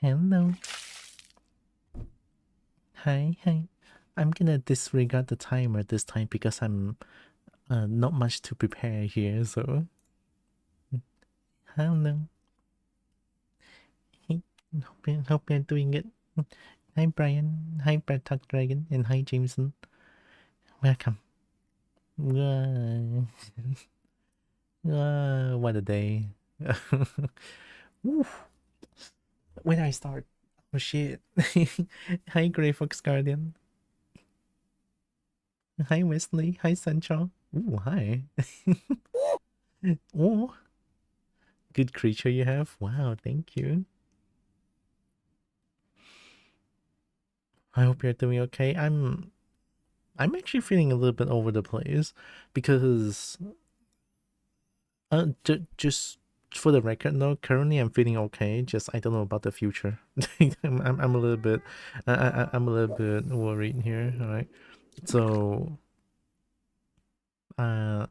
Hello. Hi, hi. I'm gonna disregard the timer this time because I'm not much to prepare here, so hello. Hey, hope you're doing it. Hi Brian, hi Brad Tuck Dragon, and hi Jameson. Welcome. What a day. Woo. Where do I start? Oh shit. Hi Grey Fox Guardian. Hi Wesley. Hi Sancho. Ooh, hi. Oh, good creature you have. Wow, thank you. I hope you're doing okay. I'm actually feeling a little bit over the place because just for the record though, currently I'm feeling okay. Just I don't know about the future. I'm a little bit I'm a little bit worried here. All right, so uh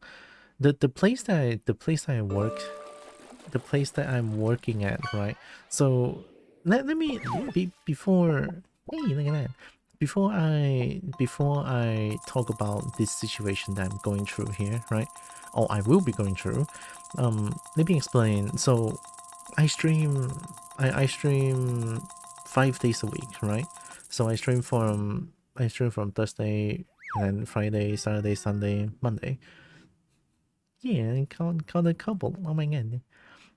the place that I work, the place that I'm working at, right? So let me before, hey, look at that. Before I talk about this situation that I'm going through here, right? Or I will be going through. Let me explain. So I stream 5 days a week, right? So I stream from Thursday and then Friday, Saturday, Sunday, Monday. Yeah, count a couple. Oh my god.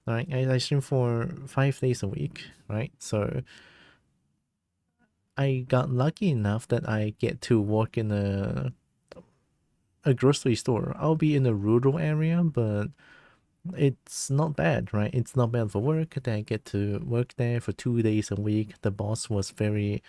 Right, I stream for 5 days a week, right? So I got lucky enough that I get to work in a grocery store. I'll be in a rural area, but it's not bad, right? It's not bad for work. That I get to work there for 2 days a week. The boss was very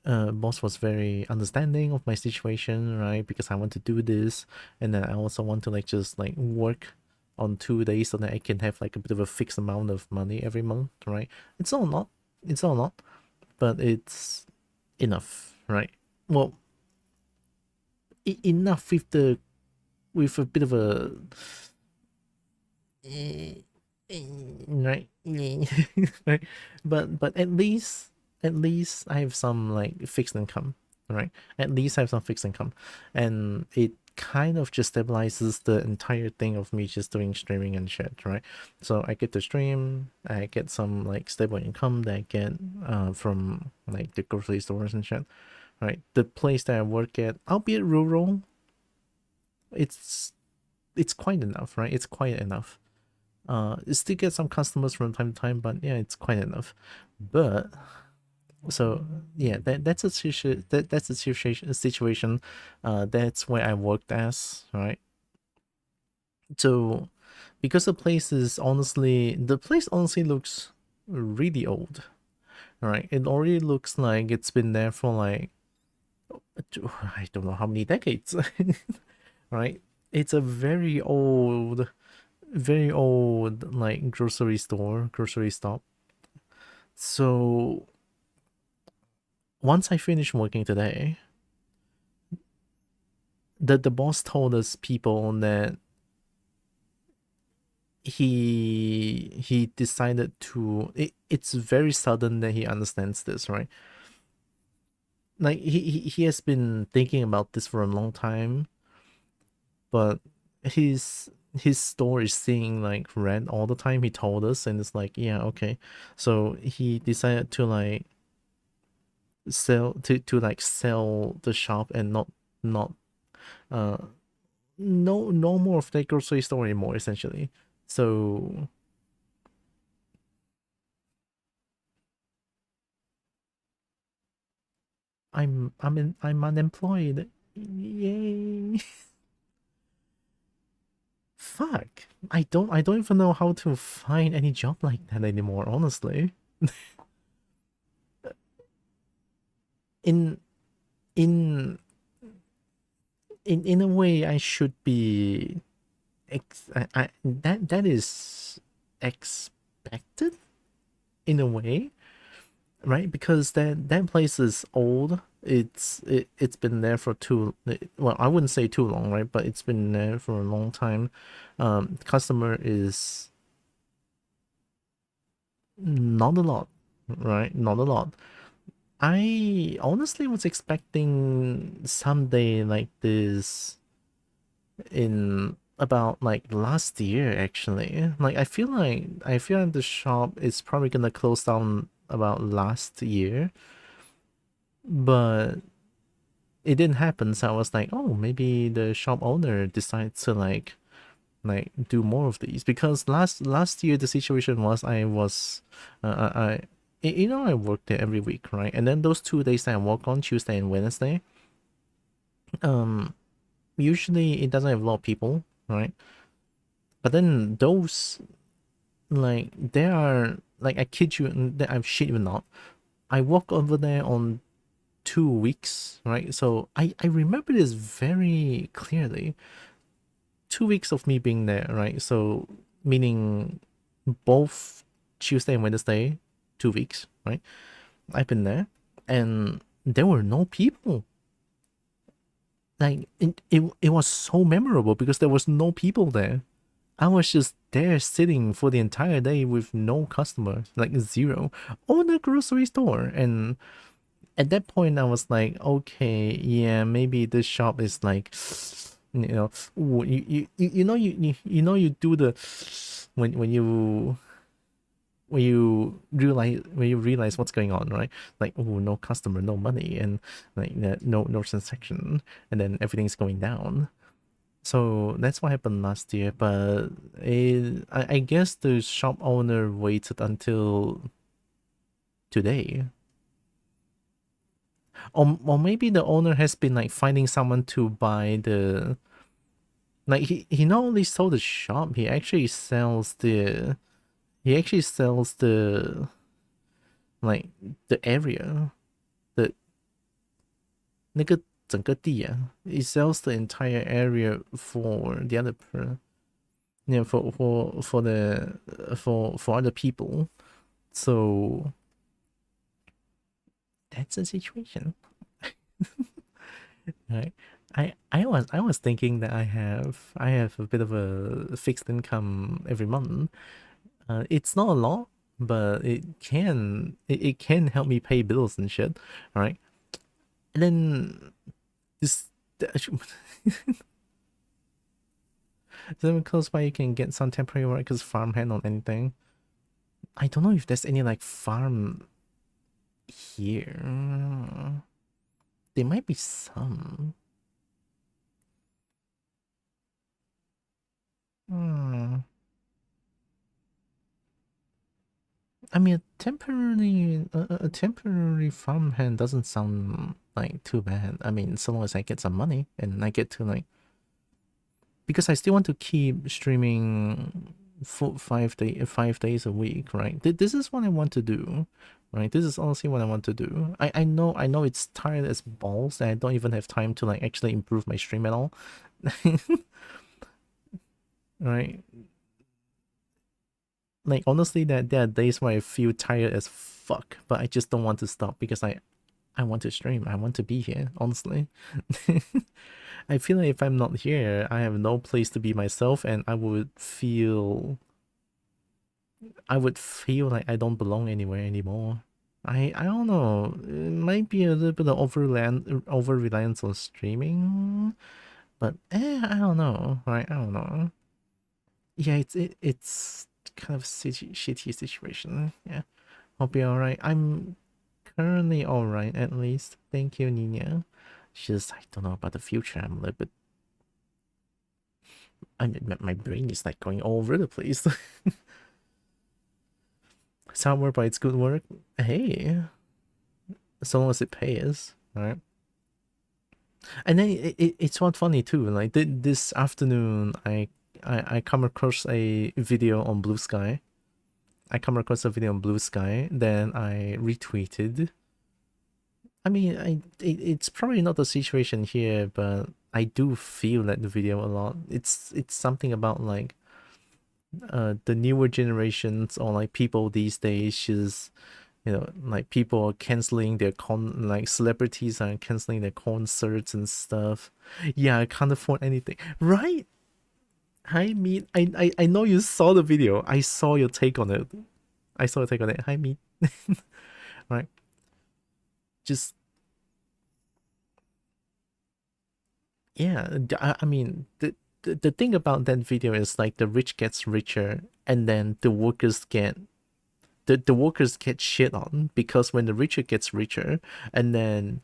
understanding of my situation, right? Because I want to do this, and then I also want to like just like work on 2 days so that I can have like a bit of a fixed amount of money every month, right? It's all not, it's all not, but it's enough, right? Well, enough with the with a bit of a right, right. But at least I have some like fixed income, right? At least I have some fixed income, and it kind of just stabilizes the entire thing of me just doing streaming and shit, right? So I get to stream, I get some like stable income that I get from like the grocery stores and shit, right? The place that I work at, albeit rural, it's it's quite enough, right? It's quite enough. It still get some customers from time to time, but yeah, it's quite enough. But so yeah, that's a that's a situation. That's where I worked as, right? So because the place honestly looks really old, right? It already looks like it's been there for like I don't know how many decades, right? It's a very old like grocery stop. So once I finished working today, the boss told us people that he decided to it's very sudden that he understands this, right? Like he has been thinking about this for a long time, but his store is seeing like red all the time, he told us, and it's like, yeah, okay. So he decided to like sell the shop and not uh no more of that grocery store anymore, essentially. So I'm unemployed. Yay. Fuck. I don't even know how to find any job like that anymore, honestly. In in in a way I should be that is expected in a way, right? Because that place is old. It's been there for well, I wouldn't say too long, right? But it's been there for a long time. Customer is not a lot, right? Not a lot. I honestly was expecting someday like this in about like last year actually. Like I feel like the shop is probably gonna close down about last year, but it didn't happen. So I was like, oh, maybe the shop owner decides to like do more of these because last year the situation was I was I worked there every week, right? And then those 2 days that I work on Tuesday and Wednesday, um usually it doesn't have a lot of people, right? But then those like there are like I kid you, I'm shit you not. I walk over there on 2 weeks, right? So I remember this very clearly. 2 weeks of me being there, right? So meaning both Tuesday and Wednesday, 2 weeks, right? I've been there, and there were no people. Like it was so memorable because there was no people there. I was just there sitting for the entire day with no customers, like zero, on the grocery store. And at that point, I was like, okay, yeah, maybe this shop is like, you do the when you realize what's going on, right? Like, oh, no customer, no money, and like no transaction, and then everything's going down. So that's what happened last year, but I guess the shop owner waited until today. Or maybe the owner has been like finding someone to buy the like he not only sold the shop, he actually sells the like the area, the 那个整个地啊 he sells the entire area for the other for other people. So that's the situation. Right. I was thinking that I have a bit of a fixed income every month. It's not a lot, but it can help me pay bills and shit. All right. And then this then close by you can get some temporary workers farmhand on anything. I don't know if there's any like farm here. There might be some. Hmm. I mean, a temporary farmhand doesn't sound like too bad. I mean, so long as I get some money and I get to like, because I still want to keep streaming for 5 days a week, right? This is what I want to do, right? This is honestly what I want to do. I know it's tired as balls and I don't even have time to like actually improve my stream at all. Right? Like honestly, that there are days where I feel tired as fuck, but I just don't want to stop because I want to stream. I want to be here, honestly. I feel like if I'm not here, I have no place to be myself and I would feel like I don't belong anywhere anymore. I don't know. It might be a little bit of over reliance on streaming, but I don't know. Right? I don't know. Yeah, it's kind of shitty situation. Yeah, I'll be alright. I'm currently alright at least. Thank you, Nina. Just I don't know about the future. I'm a little bit. My brain is like going all over the place. It's work, but it's good work. Hey, so long as it pays, right? And then it's not funny too. Like this afternoon, I come across a video on Blue Sky. Then I retweeted. I mean, it's probably not the situation here, but I do feel like the video a lot. It's something about like the newer generations or like people these days just like people are canceling their like celebrities are canceling their concerts and stuff. Yeah, I can't afford anything, right? Hi Meet, I know you saw the video. I saw your take on it. Hi Meet. right? Just yeah, I mean the thing about that video is like the rich gets richer and then the workers get shit on because when the richer gets richer and then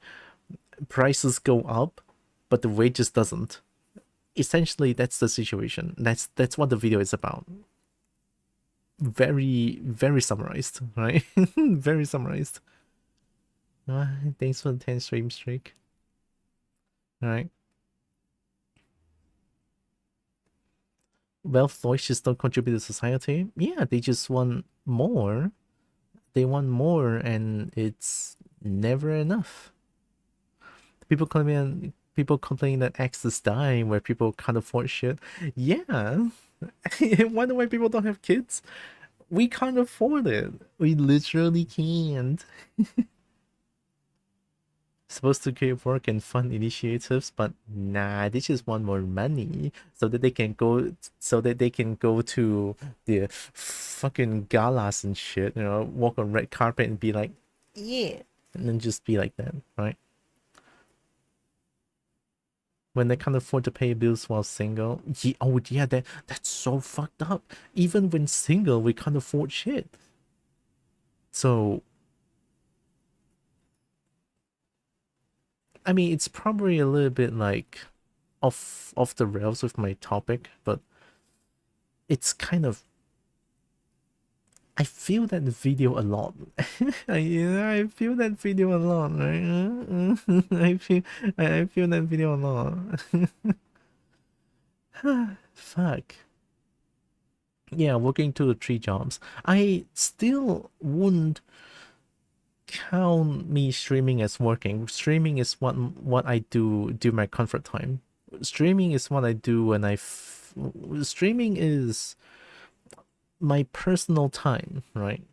prices go up but the wages doesn't. Essentially that's the situation. That's what the video is about. Very summarized, right? Very summarized. Thanks for the 10 stream streak. All right. Wealth voices don't contribute to society. Yeah, they just want more. They want more, and it's never enough. People complain that X is dying, where people can't afford shit. Yeah, wonder why people don't have kids. We can't afford it. We literally can't. Supposed to create work and fund initiatives, but nah, they just want more money so that they can go to the fucking galas and shit, you know, walk on red carpet and be like, yeah, and then just be like that, right? When they can't afford to pay bills while single. Yeah, oh yeah, that's so fucked up. Even when single, we can't afford shit. So I mean, it's probably a little bit like off the rails with my topic, but it's kind of I feel that video a lot. I feel that video a lot, right? I feel that video a lot. Fuck. Yeah, working 2 to 3 jobs. I still wouldn't count me streaming as working. Streaming is what I do my comfort time. Streaming is what I do when streaming is my personal time, right?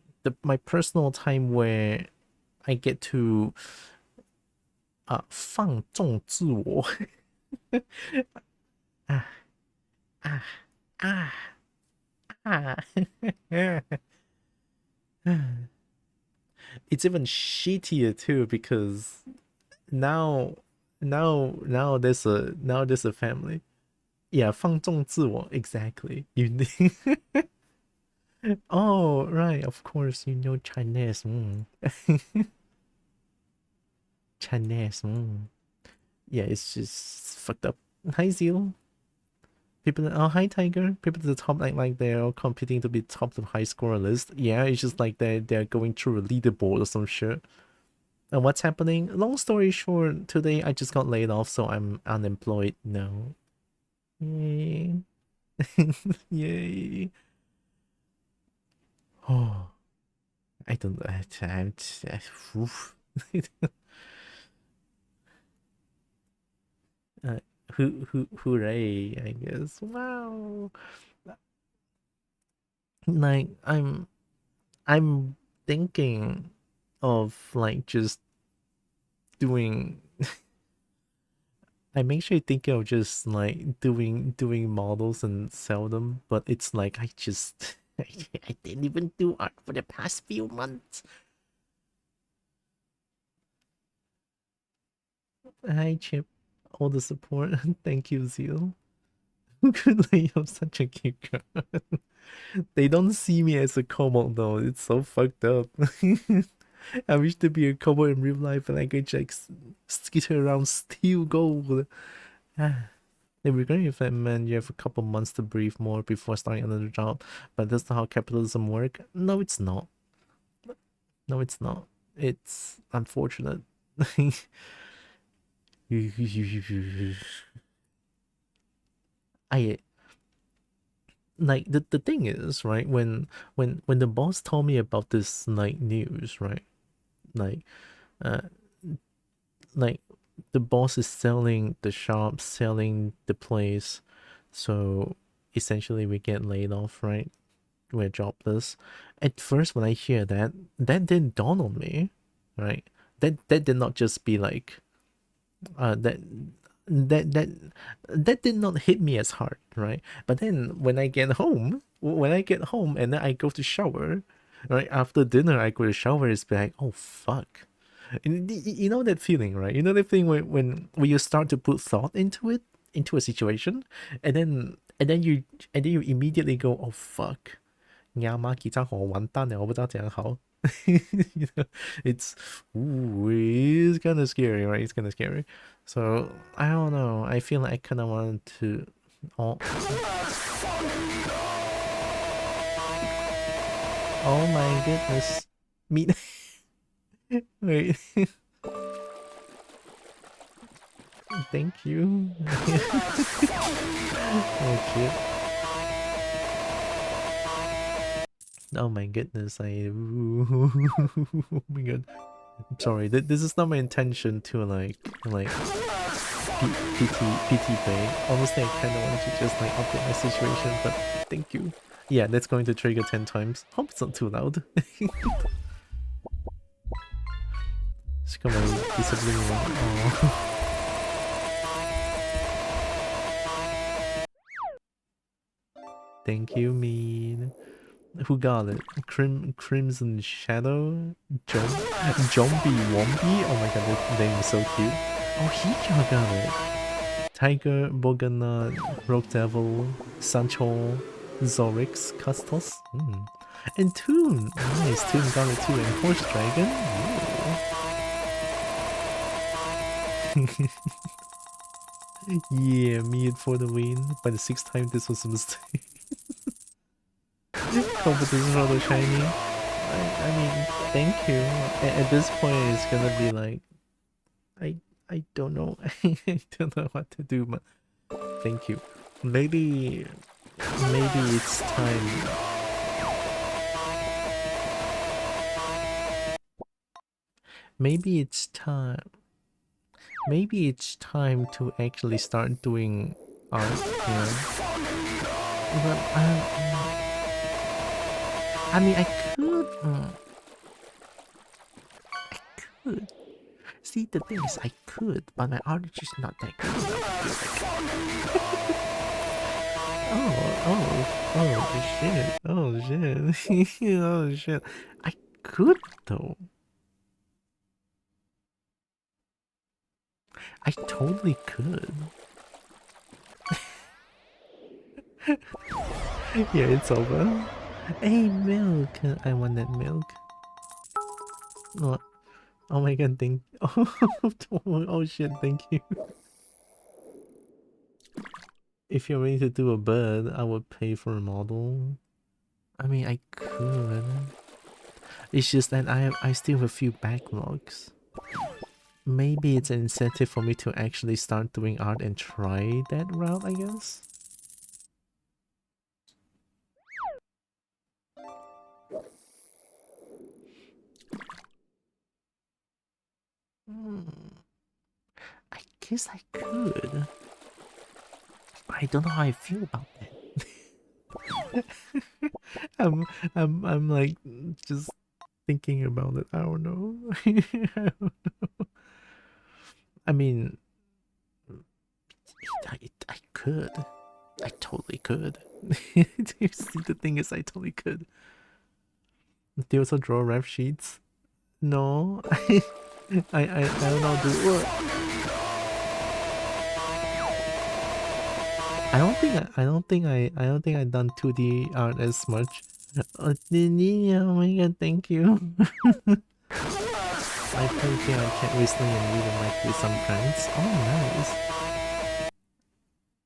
My personal time where I get to 放纵自我 ah ah ah ah it's even shittier too because now there's a family. Yeah, 放纵自我 exactly. Oh, right, of course you know Chinese. Chinese. Yeah, it's just fucked up. Hi Zeal. People, oh hi Tiger. People at the top like they're all competing to be top of the high score list. Yeah, it's just like they're going through a leaderboard or some shit. And what's happening? Long story short, today I just got laid off, so I'm unemployed now. Yay. Yay. Oh, I don't oof. Hooray, I guess. Wow. Like I'm thinking of like just doing I'm actually thinking of just like doing models and sell them, but it's like I just I didn't even do art for the past few months. Hi Chip, all the support. Thank you, Zeal. Who could lay up such a cute girl? They don't see me as a kobo though. It's so fucked up. I wish to be a kobo in real life and I could just skitter around steal gold. If you're going to man, you have a couple months to breathe more before starting another job. But that's not how capitalism works. No, it's not. No, it's not. It's unfortunate. I like the thing is, right, when the boss told me about this like news, right? Like uh like the boss is selling the shop, selling the place, so essentially we get laid off, right? We're jobless. At first when I hear that, that didn't dawn on me, right? That did not just be like that that that that did not hit me as hard, right? But then when I get home and then I go to shower, Right after dinner, I go to shower. It's like, oh fuck. And you know that feeling, right? You know that feeling when you start to put thought into it, into a situation, and then you immediately go, oh fuck, 呀妈，几张好完蛋了，我不知道怎样好。You know, it's it's kind of scary, right? It's kind of scary. So I don't know. I feel like I kind of want to. Oh, oh my goodness. Me. Wait. Thank you. Oh shit. Oh my goodness. Oh my god. Sorry. This is not my intention to like PT pay. Honestly, I kind of want to just like update my situation, but thank you. Yeah, that's going to trigger 10 times. Hope it's not too loud. Just got my discipline one. Oh. Thank you, mean. Who got it? Crimson Shadow? Zombie Wombie? Oh my god, that name is so cute. Oh, he got it. Tiger, Boganut, Rogue Devil, Sancho, Zorix, Custos. And Toon! Nice, Toon got it too. And Horse Dragon? Yeah, me for the win. By the 6th time, this was a mistake. Competition for the shiny. I mean, thank you. At this point, it's gonna be like, I don't know. I don't know what to do, but thank you. Maybe it's time. Maybe it's time. Maybe it's time to actually start doing art, you know. But I mean, I could. I could. See, the thing is, I could, but my art is just not that good enough. I feel like. Oh shit! Oh shit! I could though. I totally could. Yeah, it's over. Hey, milk! I want that milk. What? Oh my god, thank oh shit, thank you. If you're ready to do a bird, I would pay for a model. I mean, I could. It's just that I still have a few backlogs. Maybe it's an incentive for me to actually start doing art and try that route, I guess. I guess I could. I don't know how I feel about that. I'm like just thinking about it. I don't know. I don't know. I mean, I could. I totally could. See, the thing is, I totally could. Do you also draw ref sheets? No, I don't know. I don't think I've done 2D art as much. Oh my god, thank you. I played here on chat recently and really liked with some friends. Oh, nice.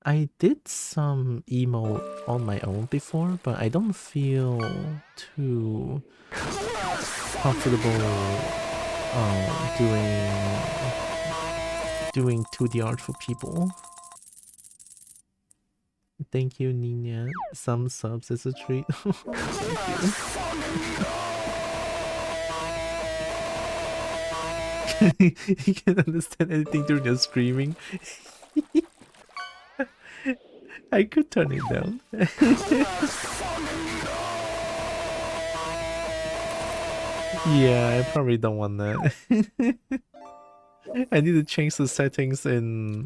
I did some emo on my own before, but I don't feel too comfortable doing 2D art for people. Thank you, Nina. Some subs is a treat. Thank you. You can't understand anything during your screaming. I could turn it down. Yeah, I probably don't want that. I need to change the settings in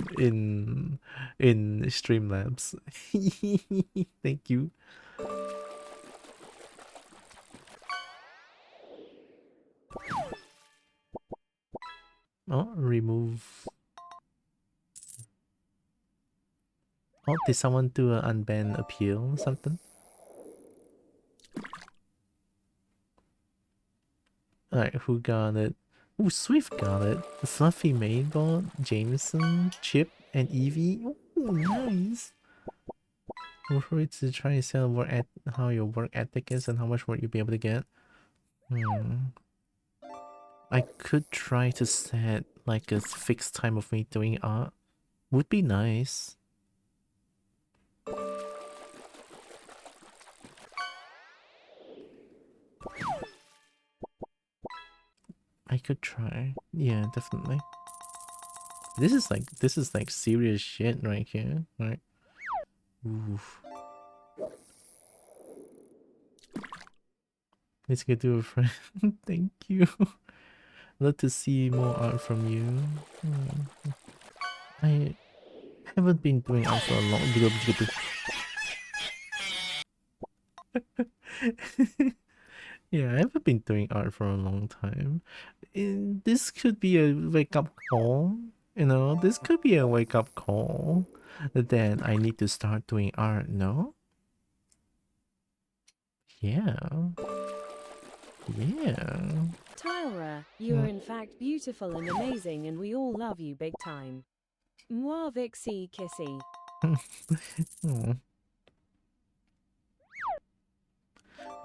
Streamlabs. Thank you. Oh, remove. Oh, did someone do an unban appeal or something? Alright, who got it? Ooh, Swift got it. Fluffy Maidbot, Jameson, Chip, and Evie. Ooh, nice. We're ready to try and sell work at how your work ethic is and how much work you'll be able to get. I could try to set like a fixed time of me doing art. Would be nice. I could try. Yeah, definitely. This is like serious shit right here, right? Oof. Let's get to a friend. Thank you. Love to see more art from you. I haven't been doing art for a long yeah, I haven't been doing art for a long time. This could be a wake up call. You know, this could be a wake up call that I need to start doing art, no? Yeah. Yeah. Tyra, you're in fact beautiful and amazing and we all love you big time. Moi Vixie Kissy. Oh.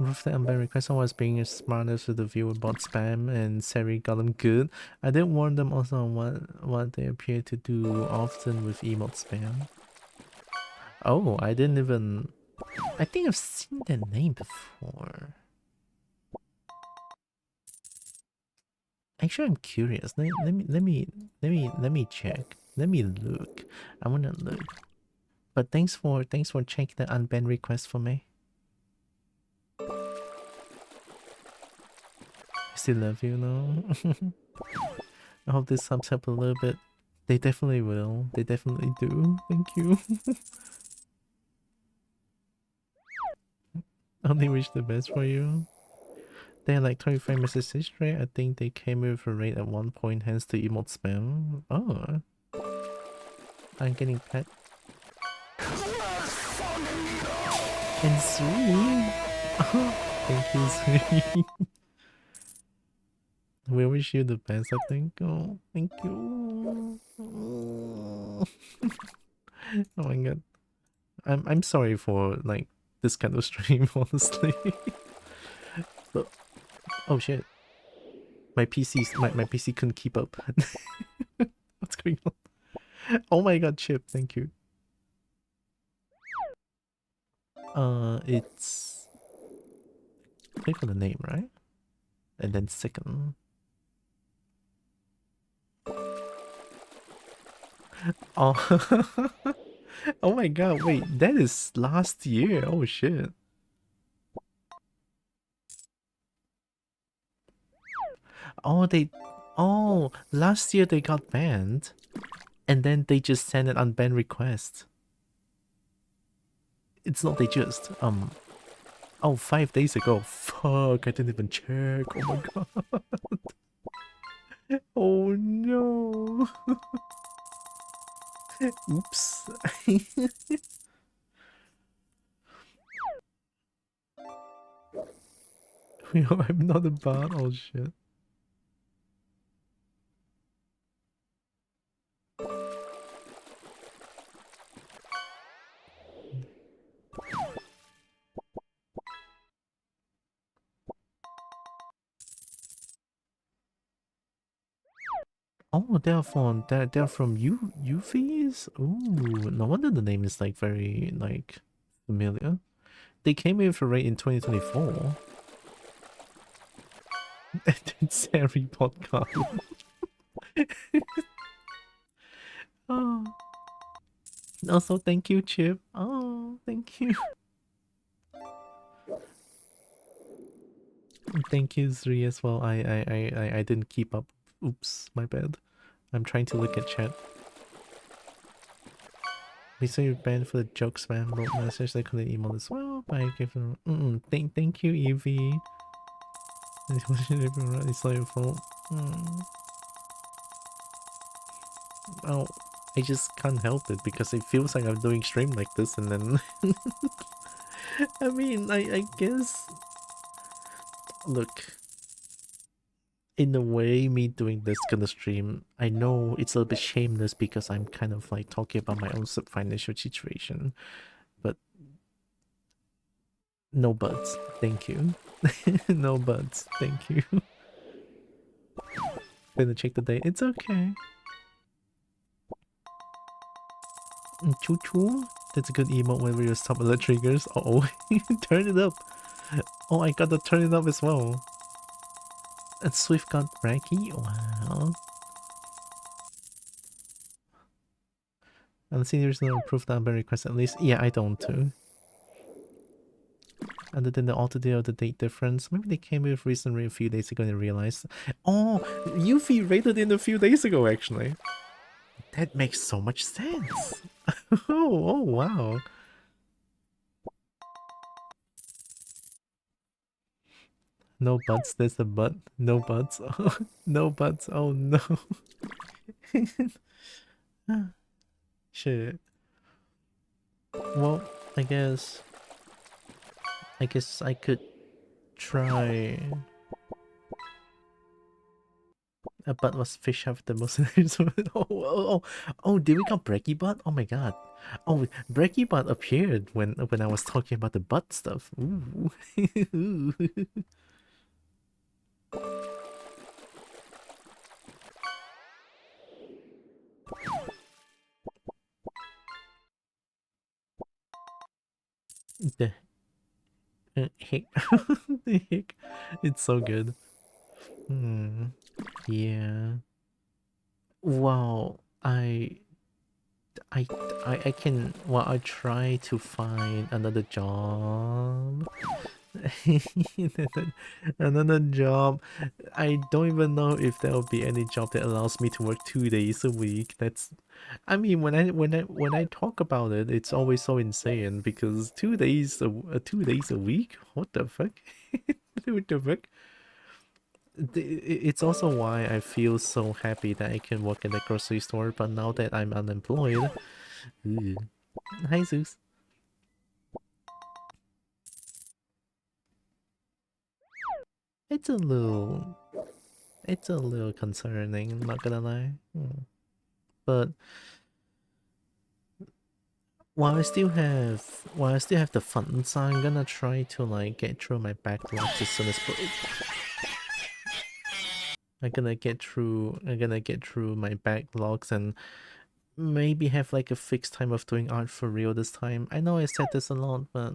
With the unban request, I was being smarter to the viewer bot spam and Sari got them good. I did warn them also on what they appear to do often with emote spam. Oh, I didn't even... I think I've seen that name before. Actually, I'm curious. Let me check. Let me look. I wanna look. But thanks for checking the unban request for me. I still love you though. I hope this subs up a little bit. They definitely will. They definitely do. Thank you. Only wish the best for you. They had like 25 messages straight. I think they came with a rate at one point, hence the emote spam. Oh. I'm getting pet. And sweet. Thank you, sweet. We wish you the best, I think. Oh, thank you. Oh my god. I'm sorry for like this kind of stream, honestly. But, oh shit. My PC couldn't keep up. What's going on? Oh my god, Chip, thank you. It's click on the name, right? And then second. Oh, oh my god, wait, that is last year. Oh shit. Oh, last year they got banned, and then they just sent an unban request. It's not they just, oh, 5 days ago. Fuck, I didn't even check. Oh my god. Oh no. Oops. I'm not a bot. Oh shit. Oh, they're from UVs? Ooh, no wonder the name is like very like familiar. They came in for rate in 2024. And then Sari podcast. Oh. Also, thank you, Chip. Oh, thank you. Thank you, Zri, as well. I didn't keep up. Oops, my bad. I'm trying to look at chat. We saw you banned for the jokes, man. Wrote message. They couldn't email as well. But I gave them. Thank you, Evie. It's not your fault. Oh, I just can't help it because it feels like I'm doing stream like this, and then I mean, I guess, look, in a way, me doing this kind of stream, I know it's a little bit shameless because I'm kind of like talking about my own financial situation, but no buts, thank you. No buts, thank you. Gonna check the date. It's okay. Choo choo. That's a good emote whenever you stop at the triggers. Uh oh, turn it up. Oh, I gotta turn it up as well. And Swift got Raggy. Wow. And seniors don't approve that by request at least. Yeah, I don't too. Other than the alter of the date difference, maybe they came with recently a few days ago and realized. Oh, Yuffie rated in a few days ago actually. That makes so much sense. Oh wow. No buts, there's a but. No buts. No buts. Oh no. Shit. Well, I guess I could try. A butt was fish out the most. Oh, did we got Breaky Butt? Oh my god. Oh, Breaky Butt appeared when I was talking about the butt stuff. Ooh. The hick. The hick. It's so good. Yeah. Wow. I I can, well, I try to find another job. Another job. I don't even know if there will be any job that allows me to work 2 days a week. That's, I mean, when I talk about it, it's always so insane because 2 days a week. What the fuck? What the fuck? It's also why I feel so happy that I can work in the grocery store. But now that I'm unemployed, ooh. Hi Zeus. It's a little concerning, I'm not gonna lie. But while I still have the funds, I'm gonna try to like get through my backlogs as soon as I'm gonna get through my backlogs and maybe have like a fixed time of doing art for real this time. I know I said this a lot, but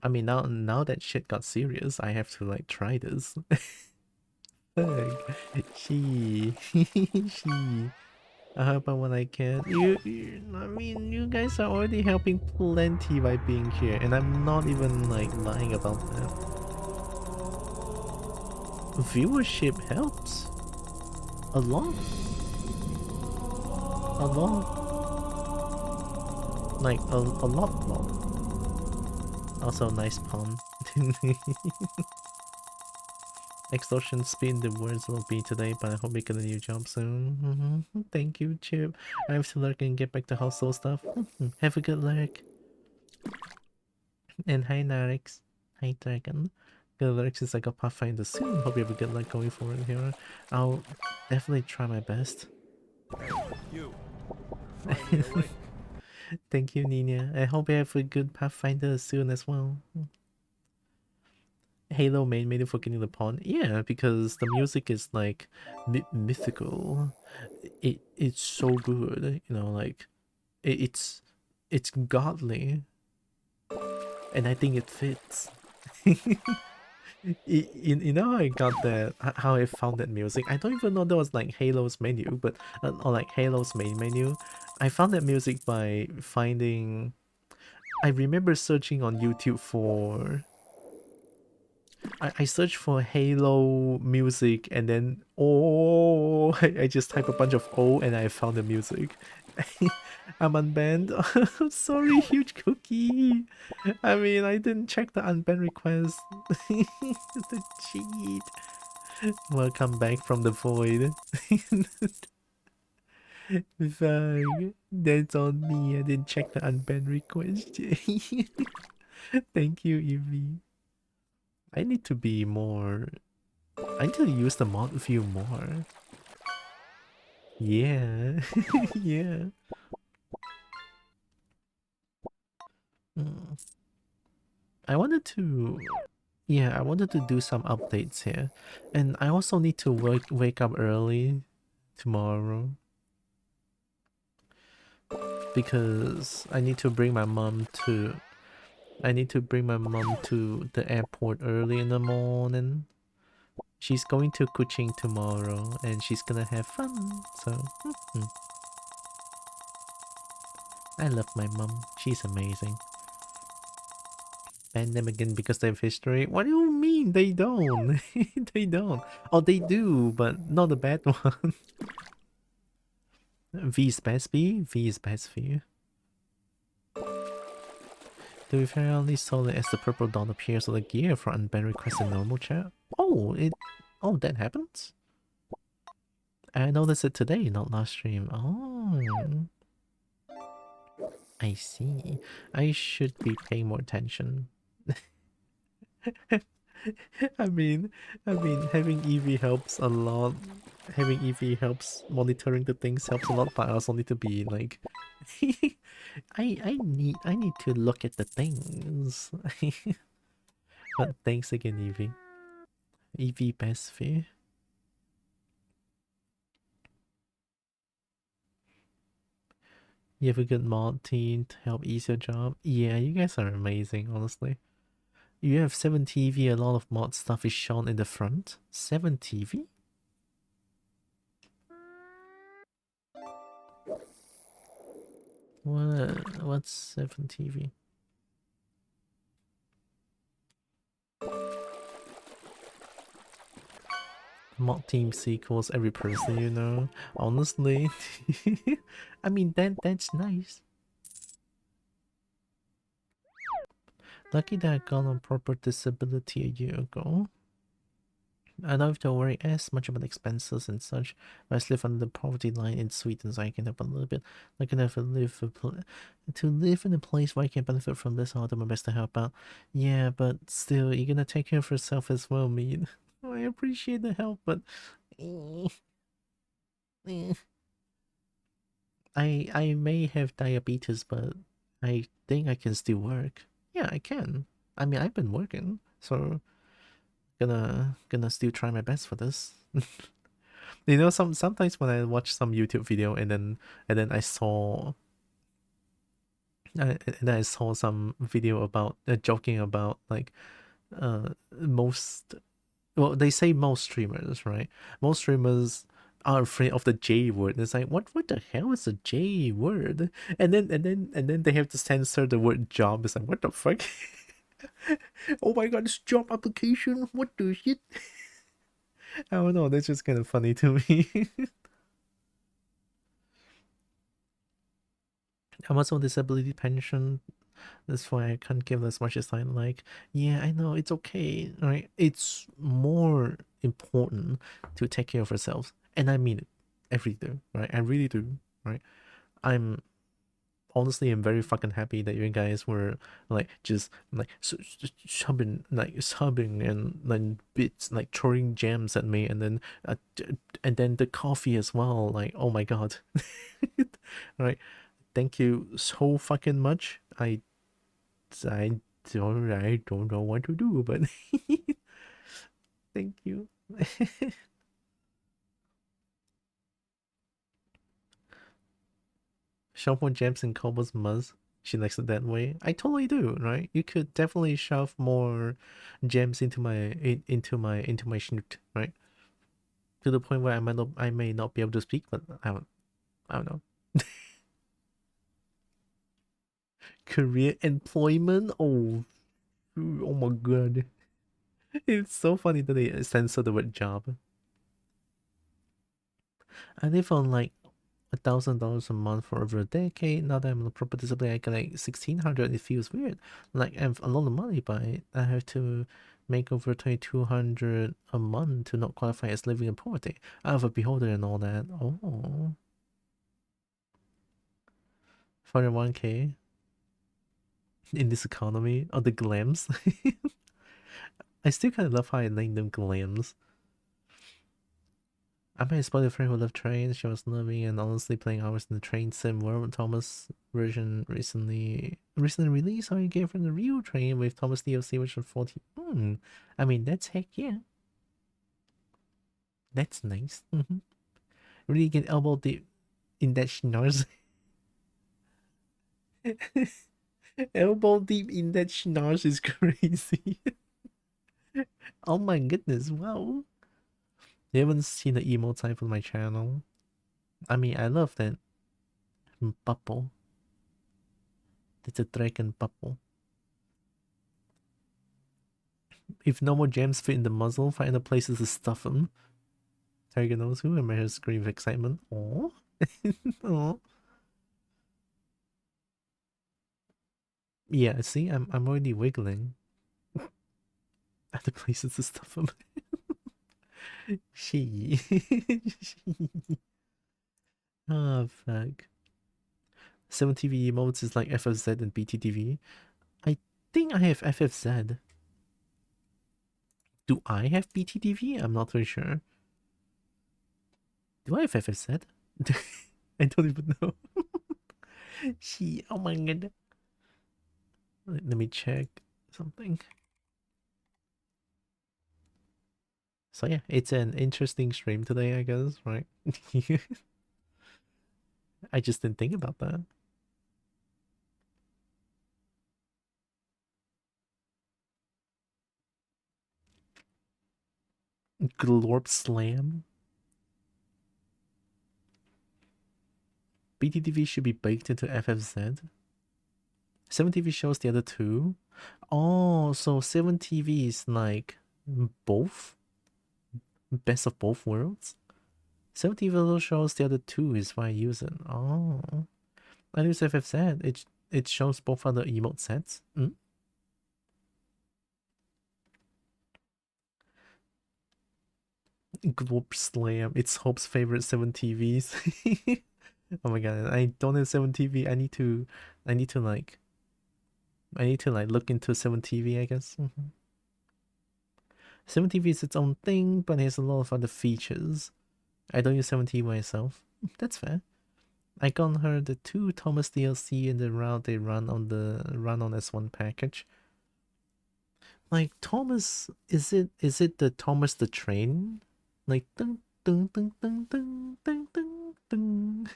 I mean, now that shit got serious, I have to like try this. Fuck. She. She. I help out when I can. I mean, you guys are already helping plenty by being here, and I'm not even like lying about that. Viewership helps a lot, a lot, like a lot. Also, nice pun. Extortion spin the words will be today, but I hope we get a new job soon. Thank you, Chip. I have to lurk and get back to household stuff. Have a good lurk. And hi, Narix. Hi, Dragon. Good lurk since I got Pathfinder soon. Hope you have a good luck going forward here. I'll definitely try my best. You. Thank you, Nina. I hope you have a good Pathfinder soon as well. Halo main menu for getting the pawn. Yeah, because the music is like mythical. It's so good, you know, like it's godly, and I think it fits. You know how I got that, how I found that music? I don't even know that was like Halo's menu, but or like Halo's main menu. I found that music by finding. I remember searching on YouTube for. I searched for Halo music and then I just type a bunch of O and I found the music. I'm unbanned. I'm sorry, huge cookie. I mean, I didn't check the unbanned request. The cheat. Welcome back from the void. Fuck, that's on me. I didn't check the unbanned request. Thank you, Evie. I need to be more. I need to use the mod view more. Yeah, yeah. Mm. I wanted to. Yeah, I wanted to do some updates here, and I also need to wake up early tomorrow because I need to bring my mom to. I need to bring my mom to the airport early in the morning. She's going to Kuching tomorrow and she's gonna have fun. So, I love my mom. She's amazing. Ban them again because they have history? What do you mean? They don't. They don't. Oh, they do, but not a bad one. V is best V? V is best for you. Do we only solely as the purple dot appears on the gear for unbanned request in normal chat? Oh, oh, that happens? I noticed it today, not last stream. Oh, I see. I should be paying more attention. I mean, having EV helps a lot. Having EV helps, monitoring the things helps a lot, but I also need to be like, I need to look at the things. But thanks again, EV. EV best fare. You have a good mod team to help ease your job. Yeah, you guys are amazing, honestly. You have 7 TV, a lot of mod stuff is shown in the front. 7 TV? What's 7 TV? Mod team sequels every person you know. Honestly. I mean that's nice. Lucky that I got on proper disability a year ago. I don't have to worry as much about expenses and such. I live under the poverty line in Sweden, so I can help a little bit. I can have to live in a place where I can benefit from this. I'll do my best to help out. Yeah, but still, you're gonna take care of yourself as well, Mead. I appreciate the help, but I may have diabetes, but I think I can still work. Yeah, I can. I mean, I've been working, so gonna still try my best for this. You know, sometimes when I watch some YouTube video and then I saw and then I saw some video about joking about like most, well, they say most streamers, right? Most streamers are afraid of the J word. It's like what the hell is a J word? And then they have to censor the word job. It's like what the fuck? Oh my god, it's job application. What the shit? I don't know, that's just kind of funny to me. I'm also on disability pension. That's why I can't give as much as I like. Yeah, I know, it's okay, right? It's more important to take care of yourselves. And I mean it. Every day, right? I really do, right? I'm honestly am very fucking happy that you guys were like just like subbing and then bits like throwing gems at me, and then the coffee as well. Like, oh my god. Right, thank you so fucking much. I don't know what to do, but thank you. Shove more gems in Kobo's muzz. She likes it that way. I totally do, right? You could definitely shove more gems into my snoot, right? To the point where I may not be able to speak, but I don't know. Career employment? Oh my god. It's so funny that they censor the word job. I live on like $1,000 a month for over a decade. Now that I'm on a proper disability, I get like 1,600. It feels weird. Like I have a lot of money, but I have to make over 2,200 a month to not qualify as living in poverty. I have a beholder and all that. Oh. 401k in this economy. Oh, the glams. I still kind of love how I named them glams. I might spot a friend who loved trains. She was loving and honestly playing hours in the train sim world. Thomas version recently released, so I gave her the real train with Thomas DLC version 40. I mean, that's heck yeah. That's nice. Really get elbow deep in that schnoz. Elbow deep in that schnoz is crazy. Oh my goodness, wow. You haven't seen the emote type on my channel. I mean, I love that bubble. It's a dragon bubble. If no more gems fit in the muzzle, find a places to stuff them. Target knows who, and my scream of excitement. Aww. Aww. Yeah, see, I'm already wiggling. At the places to stuff them. She. Oh, fuck. 7TV emotes is like FFZ and BTTV. I think I have FFZ. Do I have BTTV? I'm not really sure. Do I have FFZ? I don't even know. Oh my god. Let me check something. So yeah, it's an interesting stream today, I guess, right? I just didn't think about that. Glorp Slam. BTTV should be baked into FFZ. 7TV shows the other two. Oh, so 7TV is like both? Best of both worlds? 7TV also shows the other two is why I use it. Oh. I use FFZ. It shows both other emote sets. Glorp Slam. It's Hope's favorite 7TVs. Oh my god, I don't have 7TV. I need to like look into 7TV, I guess. 7TV is its own thing, but it has a lot of other features. I don't use 7TV myself. That's fair. I got her the 2 Thomas DLC in the route they run on S1 package. Like Thomas, is it the Thomas the Train? Like dun dun dun dun dun dun dun dun.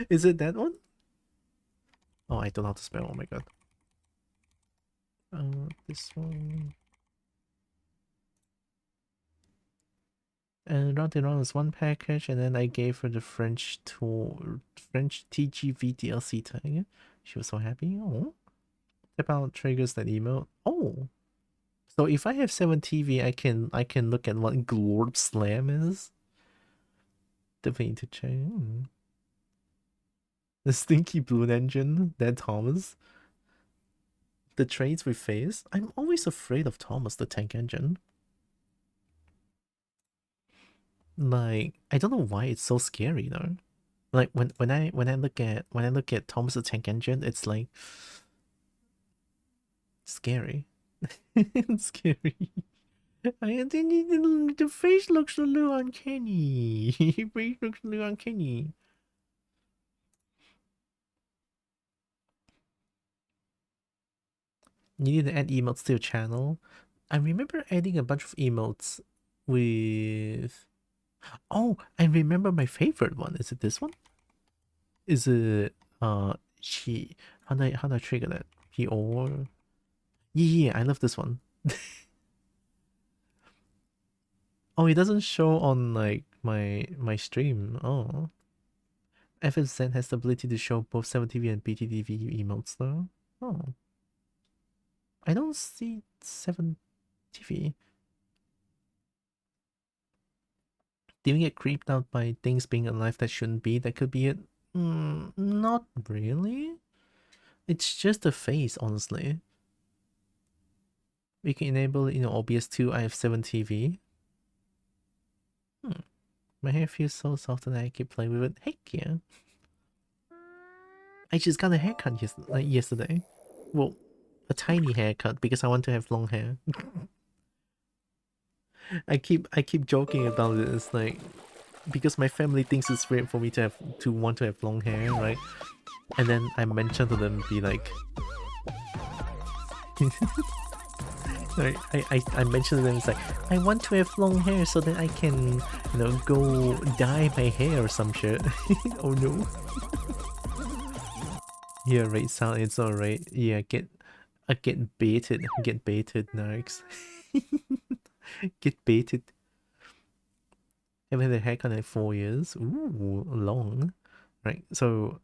Is it that one? Oh, I don't know how to spell. Oh my god. This one. And Round and Round is one package, and then I gave her the French TGV DLC tag. She was so happy. Oh, tap out triggers that emote. Oh, so if I have 7TV, I can look at what Glorp Slam is. Definitely need to check. The Stinky Balloon Engine, that Thomas. The traits we face. I'm always afraid of Thomas the Tank Engine. Like, I don't know why it's so scary though. Like when I look at Thomas the Tank Engine, it's like scary. It's scary. I think the face looks a little uncanny. Face looks a little uncanny. You need to add emotes to your channel. I remember adding a bunch of emotes with. Oh, I remember my favorite one. Is it this one? Is it she? How do I trigger that? He or yeah, I love this one. Oh, it doesn't show on like my stream. Oh, FSZ has the ability to show both 7TV and BTTV emotes though. Oh, I don't see 7TV. Do you get creeped out by things being alive that shouldn't be? That could be it. Not really. It's just the face, honestly. We can enable, OBS 2 IF7 TV. My hair feels so soft that I keep playing with it. Heck yeah. I just got a haircut yesterday. Well, a tiny haircut because I want to have long hair. I keep joking about it. It's like because my family thinks it's weird for me to want to have long hair, right? And then I mention to them, be like, I mentioned to them, it's like, I want to have long hair so that I can, go dye my hair or some shit. Oh no. Yeah, right, sound, it's alright. Yeah, I get baited. Get baited, Narks. Get baited. I've had a haircut in 4 years. Ooh, long. Right, so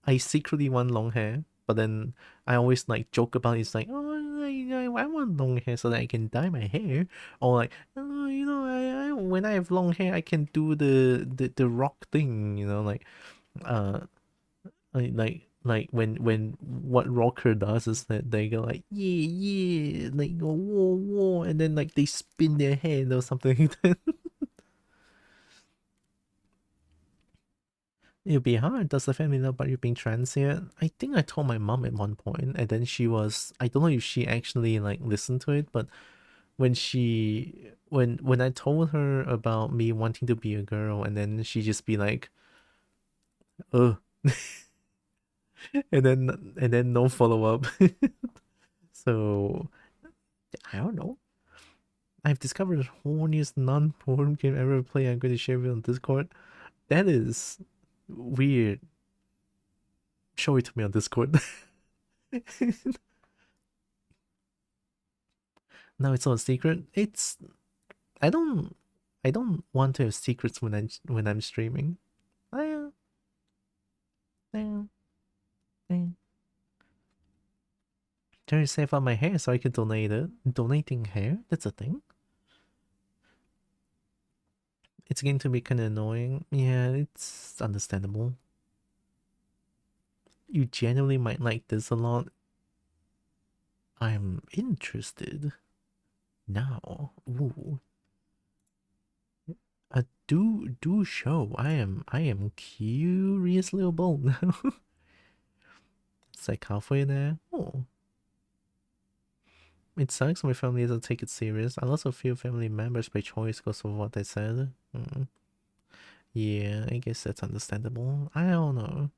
I secretly want long hair, but then I always like joke about it. It's like, oh, I want long hair so that I can dye my hair, or like, oh, when I have long hair, I can do the rock thing, like, uh, when what rocker does is that they go like, yeah, yeah, like go whoa, whoa, and then like they spin their head or something like that. It'll be hard. Does the family know about you being trans yet? I think I told my mom at one point, and then I don't know if she actually like listened to it, but when I told her about me wanting to be a girl, and then she just be like, oh, and then no follow up. So I don't know. I've discovered the horniest non-porn game ever played. I'm going to share it on Discord. That is weird. Show it to me on Discord. No, it's not a secret. I don't I don't want to have secrets when I'm streaming. I trying to save up my hair so I can donate it. Donating hair? That's a thing. It's going to be kind of annoying. Yeah, it's understandable. You genuinely might like this a lot. I'm interested now. Ooh. Do show. I am curious little bold now. It's like halfway there. Oh. It sucks when my family doesn't take it serious. I also feel family members by choice because of what they said. Yeah, I guess that's understandable. I don't know.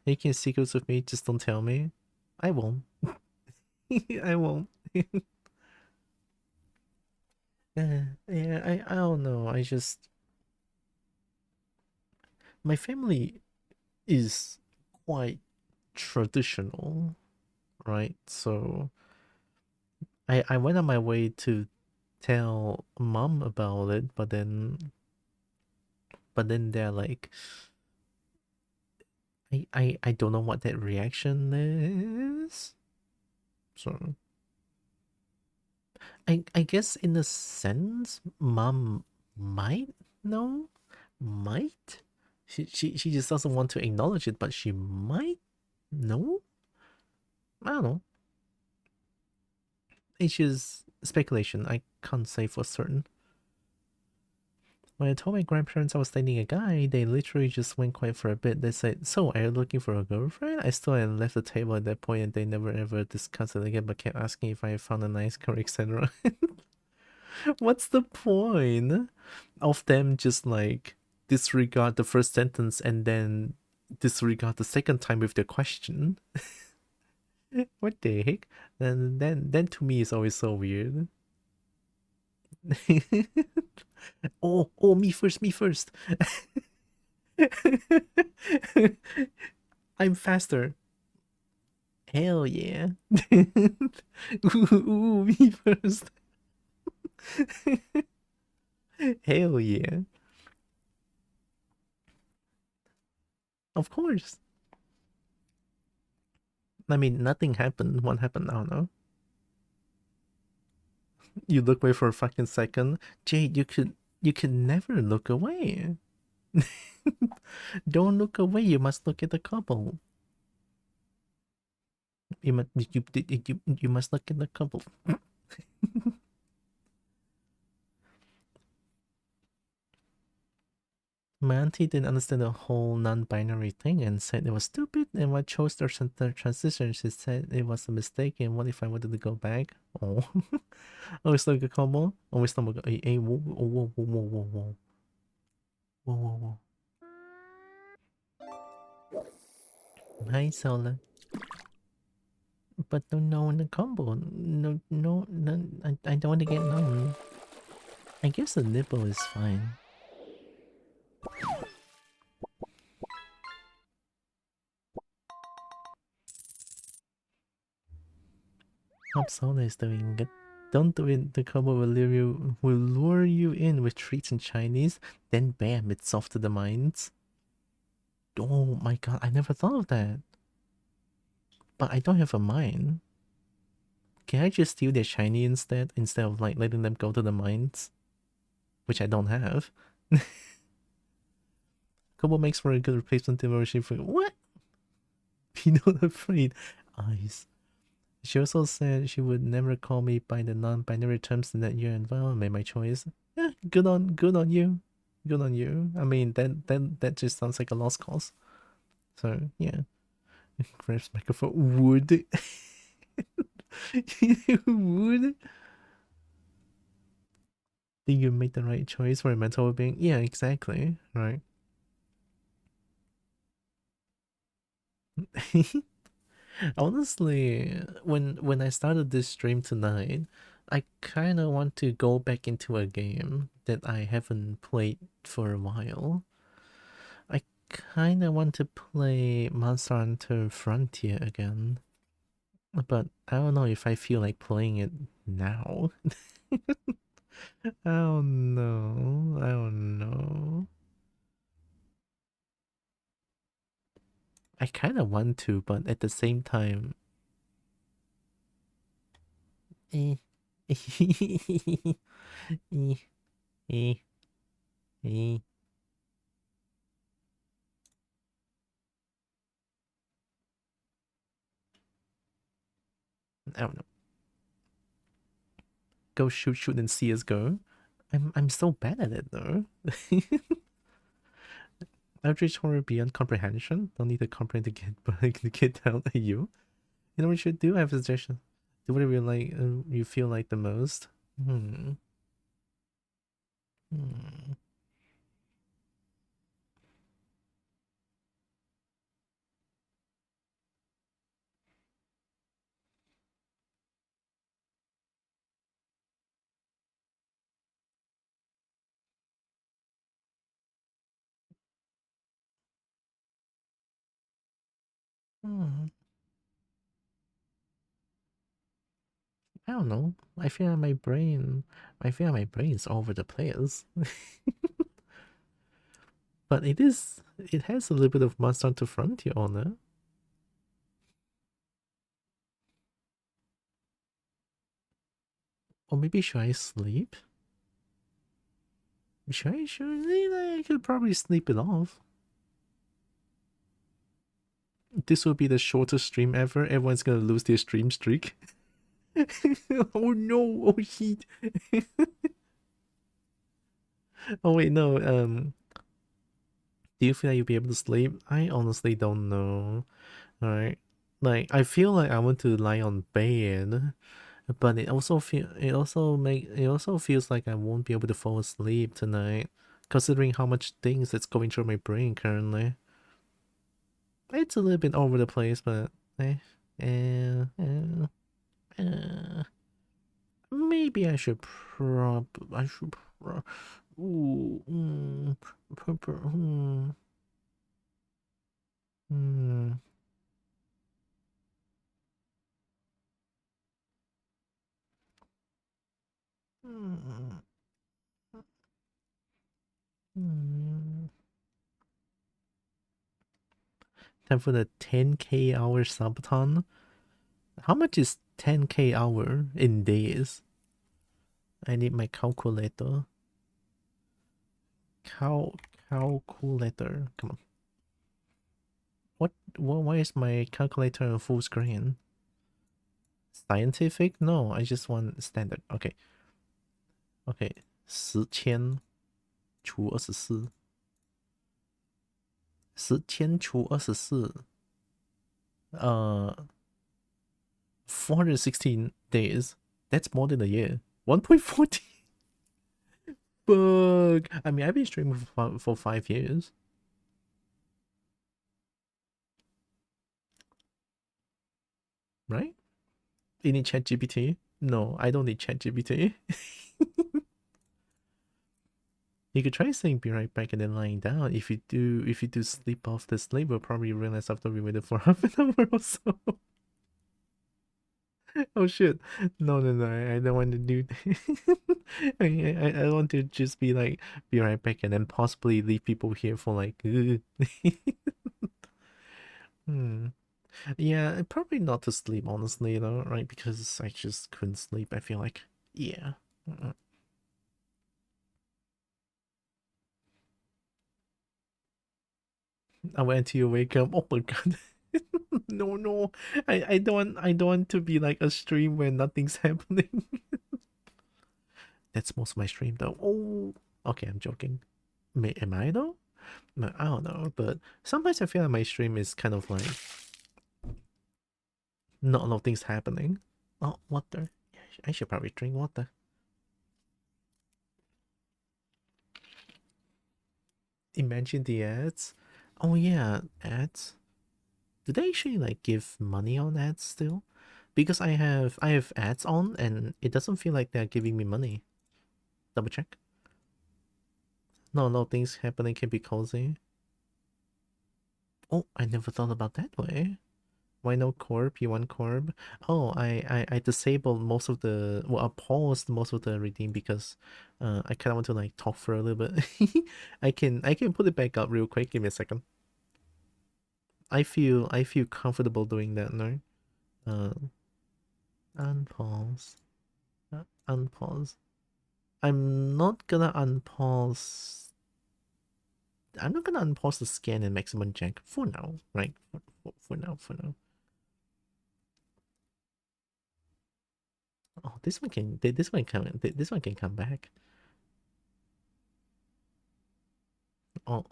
Making secrets with me, just don't tell me. I won't. I won't. I don't know. My family is quite traditional, right? So I went on my way to tell mom about it, but then they're like, I don't know what that reaction is. So I guess in a sense, mom might know, might. She just doesn't want to acknowledge it, but she might know. I don't know. It's just speculation. I can't say for certain. When I told my grandparents I was dating a guy, they literally just went quiet for a bit. They said, "So, are you looking for a girlfriend?" I still had left the table at that point, and they never ever discussed it again, but kept asking if I found a nice girl, etc. What's the point of them just like disregard the first sentence and then disregard the second time with the question? What the heck? Then to me it's always so weird. Oh, me first. I'm faster. Hell yeah. Ooh, me first. Hell yeah. Of course. I mean, nothing happened. What happened? I don't know. You look away for a fucking second. Jade, you could never look away. Don't look away, you must look at the couple. You must look at the couple. My auntie didn't understand the whole non-binary thing and said it was stupid, and when I chose the transition, she said it was a mistake, and what if I wanted to go back? Oh. Always look at couple. Always look at hey, whoa, whoa, whoa, whoa, whoa, whoa. Whoa, whoa, whoa. Hi, Sola. But no, in the combo. No, I don't want to get known. I guess the nipple is fine. Hope Sola is doing good. Don't do it. The combo will lure you in with treats in Chinese. Then bam, it's off to the mines. Oh my god, I never thought of that. But I don't have a mine. Can I just steal their shiny instead of like letting them go to the mines? Which I don't have. Kobo makes for a good replacement devotion for what? Be not afraid. Eyes. She also said she would never call me by the non-binary terms in that year, and well, I made my choice. Yeah, good on you. Good on you. I mean that just sounds like a lost cause. So yeah. Grabs microphone. Would would think you made the right choice for a mental well-being? Yeah, exactly. Right. Honestly, when I started this stream tonight, I kind of want to go back into a game that I haven't played for a while. I kind of want to play Monster Hunter Frontier again, but I don't know if I feel like playing it now. I don't know. I don't know. I kind of want to, but at the same time, eh. Eh, eh, eh. I don't know. Go shoot and see us go. I'm so bad at it though. Outrage horror beyond comprehension. Don't need to comprehend to get down at you. You know what you should do? I have a suggestion. Do whatever you like. You feel like the most. Hmm. Hmm. Hmm. I don't know. I feel like my brain is all over the place. But it has a little bit of Monster Hunter Frontier on it. Or maybe should I sleep? I could probably sleep it off. This will be the shortest stream ever. Everyone's gonna lose their stream streak. Oh no! Oh shit! Oh wait, no. Do you feel like you'll be able to sleep? I honestly don't know. Alright, like I feel like I want to lie on bed, but it also feels like I won't be able to fall asleep tonight, considering how much things that's going through my brain currently. It's a little bit over the place, but eh, eh, eh, eh. Maybe I should ooh, purple, mm, mm, mm. Time for the 10k hour subathon. How much is 10k hour in days? I need my calculator. calculator. Come on. Why is my calculator on full screen? Scientific? No, I just want standard. Okay. Okay. 10,000除24. 10,000除24. 416 days. That's more than a year. 1.40. Fuck. I mean, I've been streaming for 5 years. Right? You need ChatGPT? No, I don't need ChatGPT. You could try saying be right back and then lying down. If you do sleep off the sleep, we'll probably realize after we waited for half an hour or so. Oh shit. No, I don't want to do that. I want to just be like, be right back and then possibly leave people here for like, Yeah, probably not to sleep, honestly, though, right? Because I just couldn't sleep, I feel like. Yeah. I went to wake up. Oh my god. No. I don't want to be like a stream where nothing's happening. That's most of my stream though. Oh, okay, I'm joking. Am I though? No, I don't know, but sometimes I feel like my stream is kind of like not a lot of things happening. Oh, water. I should probably drink water. Imagine the ads. Oh yeah, ads. Do they actually like give money on ads still? Because I have ads on and it doesn't feel like they're giving me money. Double check. No, no things happening can be cozy. Oh, I never thought about that way. Why no corp? You want corp? Oh, I disabled most of the, well, I paused most of the redeem because I kind of want to like talk for a little bit. I can put it back up real quick. Give me a second. I feel comfortable doing that now. Unpause. Unpause. I'm not gonna unpause. I'm not gonna unpause the scan and maximum jack for now, right? For now. Oh, this one can come back. Oh.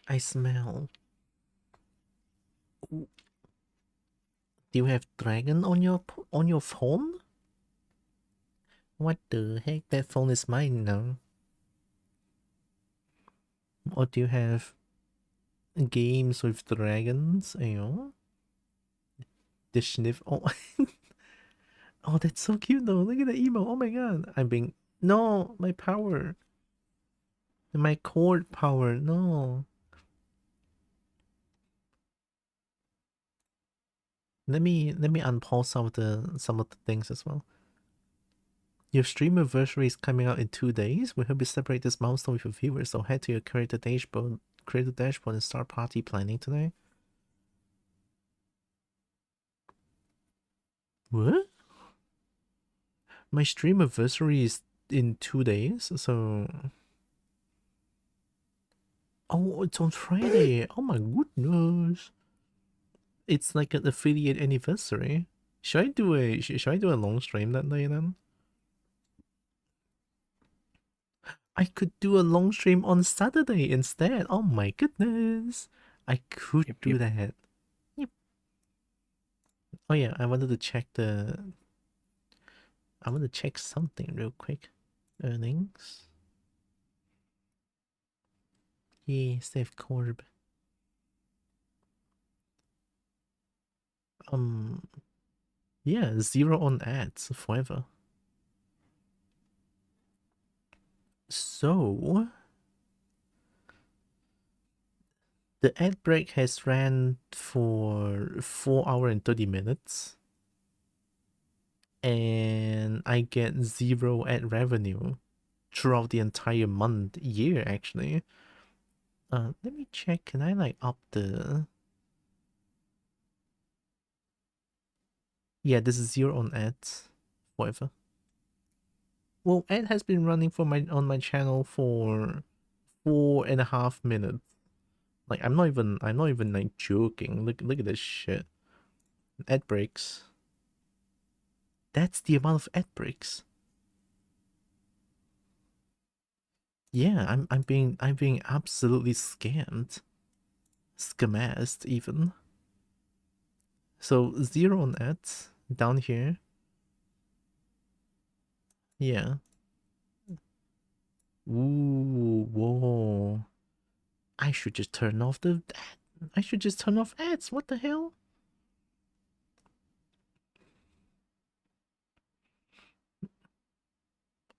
I smell. Ooh. Do you have dragon on your phone? What the heck? That phone is mine now. Or do you have games with dragons? Ayo. The sniff. Oh. Oh, that's so cute though. Look at the emo. Oh my god. I'm being, no, my power. My cord power. No. Let me unpause some of the things as well. Your stream anniversary is coming out in 2 days. We hope you celebrate this milestone with your viewers. So head to your creator dashboard and start party planning today. What? My stream anniversary is in 2 days, so. Oh, it's on Friday. Oh my goodness. It's like an affiliate anniversary. Should I do a long stream that day then? I could do a long stream on Saturday instead. Oh my goodness. I could do that. Yep. Oh yeah, I want to check something real quick. Earnings. Yeah, save Corb. Yeah, 0 on ads forever. So the ad break has ran for 4 hours and 30 minutes. And I get 0 ad revenue throughout the entire year actually. Let me check. Can I like up the? Yeah, this is 0 on ads. Whatever. Well, ad has been running for on my channel for 4.5 minutes. Like I'm not even like joking. Look at this shit. Ad breaks. That's the amount of ad breaks. Yeah, I'm being absolutely scammed. Scamassed even. So 0 on ads down here. Yeah. Ooh, whoa. I should just turn off the ad. I should just turn off ads. What the hell?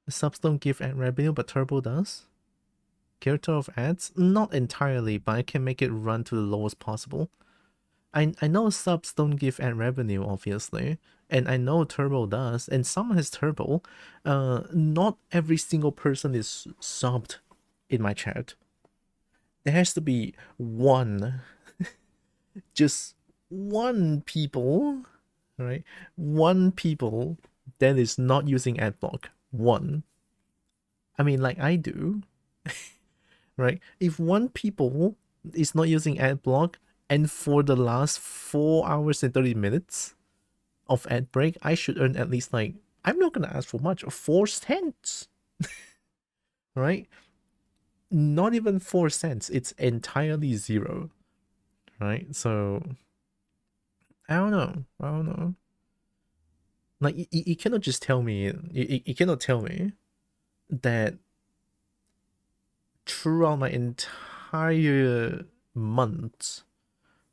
Subs don't give ad revenue, but Turbo does. Character of ads? Not entirely, but I can make it run to the lowest possible. I know subs don't give ad revenue, obviously, and I know Turbo does, and some has Turbo. Not every single person is subbed in my chat. There has to be one, just one people, right? One people that is not using adblock. One. I mean, like I do, right? If one people is not using adblock, and for the last 4 hours and 30 minutes of ad break, I should earn at least like, I'm not gonna ask for much, 4 cents, right? Not even 4 cents. It's entirely 0, right? So I don't know. Like you cannot just tell me. You cannot tell me that throughout my entire months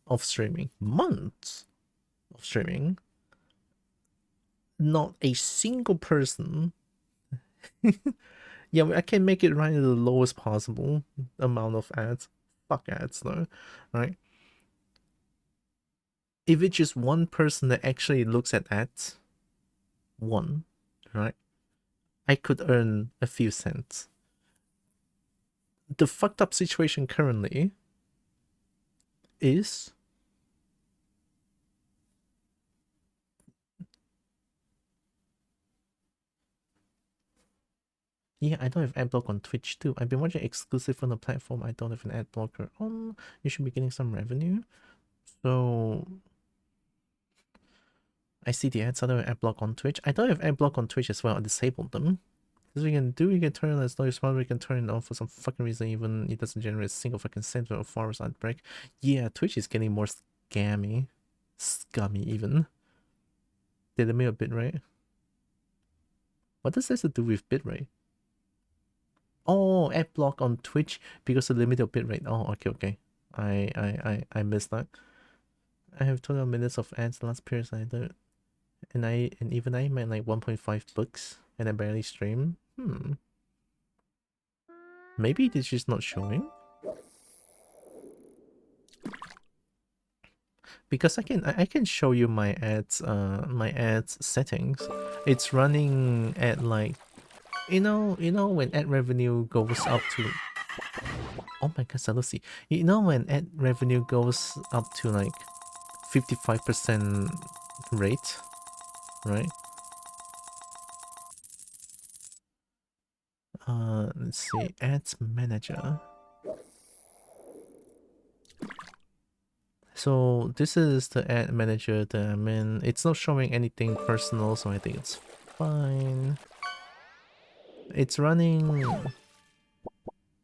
of streaming, not a single person. Yeah, I can make it right at the lowest possible amount of ads. Fuck ads though, right? If it's just one person that actually looks at ads, one, right? I could earn a few cents. The fucked up situation currently is yeah, I don't have ad block on Twitch too. I've been watching exclusive on the platform. I don't have an ad blocker on. You should be getting some revenue. So I see the ads. I don't have ad block on Twitch. I don't have ad block on Twitch as well. I disabled them. Because we can turn it on as low as possible. We can turn it on for some fucking reason. Even it doesn't generate a single fucking cent of forest ad break. Yeah, Twitch is getting more scammy. Scummy even. They limit a bitrate. What does this have to do with bitrate? Oh, ad block on Twitch because of limited bitrate. Oh, okay. I missed that. I have 12 minutes of ads last period. And even I made like 1.5 books and I barely stream. Maybe it is just not showing. Because I can show you my ads settings. It's running at like you know when ad revenue goes up to, oh my god, Salusi. You know when ad revenue goes up to like 55% rate, right? Let's see, ads manager. So this is the ad manager that I'm in. It's not showing anything personal, so I think it's fine. It's running,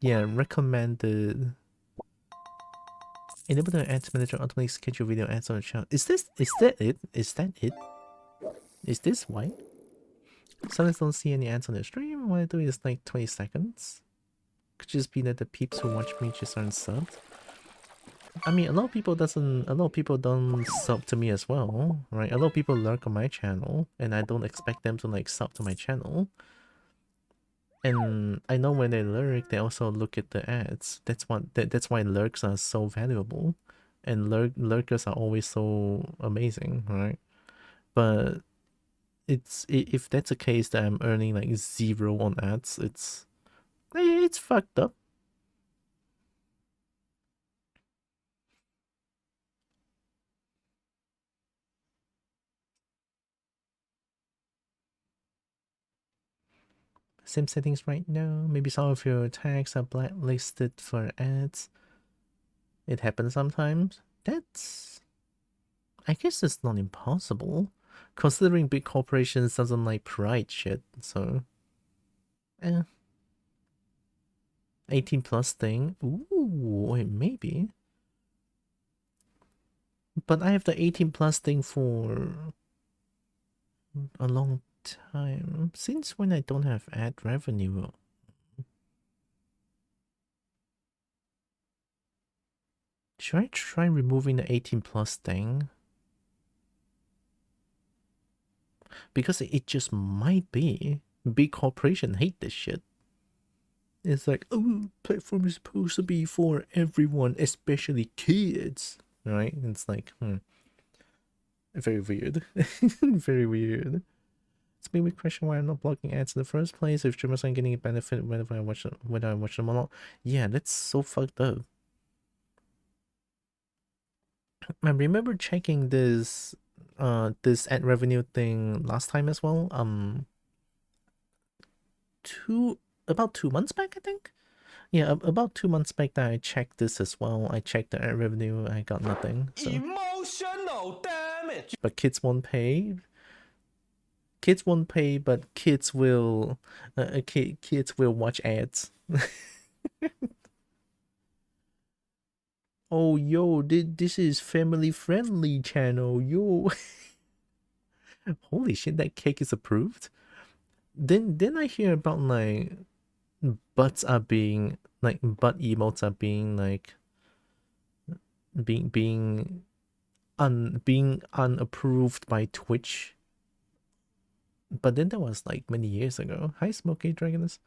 yeah, recommended. Enable the ads manager automatically schedule video ads on the channel. Is that it? Is that it? Is this why? Sometimes don't see any ads on the stream. What I do is like 20 seconds. Could just be that the peeps who watch me just aren't subbed. I mean, a lot of people don't sub to me as well, right? A lot of people lurk on my channel, and I don't expect them to like sub to my channel. And I know when they lurk, they also look at the ads. That's why lurks are so valuable, and lurkers are always so amazing, right? But if that's the case that I'm earning like 0 on ads, it's fucked up. Same settings right now. Maybe some of your tags are blacklisted for ads. It happens sometimes. That's... I guess it's not impossible, considering big corporations doesn't like pride shit, so... 18 plus thing. Ooh, wait, maybe. But I have the 18 plus thing for a long time. Since when I don't have ad revenue? Should I try removing the 18 plus thing? Because it just might be. Big corporation hate this shit. It's like, oh, platform is supposed to be for everyone, especially kids. Right? It's like, very weird. Very weird. It's made me question why I'm not blocking ads in the first place. If streamers aren't getting a benefit whether I watch them or not. Yeah, that's so fucked up. I remember checking this ad revenue thing last time as well. About 2 months back, I think. Yeah, about 2 months back that I checked this as well. I checked the ad revenue, I got nothing. So. Emotional damage. But kids won't pay. Kids won't pay, but kids will. Kids will watch ads. Oh, yo, this is family friendly channel, yo. Holy shit, that cake is approved. Then I hear about like butts are being like butt emotes are being like being unapproved by Twitch. But then that was like many years ago. Hi, Smoky Dragoness.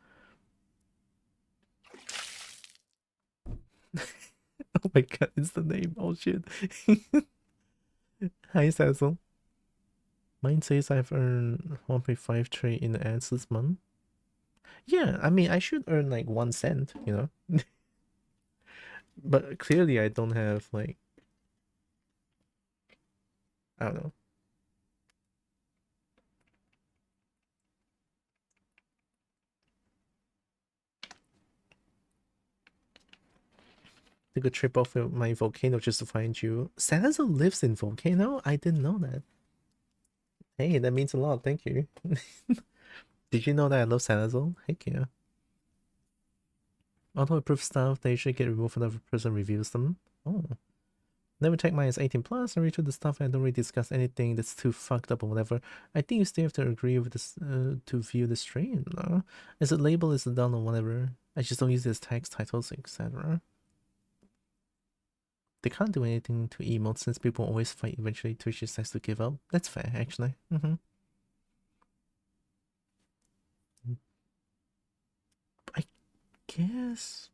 Oh my god, it's the name. Oh shit. Hi, Cecil. Mine says I've earned 1.5 tray in ads this month. Yeah, I mean, I should earn like 1 cent, you know? But clearly I don't have like... I don't know. Took a trip off of my volcano just to find you. Salazar lives in volcano? I didn't know that. Hey, that means a lot. Thank you. Did you know that I love Salazar? Heck yeah. Auto-approved stuff, they should get removed whenever a person reviews them. Oh. Never check mine as 18 plus. I read through the stuff and I don't really discuss anything that's too fucked up or whatever. I think you still have to agree with this to view the stream, no? Is it label, is it done or whatever? I just don't use it as text, titles, etc. They can't do anything to emotes since people always fight eventually. Twitch just has to give up. That's fair, actually. I guess...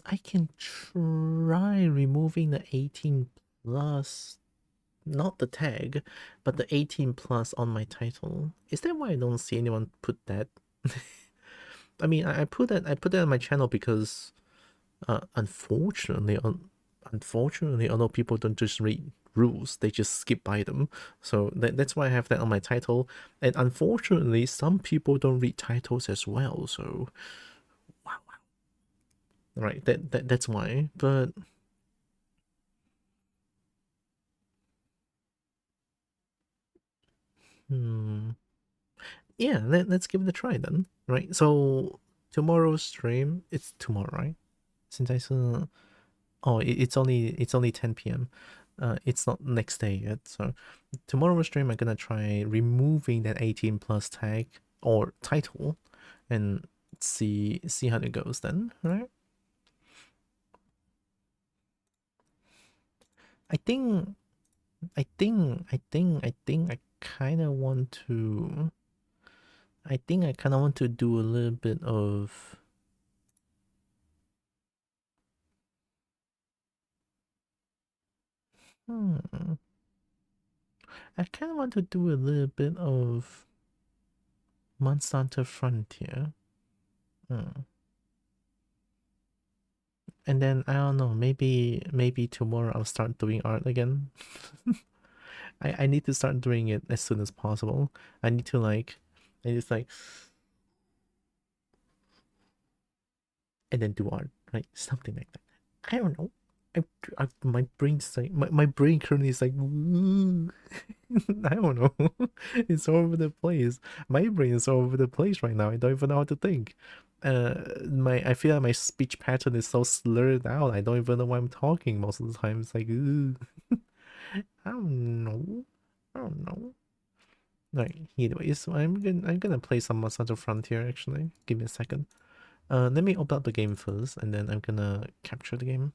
I can try removing the 18 plus, not the tag, but the 18 plus on my title. Is that why I don't see anyone put that? I mean, I put that on my channel because unfortunately, although people don't just read rules, they just skip by them. So that's why I have that on my title. And unfortunately, some people don't read titles as well. So wow. Right, that's why. But yeah, let's give it a try then. Right. So tomorrow's stream, it's tomorrow, right? Since I saw... Oh, it's only 10 p.m. It's not next day yet. So tomorrow's stream, I'm gonna try removing that 18 plus tag or title and see how it goes then, right? I think I kind of want to... I think I kind of want to do a little bit of... I kind of want to do a little bit of Monster Hunter Frontier. And then, I don't know, maybe tomorrow I'll start doing art again. I need to start doing it as soon as possible. I need to like And it's like, and then do art, right? Something like that. I don't know. My brain's like, my brain currently is like, I don't know. It's all over the place. My brain is all over the place right now. I don't even know how to think. I feel like my speech pattern is so slurred out. I don't even know why I'm talking most of the time. It's like, I don't know. I don't know. Right. Anyways, I'm gonna play some Monster Frontier actually. Give me a second. Let me open up the game first, and then I'm gonna capture the game.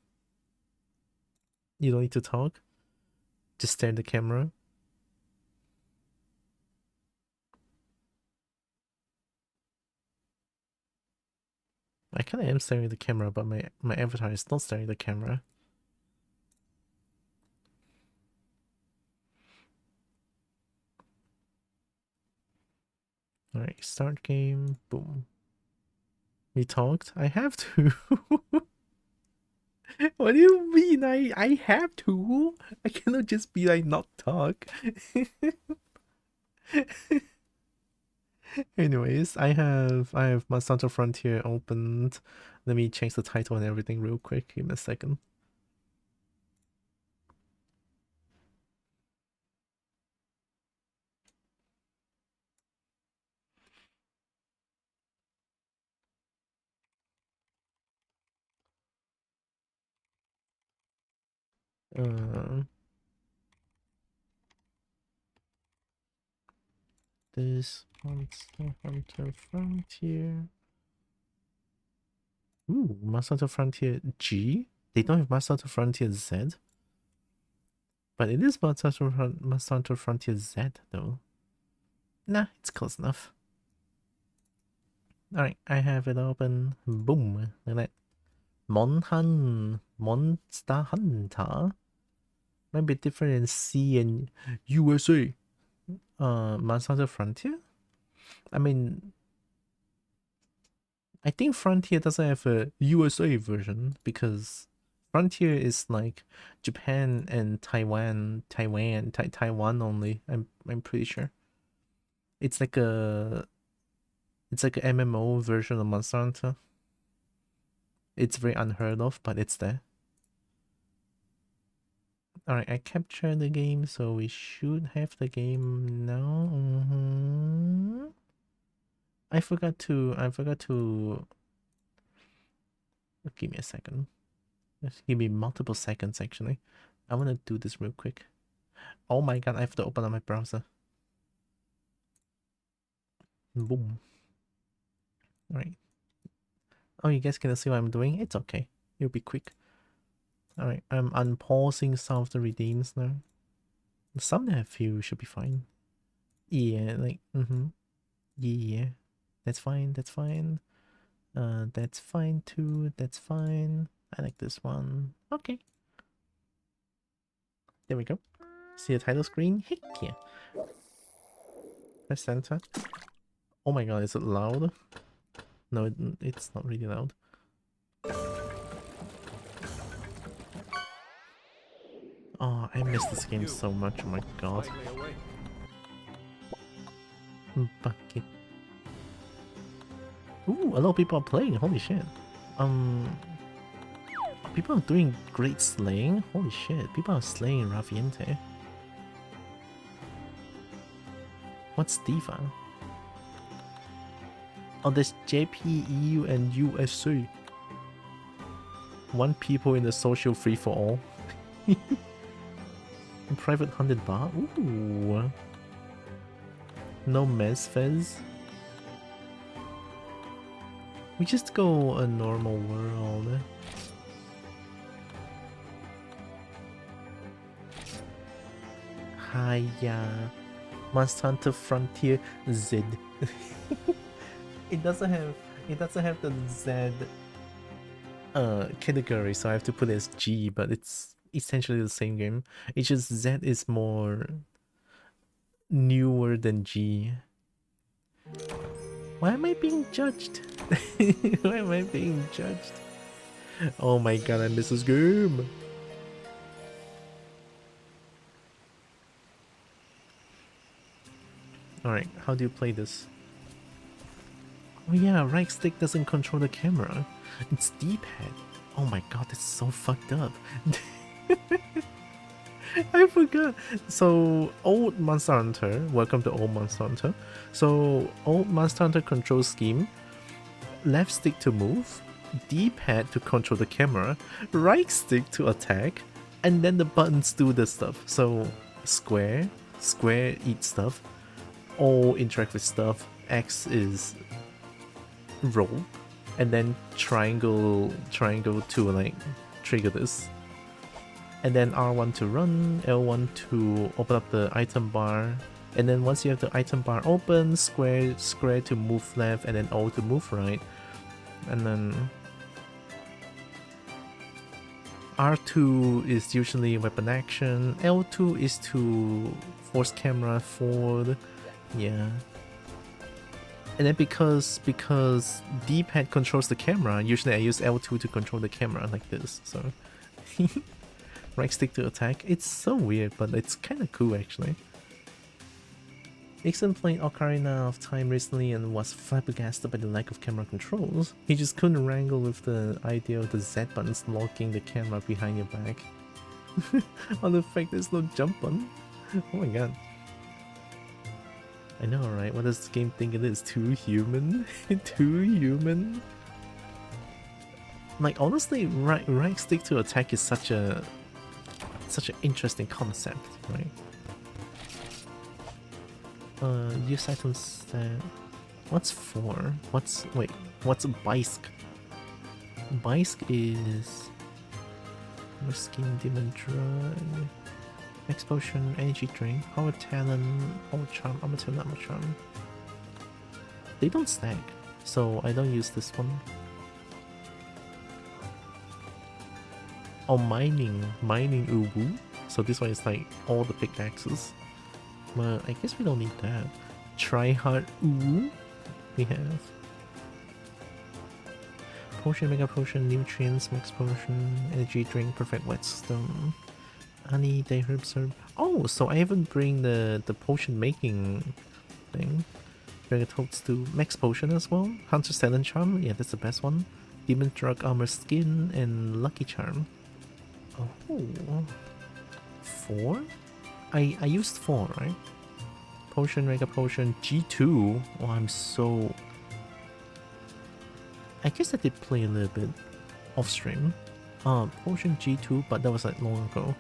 You don't need to talk. Just stare at the camera. I kind of am staring at the camera, but my avatar is not staring at the camera. Alright, start game. Boom. We talked? I have to. What do you mean? I have to? I cannot just be like not talk. Anyways, I have Monster Frontier opened. Let me change the title and everything real quick. Give me a second. This Monster Hunter Frontier. Ooh, Monster Hunter Frontier G? They don't have Monster Hunter Frontier Z? But it is Monster Hunter Frontier Z though. Nah, it's close enough. Alright, I have it open. Boom. Look at that. Monster Hunter. Might be different in C and USA. Monster Hunter Frontier? I mean, I think Frontier doesn't have a USA version because Frontier is like Japan and Taiwan only. I'm pretty sure. It's like a MMO version of Monster Hunter. It's very unheard of, but it's there. Alright, I captured the game, so we should have the game now. I forgot to give me a second. Just give me multiple seconds actually. I wanna do this real quick. Oh my god, I have to open up my browser. Boom. Alright. Oh, you guys can see what I'm doing? It's okay. It'll be quick. Alright, I'm unpausing some of the redeems now. Some that I feel should be fine. Yeah, like, yeah. That's fine, that's fine. That's fine too, that's fine. I like this one. Okay. There we go. See the title screen? Heck yeah. Press center. Oh my god, is it loud? No, it's not really loud. Oh, I miss this game so much, oh my god. Bucket. Ooh, a lot of people are playing, holy shit. People are doing great slaying? Holy shit, people are slaying Raviente. What's Diva? Oh, there's JP, EU, and USA. One people in the social free-for-all. Private 100 bar? Ooh. No MHFZ. We just go a normal world. Hiya. Monster Hunter Frontier Z. It doesn't have the Z category, so I have to put it as G, but it's essentially the same game. It's just Z is more newer than G. Why am I being judged? Why am I being judged? Oh my god, I miss this game. Alright, how do you play this? Oh yeah, right stick doesn't control the camera. It's D-pad. Oh my god, that's so fucked up. I forgot. So, old Monster Hunter, welcome to old Monster Hunter. So, old Monster Hunter control scheme, left stick to move, D-pad to control the camera, right stick to attack, and then the buttons do the stuff. So, square eats stuff, O interact with stuff, X is roll, and then triangle to like trigger this. And then R1 to run, L1 to open up the item bar, and then once you have the item bar open, square to move left, and then O to move right, and then R2 is usually weapon action, L2 is to force camera forward, yeah. And then because D-pad controls the camera, usually I use L2 to control the camera like this, so right stick to attack. It's so weird, but it's kind of cool actually. Ixon played Ocarina of Time recently and was flabbergasted by the lack of camera controls. He just couldn't wrangle with the idea of the Z buttons locking the camera behind your back. Or the fact there's no jump button. Oh my god. I know, right? What does the game think it is? Too human? Too human? Like honestly, right stick to attack is such an interesting concept, right? Use items that... What's 4? What's a Bisk? Bisk is... Skin, Demon Drug... Max Potion, Energy Drink, Power Talent, Power Charm, Armor Talent, Armor Charm. They don't stack, so I don't use this one. Oh, mining Uwu. So this one is like all the pickaxes. But I guess we don't need that. Try hard Uwu. We have Potion, Mega Potion, Nutrients, Max Potion, Energy Drink, Perfect Whetstone, Honey, Day Herb Syrup. Oh, so I haven't bring the potion making thing. Dragon Toads to Max Potion as well. Hunter's Talent Charm, yeah, that's the best one. Demon Drug, Armor Skin, and Lucky Charm. Oh, 4? I used 4, right? Potion, Mega Potion, G2. Oh, I'm so... I guess I did play a little bit off stream. Potion G2, but that was like long ago.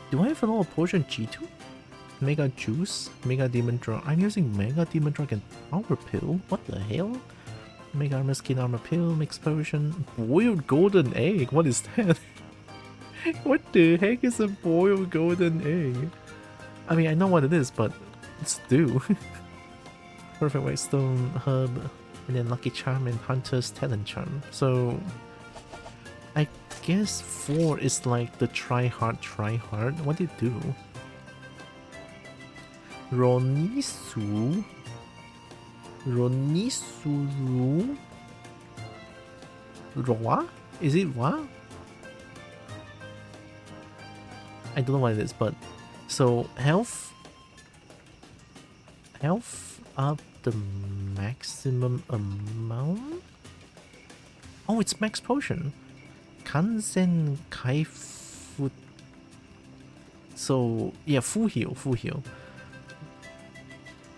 Do I have a lot of Potion G2? Mega Juice, Mega Demon Drug. I'm using Mega Demon Drug and Power Pill. What the hell? Mega Armor Skin, Armor Pill, Mix Potion, Boiled Golden Egg. What is that? What the heck is a boiled golden egg? I mean, I know what it is, but it's do. Perfect Whitestone, Hub, and then Lucky Charm and Hunter's Talent Charm. So I guess 4 is like the try hard. What did it do? Ronisuru? Roa? Is it Wa? I don't know what it is, but so health up the maximum amount. Oh, it's max potion. Kanzen Kaifu. So yeah, full heal.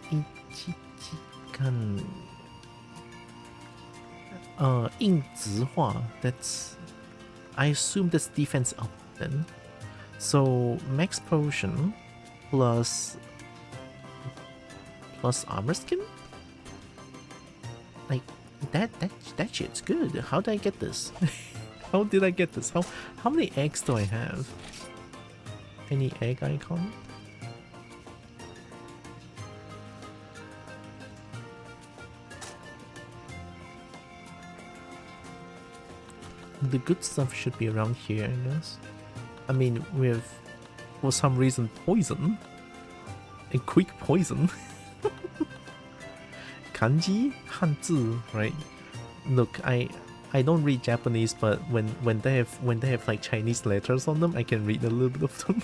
Ichichikan. 硬直化. That's, I assume that's defense up then. So max potion plus armor skin? Like that shit's good. How did I get this? How did I get this? How many eggs do I have? Any egg icon? The good stuff should be around here, I guess. I mean, with, for some reason, poison. And quick poison. Kanji? Hanzi, right? Look, I don't read Japanese, but when they have like Chinese letters on them, I can read a little bit of them.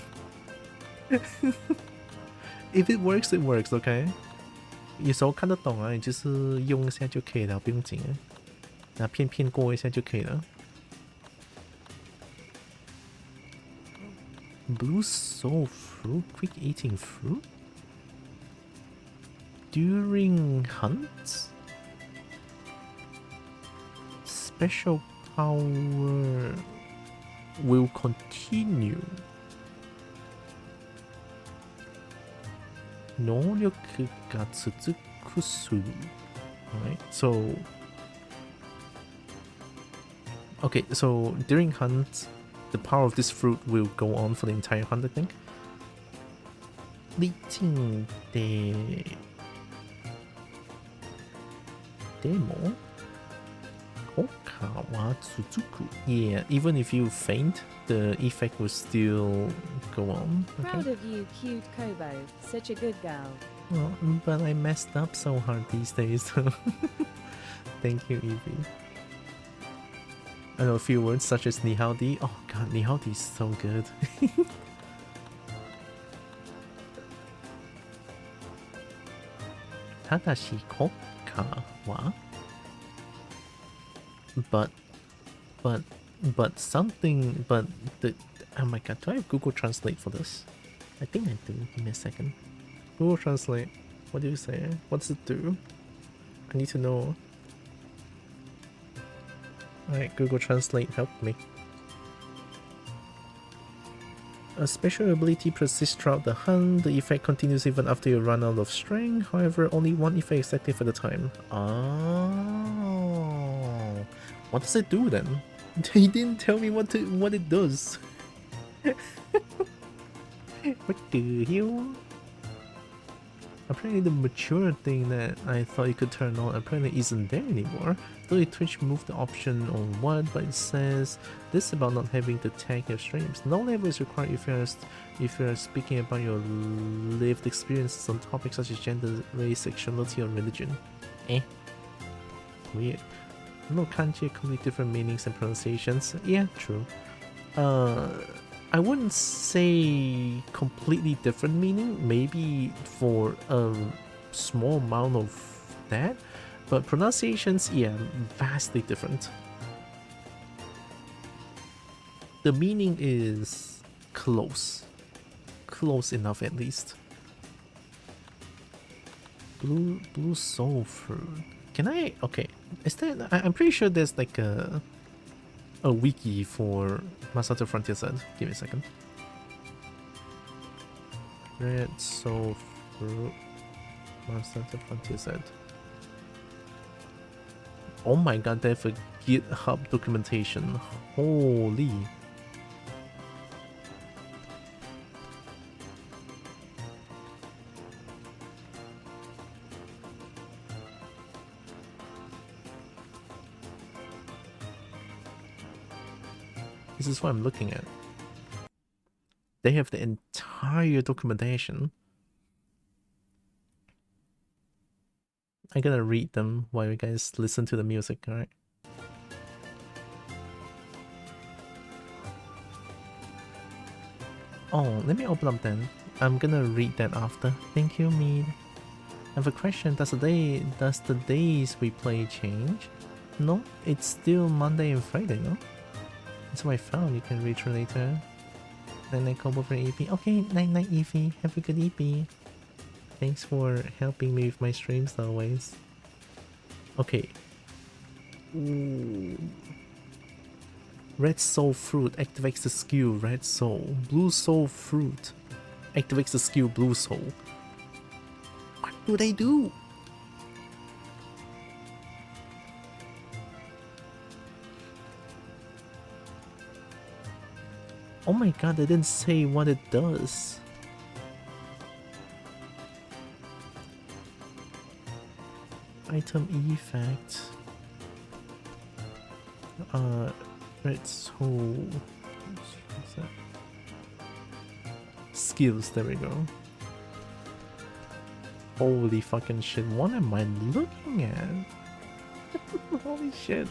If it works, it works, okay? 有时候看得懂啊，你就是用一下就可以了，不用紧啊，拿片过一下就可以了。Blue soul fruit, quick eating fruit during hunts. Special power will continue. 能力が続くする. Alright, so okay, so during hunt, the power of this fruit will go on for the entire hunt, I think. 历境ででも効果は続く. Yeah, even if you faint, the effect will still go on. Proud Okay. of you, cute Kobo. Such a good girl. Well, but I messed up so hard these days. Thank you, Evie. I know a few words such as ni hao di. Oh god, ni hao di is so good. Tadashi koka wa? But something, but the, oh my god, do I have Google Translate for this? I think I do. Give me a second. Google Translate. What do you say? What does it do? I need to know. Alright, Google Translate, help me. A special ability persists throughout the hunt. The effect continues even after you run out of strength. However, only one effect is active at a time. Oh, what does it do then? He didn't tell me what it does. What the hell? Apparently the mature thing that I thought you could turn on apparently isn't there anymore. Though Twitch moved the option on what, but it says this about not having to tag your streams. No label is required if you're speaking about your lived experiences on topics such as gender, race, sexuality, or religion. Eh? Weird. No kanji complete different meanings and pronunciations. Yeah, true. I wouldn't say completely different meaning, maybe for a small amount of that, but pronunciations, yeah, vastly different. The meaning is close enough at least. Blue soul fruit. Can I? Okay, is that? I'm pretty sure there's like a wiki for Masato Frontier Z. Give me a second. Red soul fruit, Masato Frontier Z. Oh my god, they have a GitHub documentation. Holy. This is what I'm looking at. They have the entire documentation. I'm gonna read them while you guys listen to the music, alright? Oh, let me open up then. I'm gonna read that after. Thank you, Mead. I have a question. Does the days we play change? No, it's still Monday and Friday, no? That's what I found. You can read through later. Night Kobo for EP. Okay, night Evie. Have a good EP. Thanks for helping me with my streams always. Okay. Ooh. Red soul fruit activates the skill red soul. Blue soul fruit activates the skill blue soul. What do they do? Oh my god, they didn't say what it does. Item effect. Red soul. What's that? Skills, there we go. Holy fucking shit, what am I looking at? Holy shit.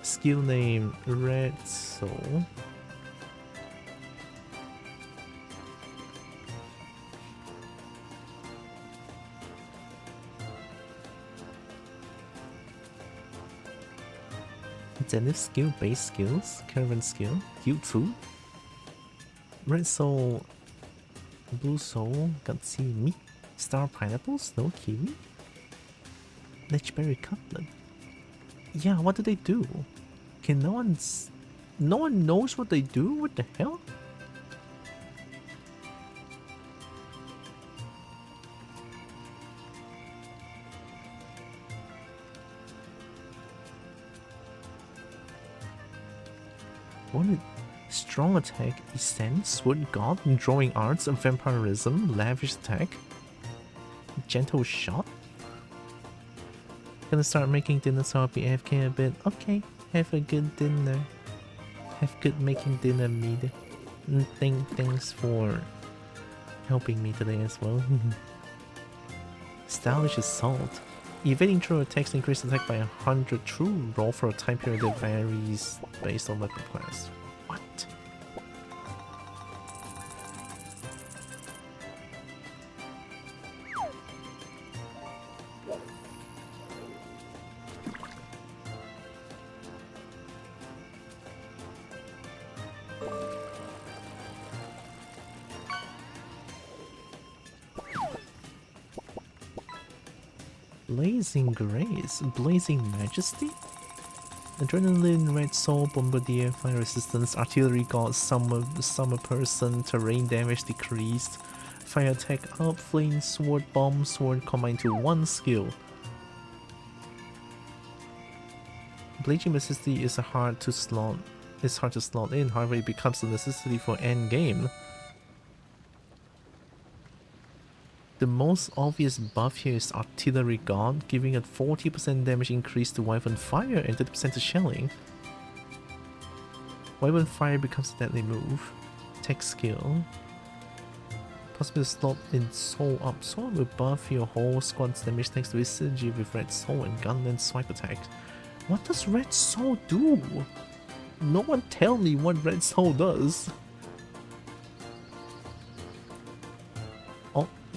Skill name Red Soul. Zenith skill, base skills, caravan skill, cute food, red soul, blue soul, gutsy meat, star pineapple, snow kiwi, legendary cutlet. Yeah, what do they do? Can no one knows what they do? What the hell? What is strong attack, essence, sword god, drawing arts, vampirism, lavish attack, gentle shot? Gonna start making dinner so I'll be AFK a bit. Okay, have a good dinner. Have good making dinner, mead. Thanks for helping me today as well. Stylish assault. Evading true attacks increase attack by 100. True roll for a time period that varies based on weapon class. What? Blazing Grace, Blazing Majesty? Adrenaline, Red Soul, Bombardier, Fire Resistance, Artillery God, Summer Person, Terrain Damage Decreased, Fire Attack Up, Flame, Sword, Bomb, Sword combined to one skill. Blazing Majesty is hard to slot in, however it becomes a necessity for endgame. The most obvious buff here is Artillery God, giving a 40% damage increase to weapon fire and 30% to shelling. Weapon fire becomes a deadly move. Tech skill. Possible to slot in Soul Up. Soul will buff your whole squad's damage thanks to its synergy with Red Soul and Gunland Swipe Attack. What does Red Soul do? No one tell me what Red Soul does.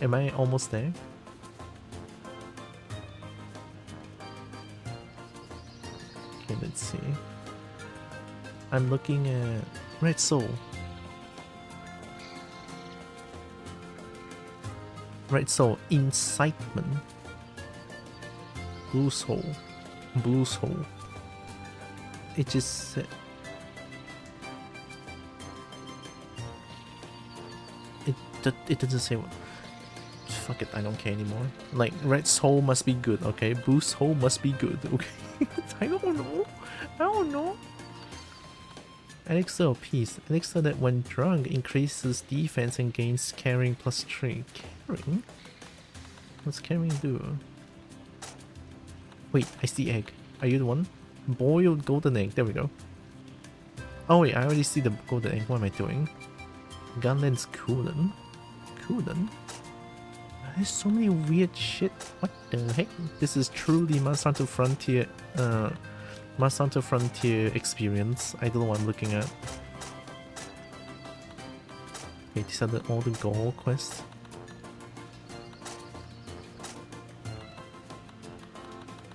Am I almost there? Okay, let's see. I'm looking at Red Soul. Red Soul, Incitement. Blue Soul. Blue Soul. It just said... It doesn't say what... Fuck it, I don't care anymore. Like, Red Soul must be good, okay? Blue Soul must be good, okay? I don't know. I don't know. Elixir of Peace. Elixir that when drunk increases defense and gains carrying plus 3. Carrying? What's carrying do? Wait, I see egg. Are you the one? Boiled golden egg. There we go. Oh wait, I already see the golden egg. What am I doing? Gunland's coolant. Coolant? There's so many weird shit. What the heck? This is truly Monster Hunter Frontier, Monster Hunter Frontier experience. I don't know what I'm looking at. Okay, these are all the goal quests.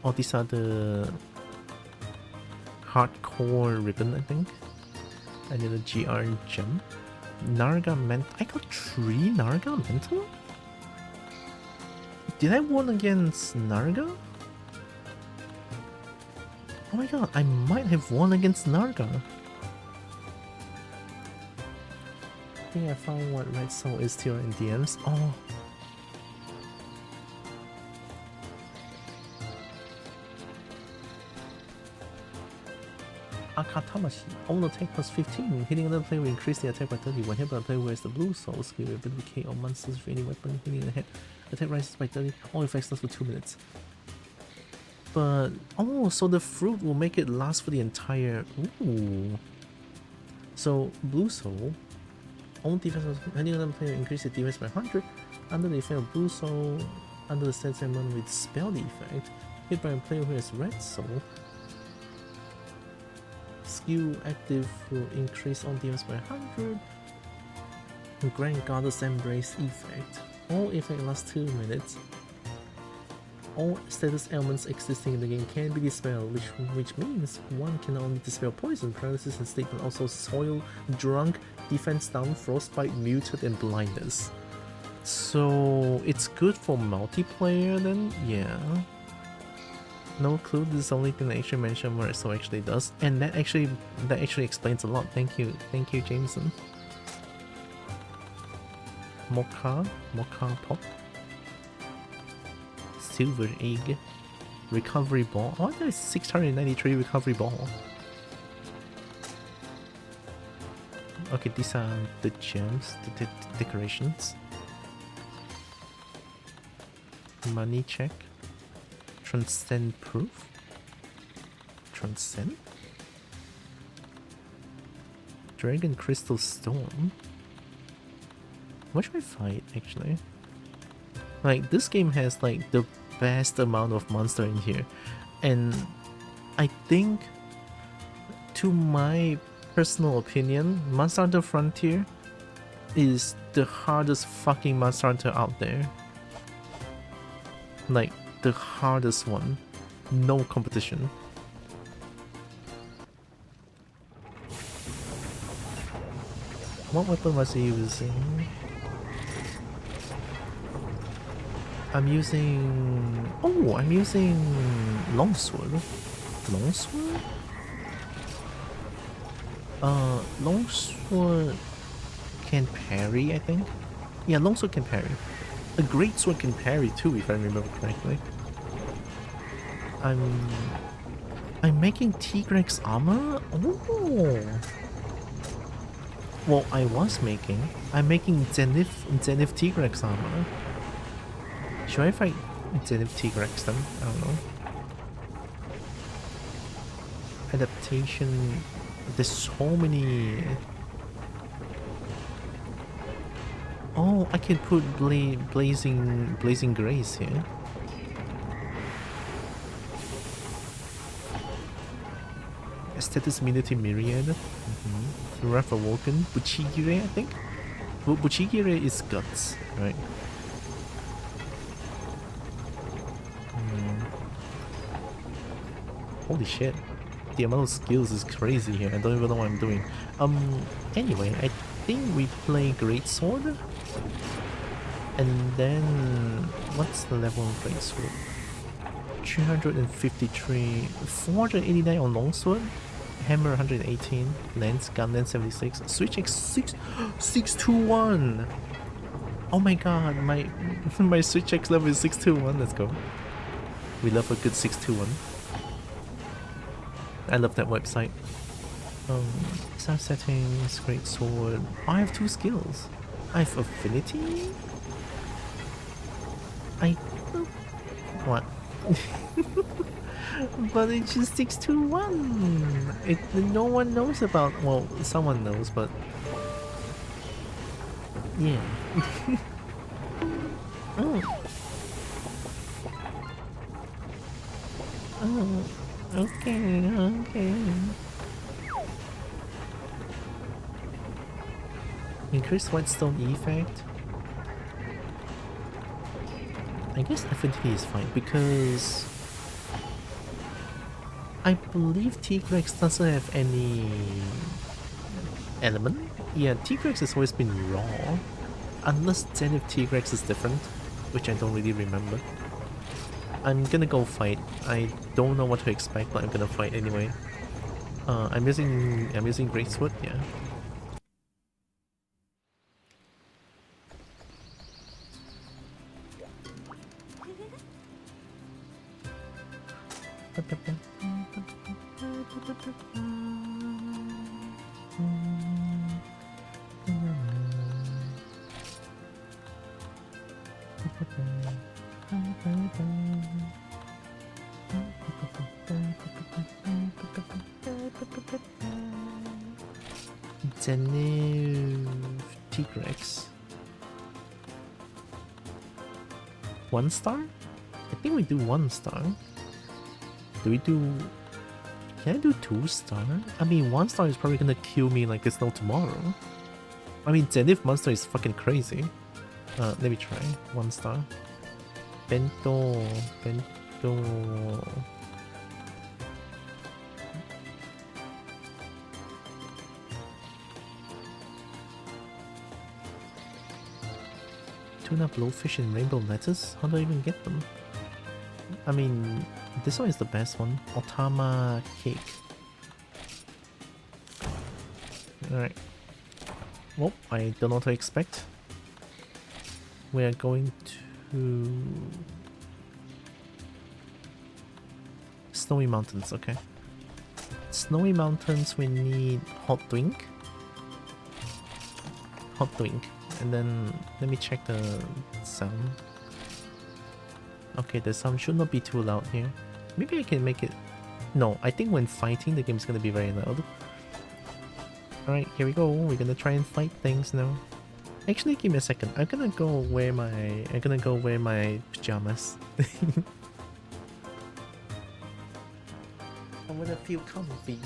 Oh, these are the hardcore ribbon, I think. I need a GR gem. Narga Mental. I got 3 Narga Mental? Did I win against Narga? Oh my god, I might have won against Narga. I think I found what Red Soul is here in DMs. Oh. Akatamashi. All attack plus 15. Hitting another player will increase the attack by 30. When hit by a player who has the blue soul skill, ability KO monsters with any weapon hitting the head. Attack rises by 30. All effects last for 2 minutes. But oh, so the fruit will make it last for the entire. Ooh. So blue soul. All defense hitting another player increase the defense by 100. Under the effect of blue soul, under the set segment with spell effect, hit by a player who has red soul. Skill active will increase on defense by 100. Grant Goddess Embrace effect. All effect lasts 2 minutes. all status elements existing in the game can be dispelled, which means one can not only dispel poison, paralysis, and sleep, but also soil, drunk, defense down, frostbite, muted, and blindness. So it's good for multiplayer then? Yeah. No clue, this is the only thing that actually mentioned where so actually does. And that actually explains a lot. Thank you, Jameson. Mocha pot. Silver egg. Recovery ball. Oh, there's 693 recovery ball. Okay, these are the gems, the decorations. Money check. Transcend proof. Transcend? Dragon crystal storm. What should I fight actually? Like, this game has like the best amount of monster in here, and I think, to my personal opinion, Monster Hunter Frontier is the hardest fucking Monster Hunter out there. Like, the hardest one. No competition. What weapon was he using? I'm using... Oh, I'm using longsword. Longsword? Longsword can parry, I think. Yeah, longsword can parry. A great sword can parry too, if I remember correctly. I'm making Tigrex armor? Oh! Well, I'm making Zenith Tigrex armor. Should I fight Zenith Tigrex then? I don't know. Adaptation. There's so many. Oh, I can put blazing grace here. Status immunity myriad. Wrath Awoken. Buchigire, I think. Buchigire is guts, right? Holy shit. The amount of skills is crazy here. I don't even know what I'm doing. Anyway, I think we play Greatsword. And then... what's the level of Greatsword? 353... 489 on Longsword. Hammer 118. Lance, Gunland 76. Switch X 621! Oh my god, my Switch X level is 621. Let's go. We love a good 621. I love that website. Star settings, great sword. I have 2 skills. I have affinity. What? But it's just 621. No one knows about. Well, someone knows, but yeah. Oh. Oh. Okay. Increased Whitestone effect. I guess affinity is fine because I believe Tigrex doesn't have any element. Yeah, Tigrex has always been raw, unless Zenith Tigrex is different, which I don't really remember. I'm gonna go fight. I don't know what to expect, but I'm gonna fight anyway. I'm using Greatsword, yeah. Zenith Tigrex. 1 star? I think we do 1 star. Do we do... Can I do 2 star? I mean, 1 star is probably gonna kill me like it's no tomorrow. I mean, Zenith monster is fucking crazy. Let me try 1 star. Bento. Bento. Tuna, blowfish, and rainbow lettuce? How do I even get them? I mean, this one is the best one. Otama cake. Alright. Well, I don't know what to expect. We are going to... Snowy Mountains, okay. Snowy Mountains, we need hot drink. Hot drink. And then, let me check the sound. Okay, the sound should not be too loud here. Maybe I can make it... No, I think when fighting, the game is gonna be very loud. Alright, here we go. We're gonna try and fight things now. Actually, give me a second. I'm gonna go wear my pajamas. I'm gonna feel comfy.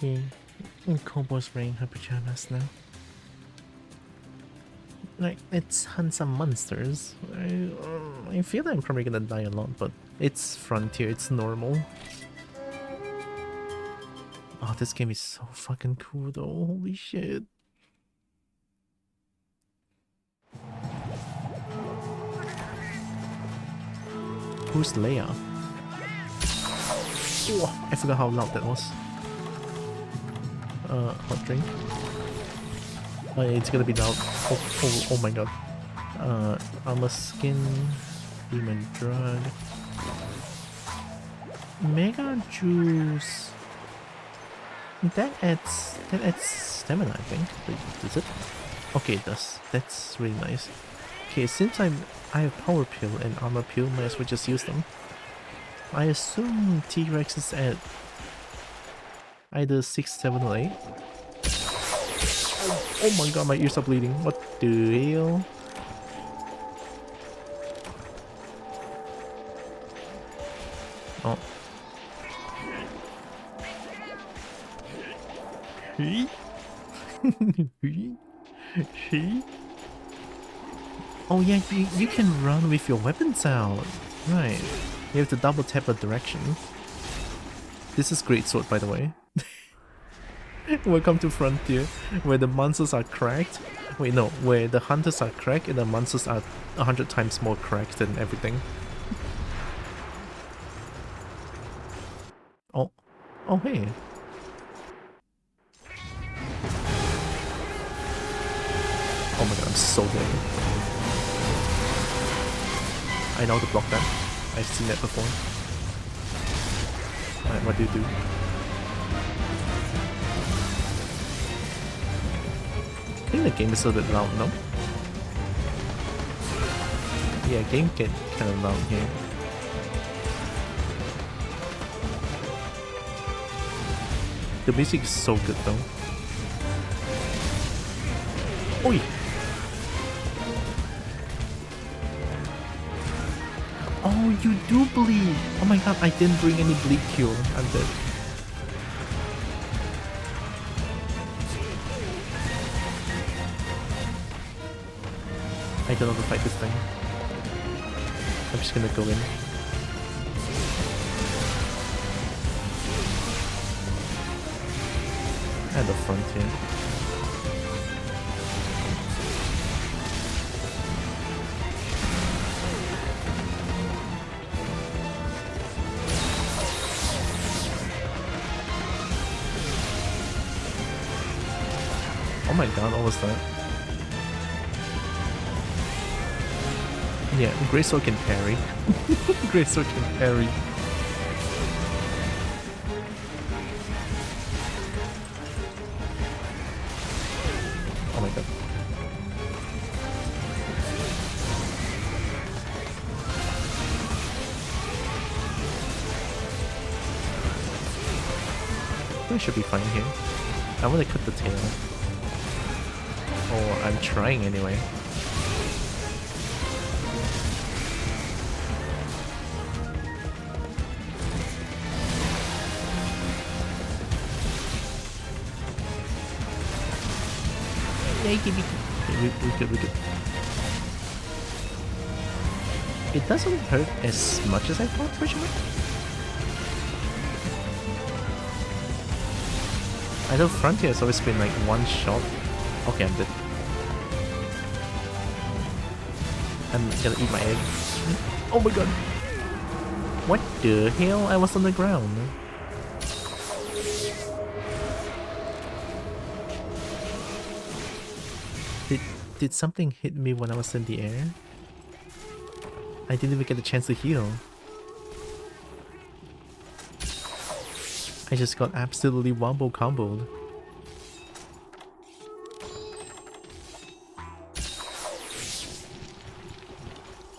Okay, and Kobo's wearing her pajamas now. Like, let's hunt some monsters. I feel that I'm probably gonna die a lot, but it's Frontier, it's normal. Oh, this game is so fucking cool though, holy shit. Who's Leia? Oh, I forgot how loud that was. Hot drink. It's gonna be loud. Oh my god. Armor skin. Demon drug. Mega juice. That adds stamina, I think. Does it? Okay, it does. That's really nice. Okay, since I have power pill and armor pill, might as well just use them. I assume T-Rex is at either 6, 7, or 8. Oh my god, my ears are bleeding. What the hell? Oh. Oh yeah, you can run with your weapons out. Right. You have to double tap a direction. This is Greatsword, by the way. Welcome to Frontier, where the monsters are cracked. Wait, no, where the hunters are cracked and the monsters are 100 times more cracked than everything. Oh. Oh, hey. Oh my god, I'm so dead. I know how to block that. I've seen that before. Alright, what do you do? I think the game is a little bit loud, no? Yeah, game get kind of loud here. The music is so good though. Oi! Oh, you do bleed! Oh my god, I didn't bring any bleed cure. I'm dead. I don't know how to fight this thing. I'm just gonna go in. And the Frontier. Oh my god, what was that? Yeah, Greatsword can parry. Greatsword can parry. think I should be fine here. I want to cut the tail. Or I'm trying anyway. Yeah, we good. It doesn't hurt as much as I thought, for sure. I know Frontier has always been like one shot. Okay, I'm dead. I'm gonna eat my egg. Oh my god! What the hell? I was on the ground. Did something hit me when I was in the air? I didn't even get a chance to heal. I just got absolutely wombo comboed.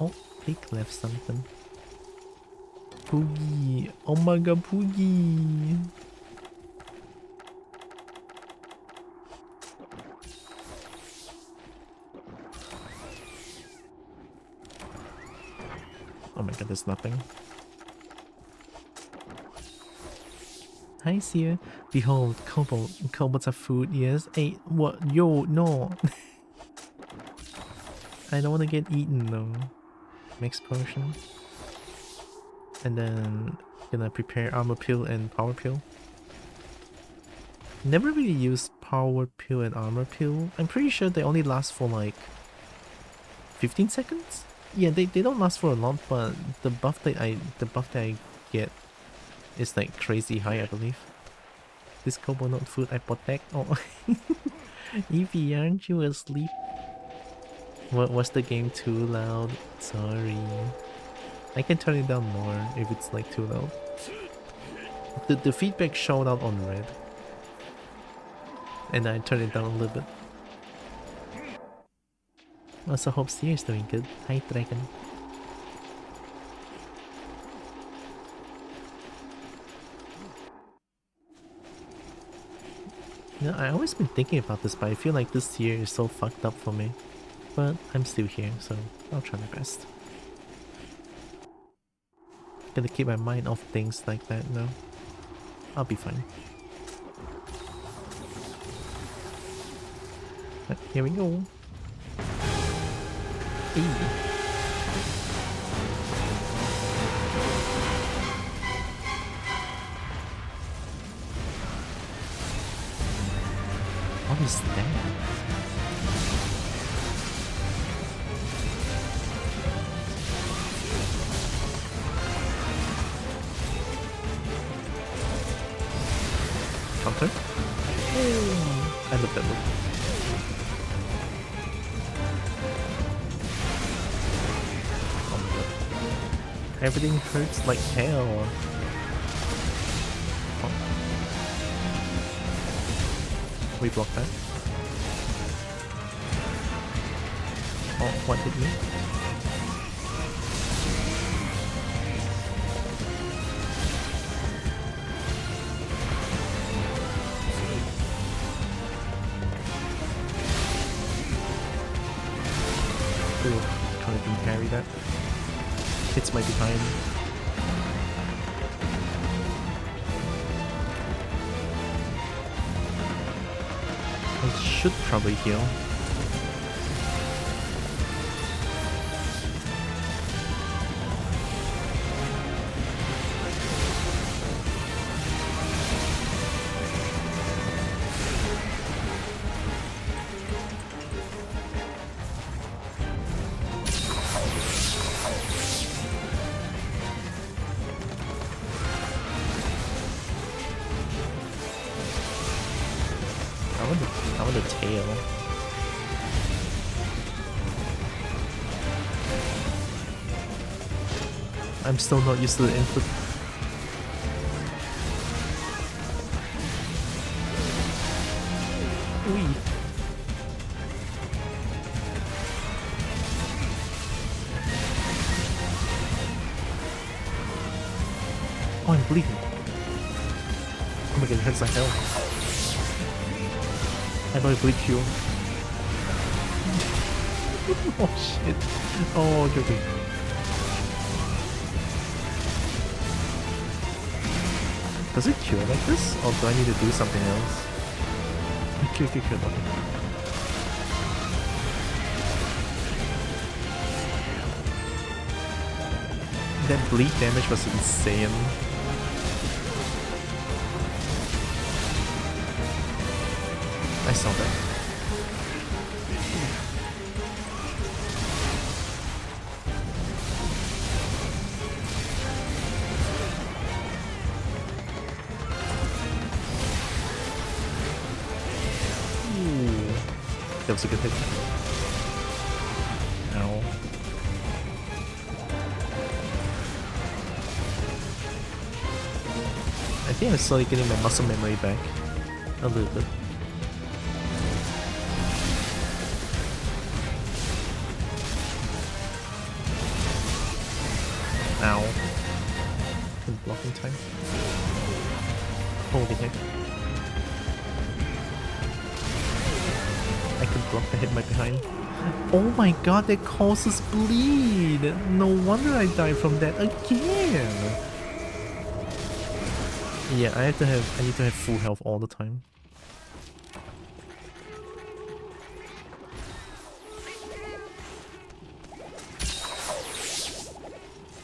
Oh, Pig left something. Poogie! Oh my god, Poogie! Oh my god, there's nothing. Hi, Seer. Behold, kobolds are food, yes? Hey, what? Yo, no! I don't want to get eaten though. Mixed potion. And then gonna prepare armor pill and power pill. Never really used power pill and armor pill. I'm pretty sure they only last for like 15 seconds? Yeah, they don't last for a lot, but the buff that I get is like crazy high, I believe. This kobo not food I protect. Oh, Evie, aren't you asleep? Was the game too loud? Sorry. I can turn it down more if it's like too loud. The feedback showed out on red, and I turned it down a little bit. Also hope Seer's doing good. Hi, Dragon. You know, I always been thinking about this, but I feel like this year is so fucked up for me. But I'm still here, so I'll try my best. Gotta keep my mind off things like that now. I'll be fine. But here we go. What is that? Counter? Oh, I love that move. Oh my god. Everything hurts like hell. Oh. We block that. Oh, what hit me? Ooh, can't even carry that. Hits my behind. I should probably heal. I want a tail. I'm still not used to the input. Wee. Oh, I'm bleeding. I'm my god, it hurts like hell. I thought it bleed you. Oh shit. Oh, okay. Does it cure like this? Or do I need to do something else? Okay. That bleed damage was insane. I saw that. Ooh. That was a good hit. Ow. I think I'm slowly getting my muscle memory back. A little bit. Ow. Good blocking time. Holy heck. I could block the hit right behind. Oh my god, that causes bleed! No wonder I died from that again! Yeah, I need to have full health all the time.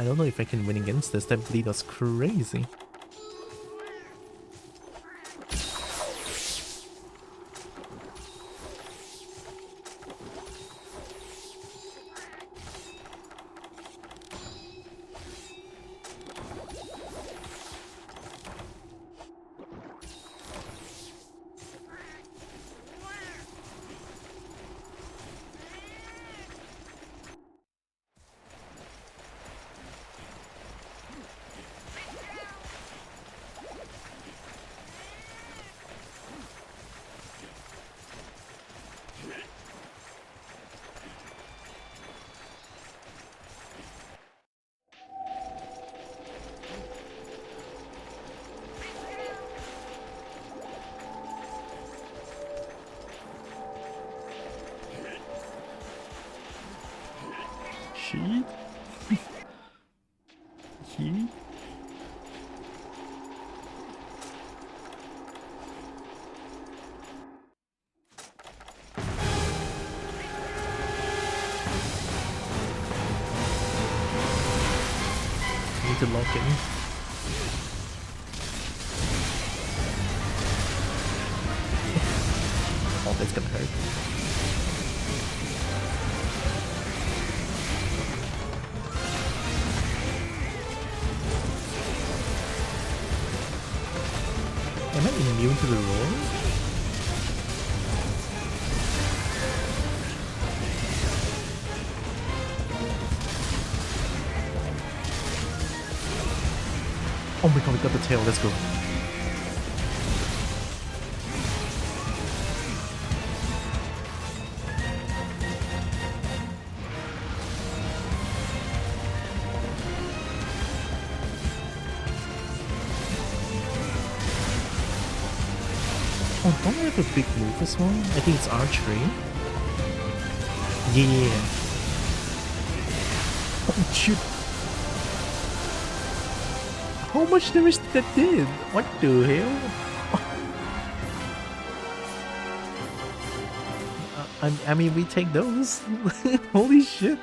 I don't know if I can win against this. That bleed was crazy. She? He? Need to lock in. Oh, that's gonna hurt. Am I immune to the roar? Oh my god, we got the tail, let's go. Oh, don't we have a big move as well? I think it's archery. Yeah. Oh shoot. How much damage that did? What the hell? I mean, we take those. Holy shit.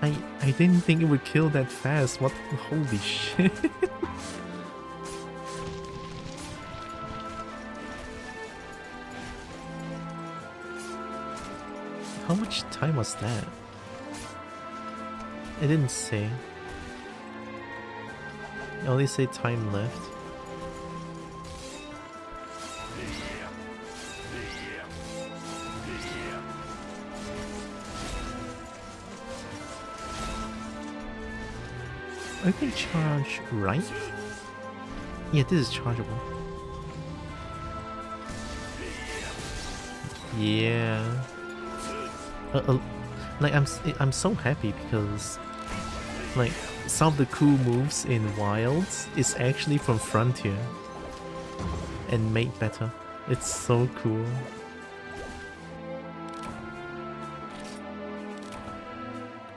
I didn't think it would kill that fast. What? Holy shit. How much time was that? It didn't say. It only say time left. I can charge right? Yeah, this is chargeable. Yeah. Like I'm so happy because Like, some of the cool moves in Wilds is actually from Frontier and made better. It's so cool.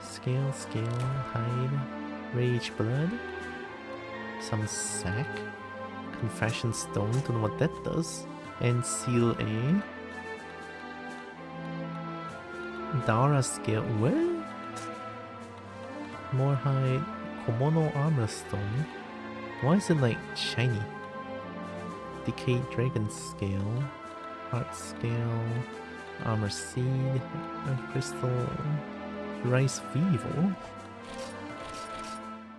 Scale, hide, rage blood, some sack, confession stone, don't know what that does, and seal A. Dara scale, what? More hide, Komono armor stone. Why is it like shiny? Decayed dragon scale, heart scale, armor seed, crystal, rice weevil.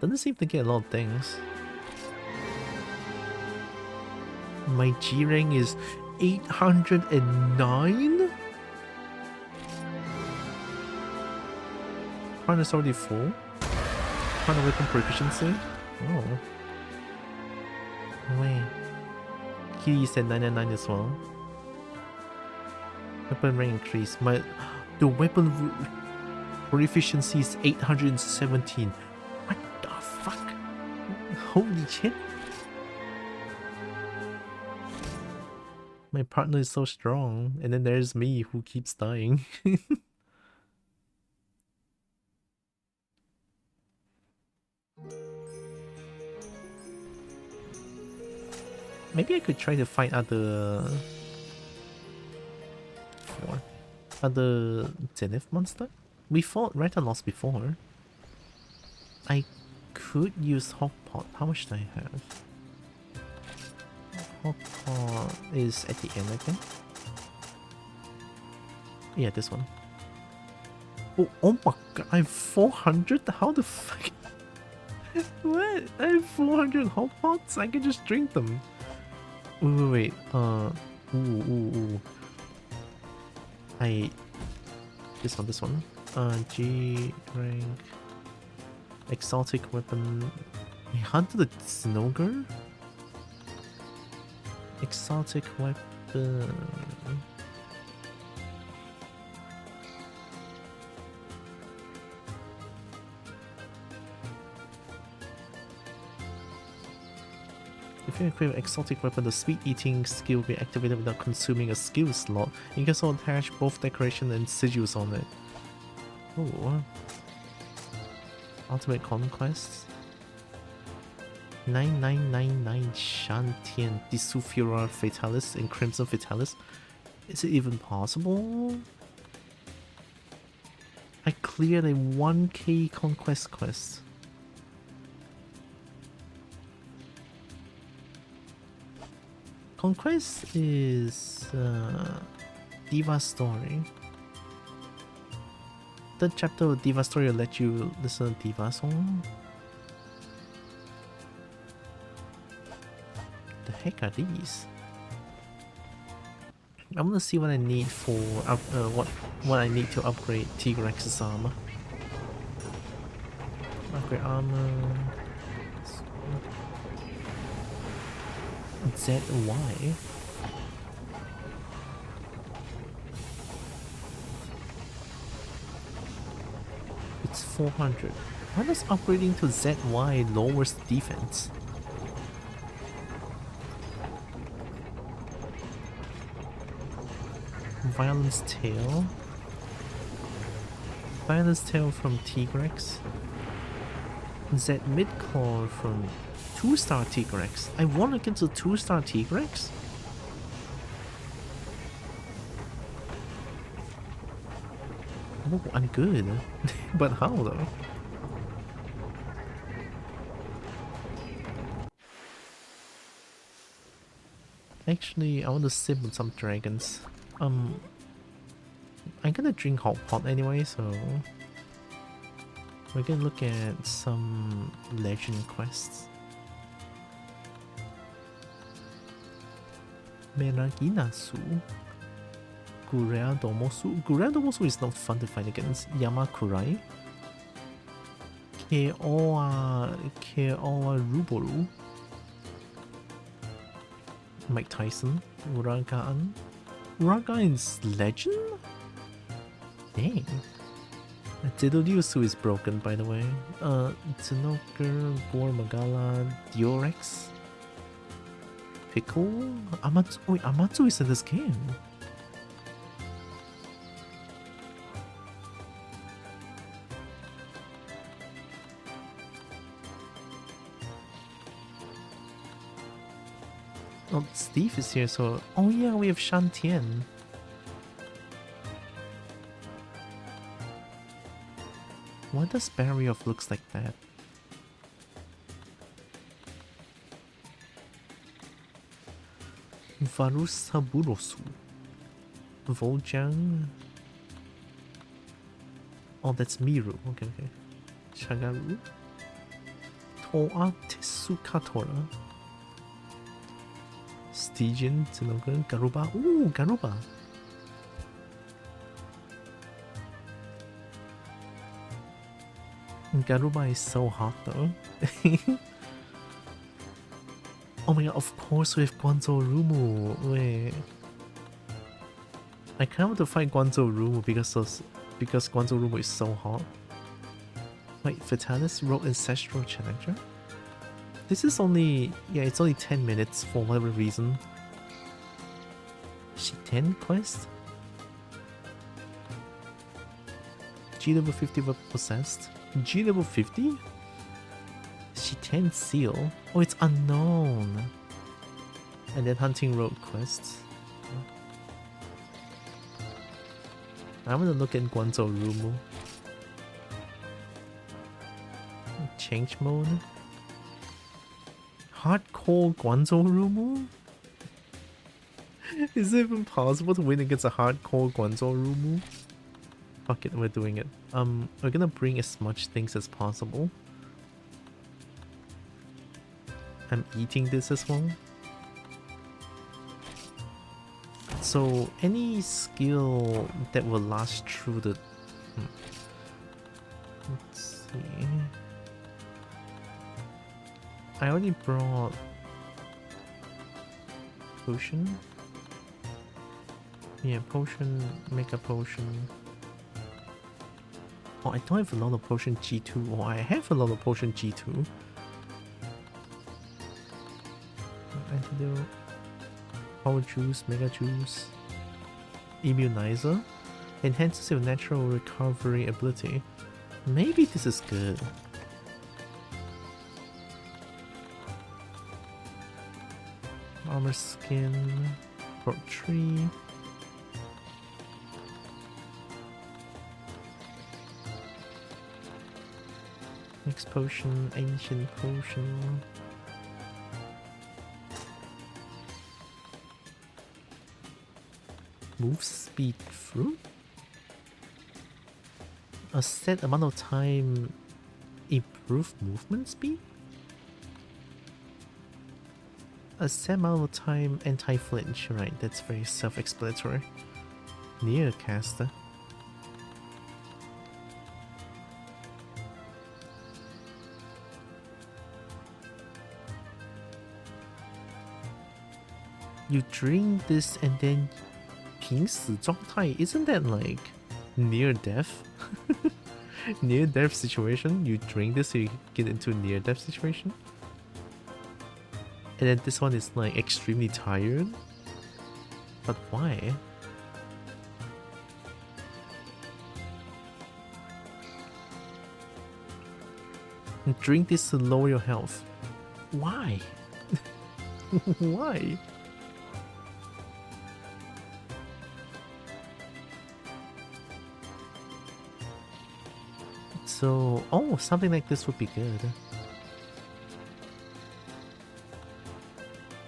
Doesn't seem to get a lot of things. My G rank is 809? Partner is already full. Partner weapon proficiency? Oh. Wait. Kitty said 999 as well. Weapon rank increase. The weapon proficiency is 817. What the fuck? Holy shit. My partner is so strong, and then there's me who keeps dying. Maybe I could try to find other Zenith monster. We fought Retalos before. I could use Hawkpot. How much do I have? Hawkpot is at the end, I think. Yeah, this one. Oh my god, I have 400? How the fuck? What? I have 400 Hawkpots? I can just drink them. Wait. This one. G rank. Exotic weapon. I hunted the Snogger? Exotic weapon. If you equip an exotic weapon, the sweet eating skill will be activated without consuming a skill slot. You can also attach both decoration and sigils on it. Oh. Ultimate Conquest. 9999 Shantian, Disufura Fatalis, and Crimson Fatalis. Is it even possible? I cleared a 1k Conquest quest. Conquest is Diva Story. Third chapter of Diva Story will let you listen to Diva song. The heck are these? I'm gonna see what I need for what I need to upgrade Tigrex's armor. Upgrade armor. ZY. It's 400. Why does upgrading to ZY lowers defense? Violence Tail. Violence Tail from Tigrex. Z Midclaw from 2-star Tigrex. I won against a 2-star Tigrex? Oh, I'm good. But how though? Actually, I want to sim with some dragons. I'm gonna drink hot pot anyway, so we're gonna look at some legend quests. Meraginasu. Gureadomosu. Gureadomosu is not fun to fight against. Yamakurai. Keoa Ruboru. Mike Tyson. Uragaan. Uragaan is legend? Dang. Didodyusu is broken, by the way. Tsunoker, Gore Magala, Diorex, Pickle, Amatsu. Wait, Amatsu is in this game. Oh, Steve is here, so... Oh yeah, we have Shantian. Why does Barrioff looks like that? Varusaburosu. Voljang. Oh, that's Miru. Okay, okay. Shagaru. Toa Tesukatora. Stygian, Tsunogan, Garuba. Ooh, Garuba. Garuba is so hot though. Oh my god, of course we have Guanzo Rumu. Wait. I kind of want to fight Guanzo Rumu because Guanzo Rumu is so hot. Wait, Vitalis wrote Ancestral Challenger? This is only... yeah, it's only 10 minutes for whatever reason. Shiten quest? G level 50 were possessed. G level 50? Shiten seal? Oh, it's unknown. And then hunting road quests. I'm gonna look at Guanzo Rumu. Change mode. Hardcore Guanzo Rumu? Is it even possible to win against a hardcore Guanzo Rumu? Fuck it, we're doing it. We're gonna bring as much things as possible. I'm eating this as well. So any skill that will last through the... Let's see... I already brought... Potion? Yeah, potion, make a potion. Oh, I don't have a lot of potion G2. Oh, I have a lot of potion G2. Antidote. Power juice, mega juice. Immunizer. Enhances your natural recovery ability. Maybe this is good. Armor skin. Prot tree. Next potion, ancient potion. Move speed fruit? A set amount of time improve movement speed? A set amount of time anti-flinch, right, that's very self-explanatory. Near caster. You drink this and then 濒死状态, isn't that like near death? Near death situation? You drink this so you get into a near death situation? And then this one is like extremely tired? But why? Drink this to lower your health. Why? Why? So, oh, something like this would be good.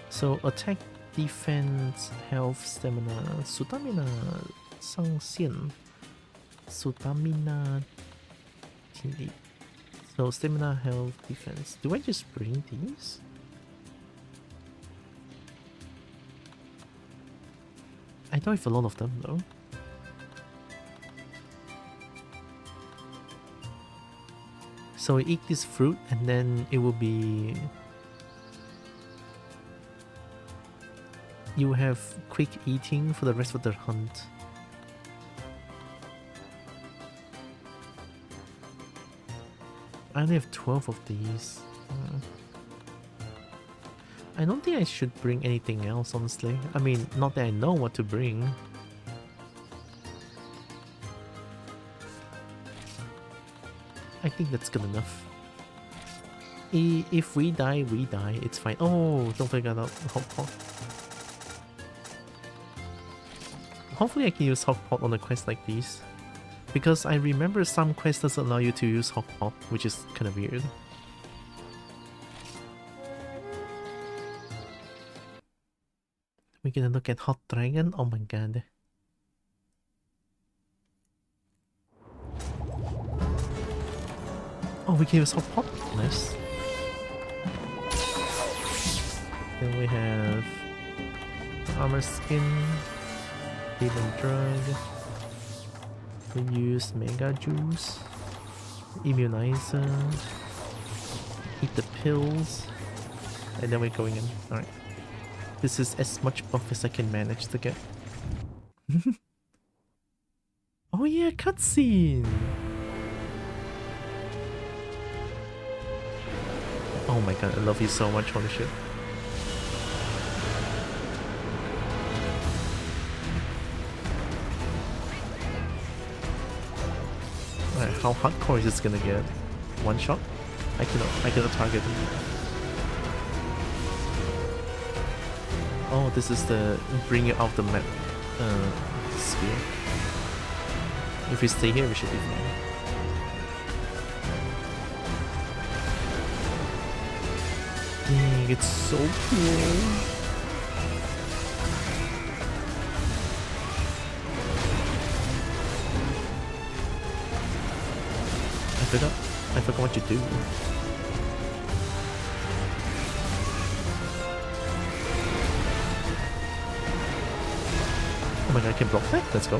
So, attack, defense, health, stamina, stamina 上限 stamina 体力 So, stamina, health, defense. Do I just bring these? I don't have a lot of them though. So eat this fruit and then it will be... You have quick eating for the rest of the hunt. I only have 12 of these. I don't think I should bring anything else, honestly. I mean, not that I know what to bring. I think that's good enough. If we die, we die. It's fine. Oh, don't forget about hot pot. Hopefully I can use hot pot on a quest like these. Because I remember some quests doesn't allow you to use hot pot, which is kind of weird. We're gonna look at Hot Dragon. Oh my god. Oh, we can use hot pot. Nice. Then we have armor skin, demon drug. We use mega juice, immunizer, eat the pills, and then we're going in. Alright. This is as much buff as I can manage to get. Oh yeah, cutscene! Oh my god, I love you so much, holy shit. Alright, how hardcore is this gonna get? One shot? I cannot target him. Oh, this is the bring it out the map sphere. If we stay here, we should be fine. Dang, it's so cool. I forgot what you do. Oh my god, I can block that? Let's go.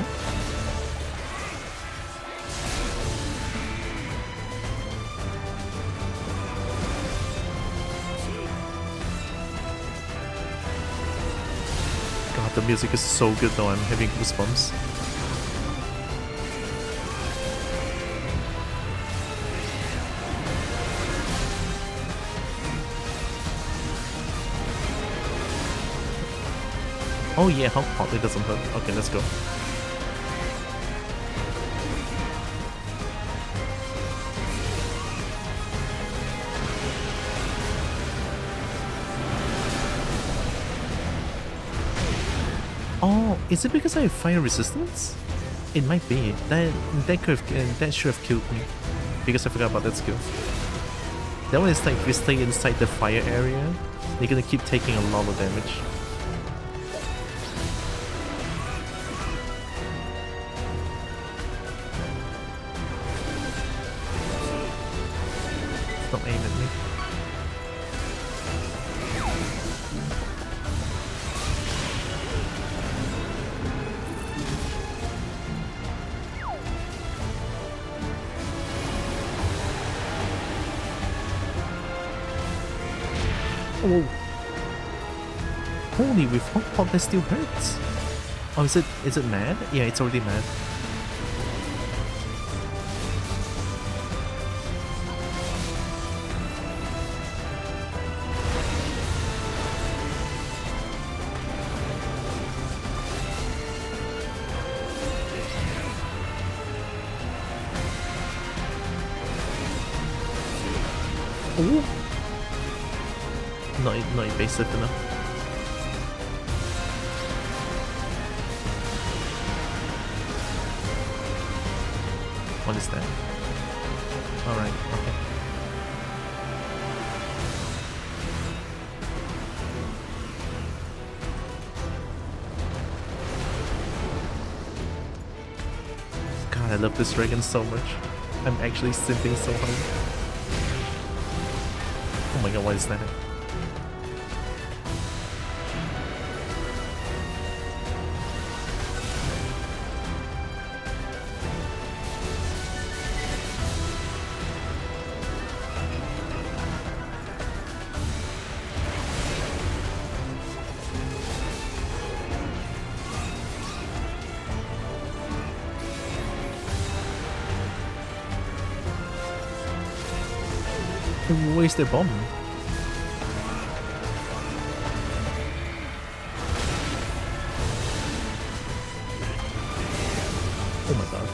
God, the music is so good though, I'm having goosebumps. Oh yeah, hot pot, it doesn't hurt. Okay, let's go. Oh, is it because I have fire resistance? It might be. That should have killed me. Because I forgot about that skill. That one is like if you stay inside the fire area, you're gonna keep taking a lot of damage. Don't aim at me. Oh. Holy, with hot pot that still hurts. Oh, is it mad? Yeah, it's already mad. Oh. Not invasive enough. What is that? Alright, okay. God, I love this dragon so much. I'm actually simping so hard. Oh my god, what is that? Where's the bomb? Oh my god.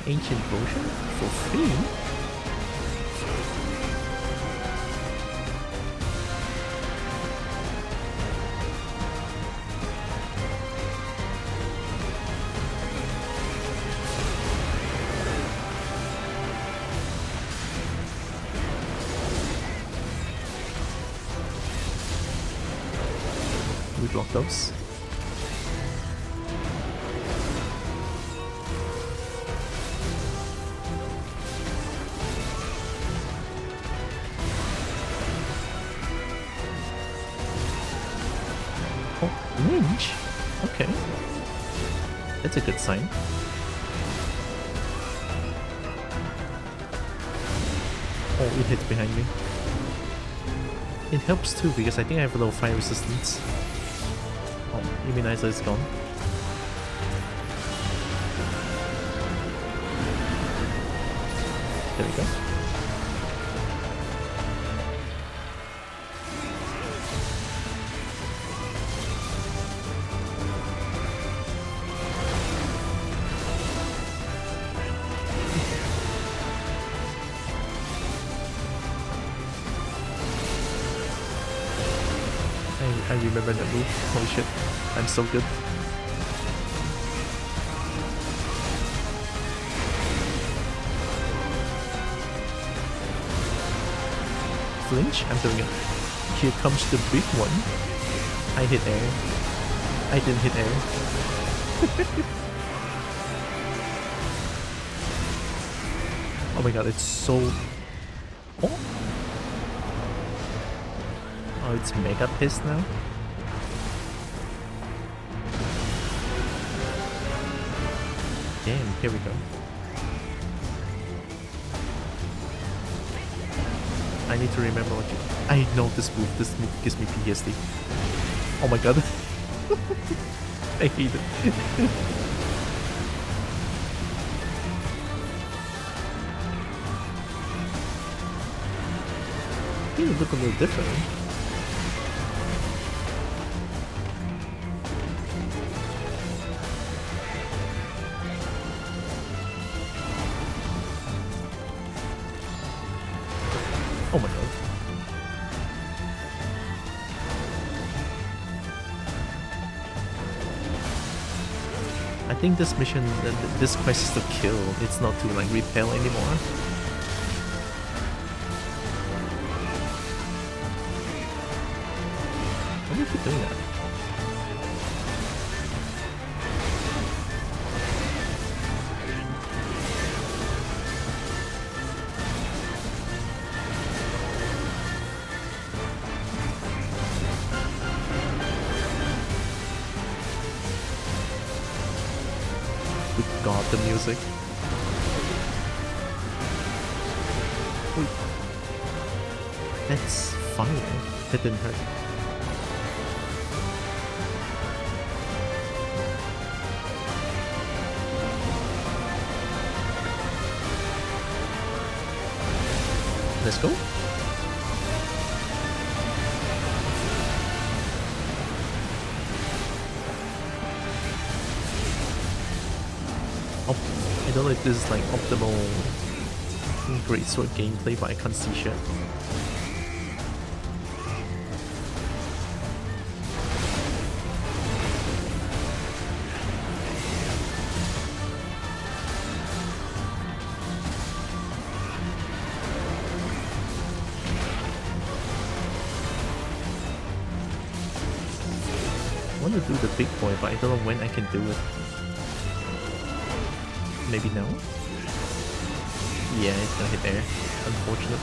Ancient potion for free? We block those. Range? Okay. That's a good sign. Oh, it hits behind me. It helps too because I think I have a low fire resistance. Oh, immunizer is gone. There we go. I remember that move. Holy shit. I'm so good. Flinch? I'm doing it. Here comes the big one. I hit air. I didn't hit air. Oh my god, it's so... Oh! Oh, it's mega pissed now? Damn, here we go. I need to remember what you... I know this move. This move gives me PTSD. Oh my god. I hate it. You look a little different. Oh my god. I think this mission, this quest is to kill. It's not to like repel anymore. Why do you keep doing that? God, the music. Wait. That's fire. That didn't hurt. Let's go. I don't know if this is like optimal greatsword gameplay, but I can't see shit. I want to do the big boy, but I don't know when I can do it. Maybe now? Yeah, it's gonna hit air. Unfortunate.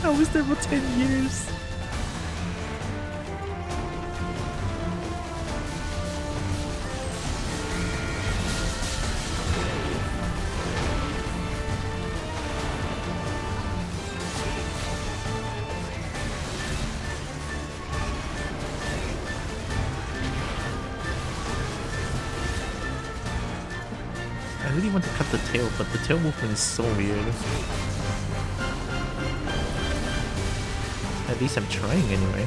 I was there for 10 years! really want to cut the tail, but the tail movement is so weird. At least I'm trying anyway.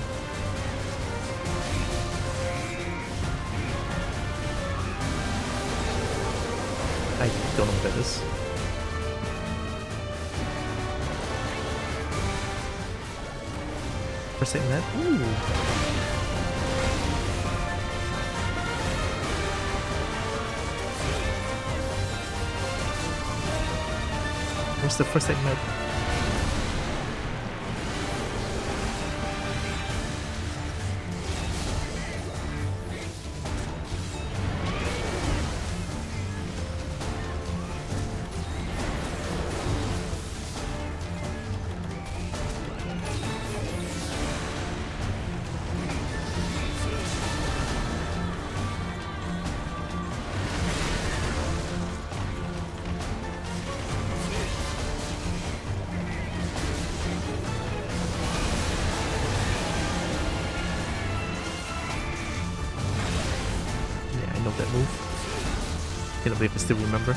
I don't know what that is. First hit net? Ooh. Where's the first hit net? That move. Can't believe I still remember.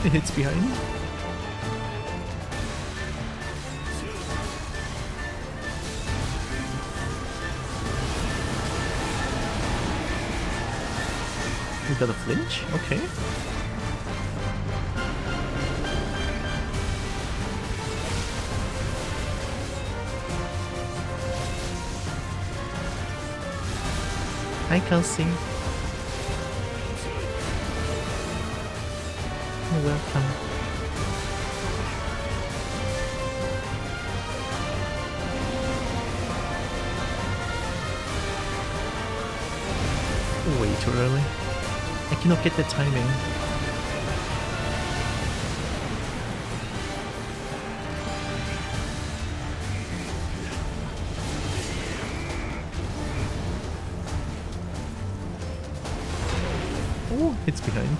It hits behind. We got a flinch? Okay. Hi, Kelsey. You're welcome. Way too early. I cannot get the timing. Oh, it's behind.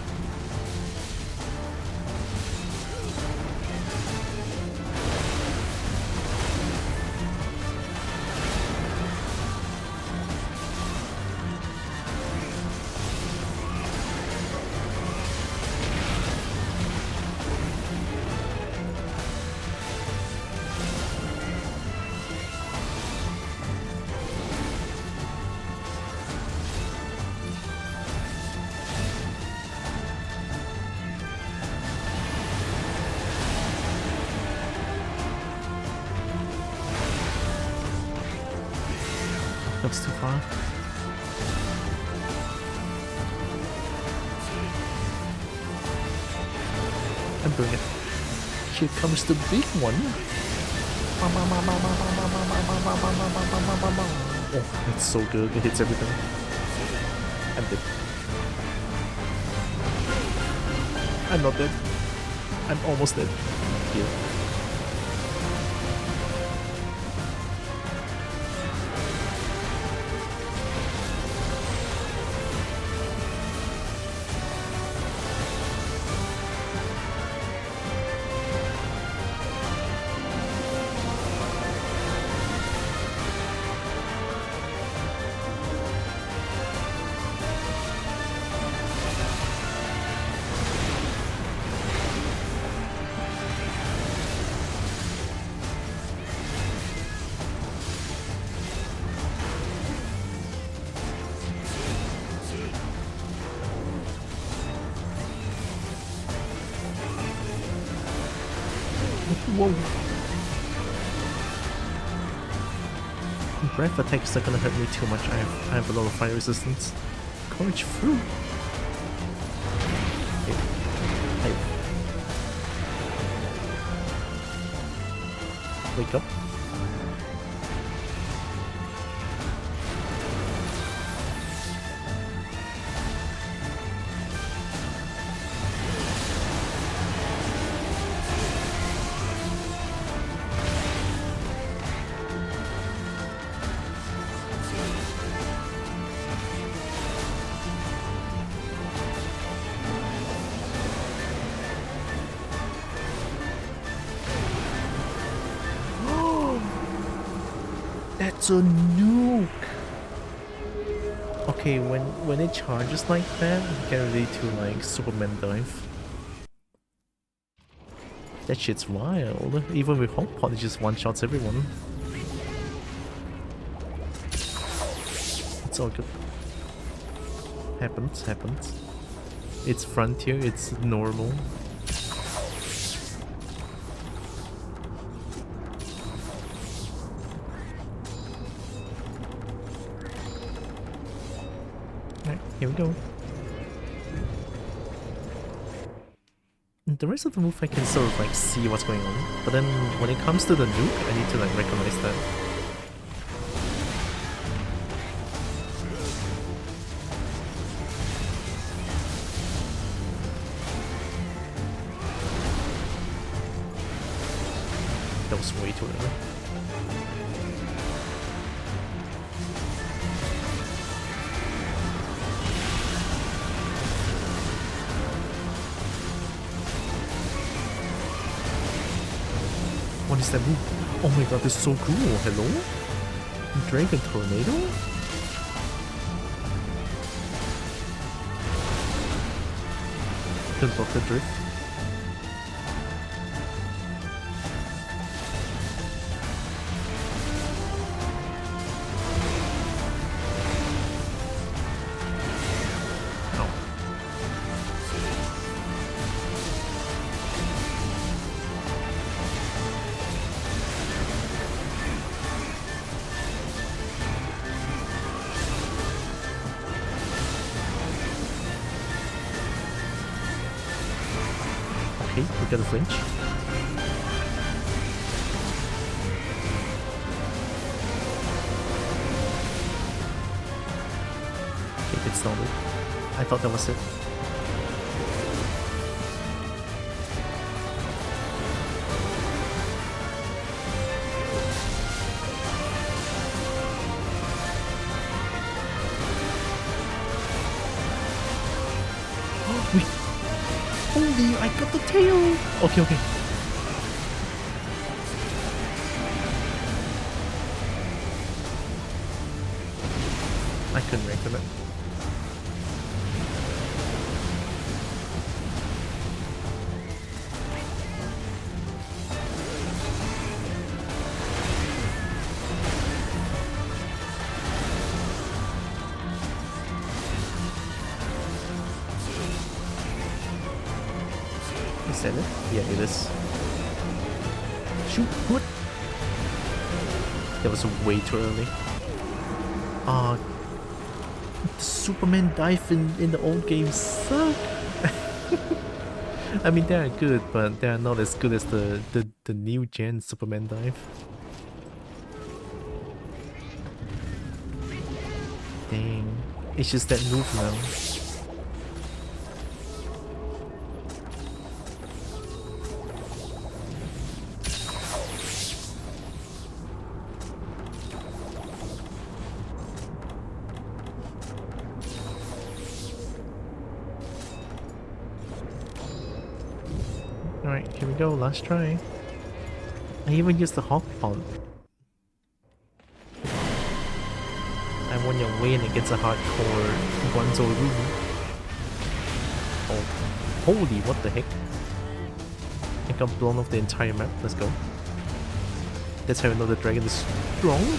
That's too far. I'm doing it. Here comes the big one. Oh, it's so good. It hits everything. I'm dead. I'm not dead. I'm almost dead. Here. Whoa. Breath attacks are gonna hurt me too much. I have a lot of fire resistance. Courage fruit. Hey. Wake up. It's a nuke! Okay, when it charges like that, you get ready to like Superman dive. That shit's wild. Even with Hotpot, it just one-shots everyone. It's all good. Happens, happens. It's Frontier, it's normal. Alright, here we go. The rest of the move I can sort of like see what's going on, but then when it comes to the nuke, I need to like recognize that. That was way too early. What is that move? Oh my god, this is so cool. Hello? Dragon Tornado? Can block the drift. Okay, we got a flinch. Okay, it started. I thought that was it. Wait. Holy, I got the tail! Okay, okay. I couldn't react to that. Is that it? Yeah, it is. Shoot! What? That was way too early. The Superman dive in the old games suck. I mean, they are good, but they are not as good as the new gen Superman dive. Dang. It's just that move now. Alright, here we go, last try. I even used the hawk pond. And when you're winning against a hardcore Guanzo room. Oh, holy, what the heck? I got blown off the entire map, let's go. That's how you know the dragon is strong.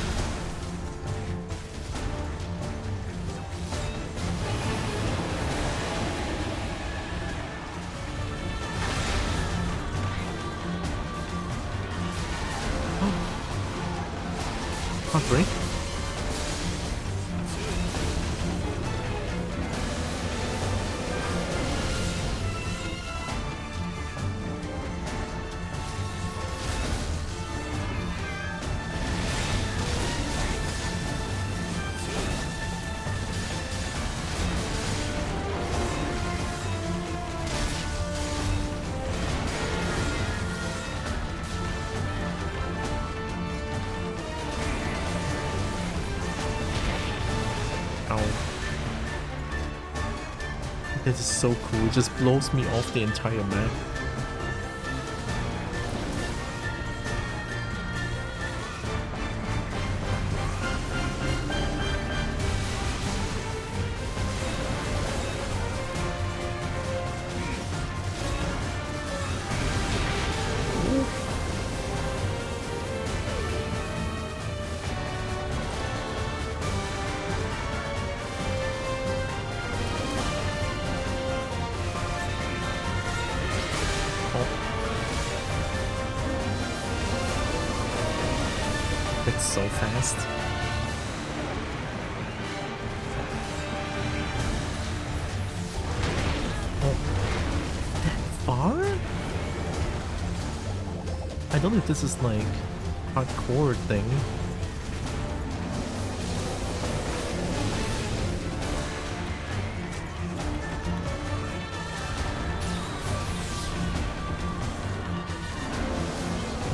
Heartbreak. This is so cool, it just blows me off the entire map. fast. Oh, that far? I don't know if this is like hardcore thing.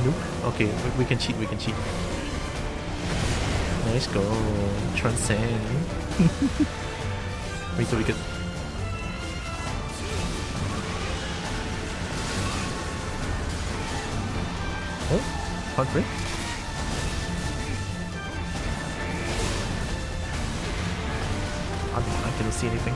Nope. Okay, we can cheat, we can cheat. Nice go. Transcend. Wait till we get... Oh, hard break. I cannot see anything.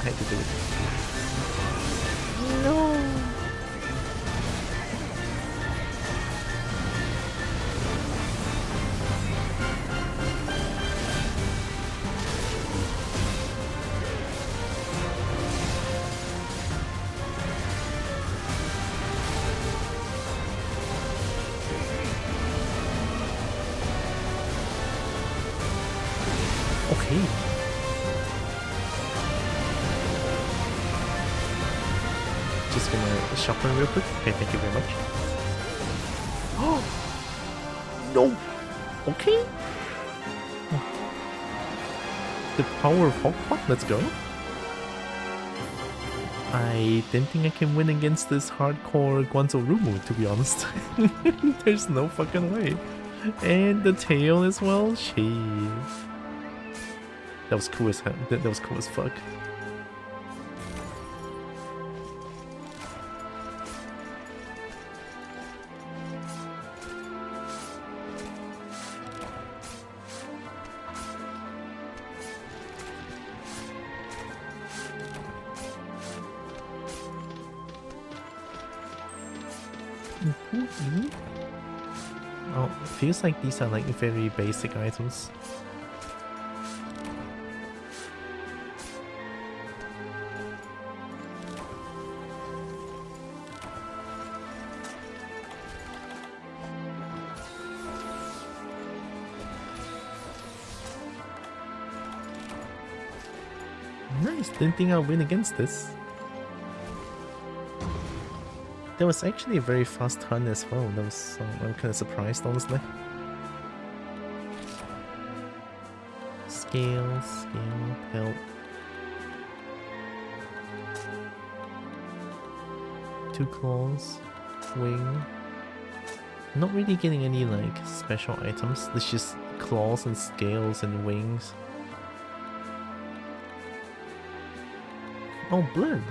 I had to do it. No. Okay. Just gonna shuffle real quick. Okay, thank you very much. Oh no. Okay. Oh. The power of Hawkpot. Let's go. I didn't think I can win against this hardcore Guanzo Rumu, to be honest. There's no fucking way. And the tail as well. Jeez. That was cool as hell. That was cool as fuck. Oh, it feels like these are like very basic items. Nice, didn't think I'll win against this. That was actually a very fast hunt as well. That was, I'm kind of surprised, honestly. Scale, help. Two claws, wing. Not really getting any like special items. There's just claws and scales and wings. Oh, blood.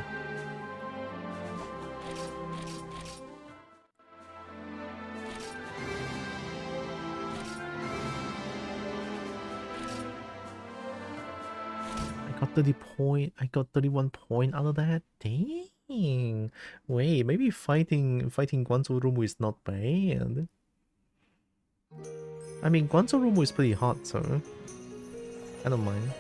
I got 31 point out of that. Dang. Wait, maybe fighting Guanzo Rumu is not bad. I mean, Guanzo Rumu is pretty hot, so I don't mind.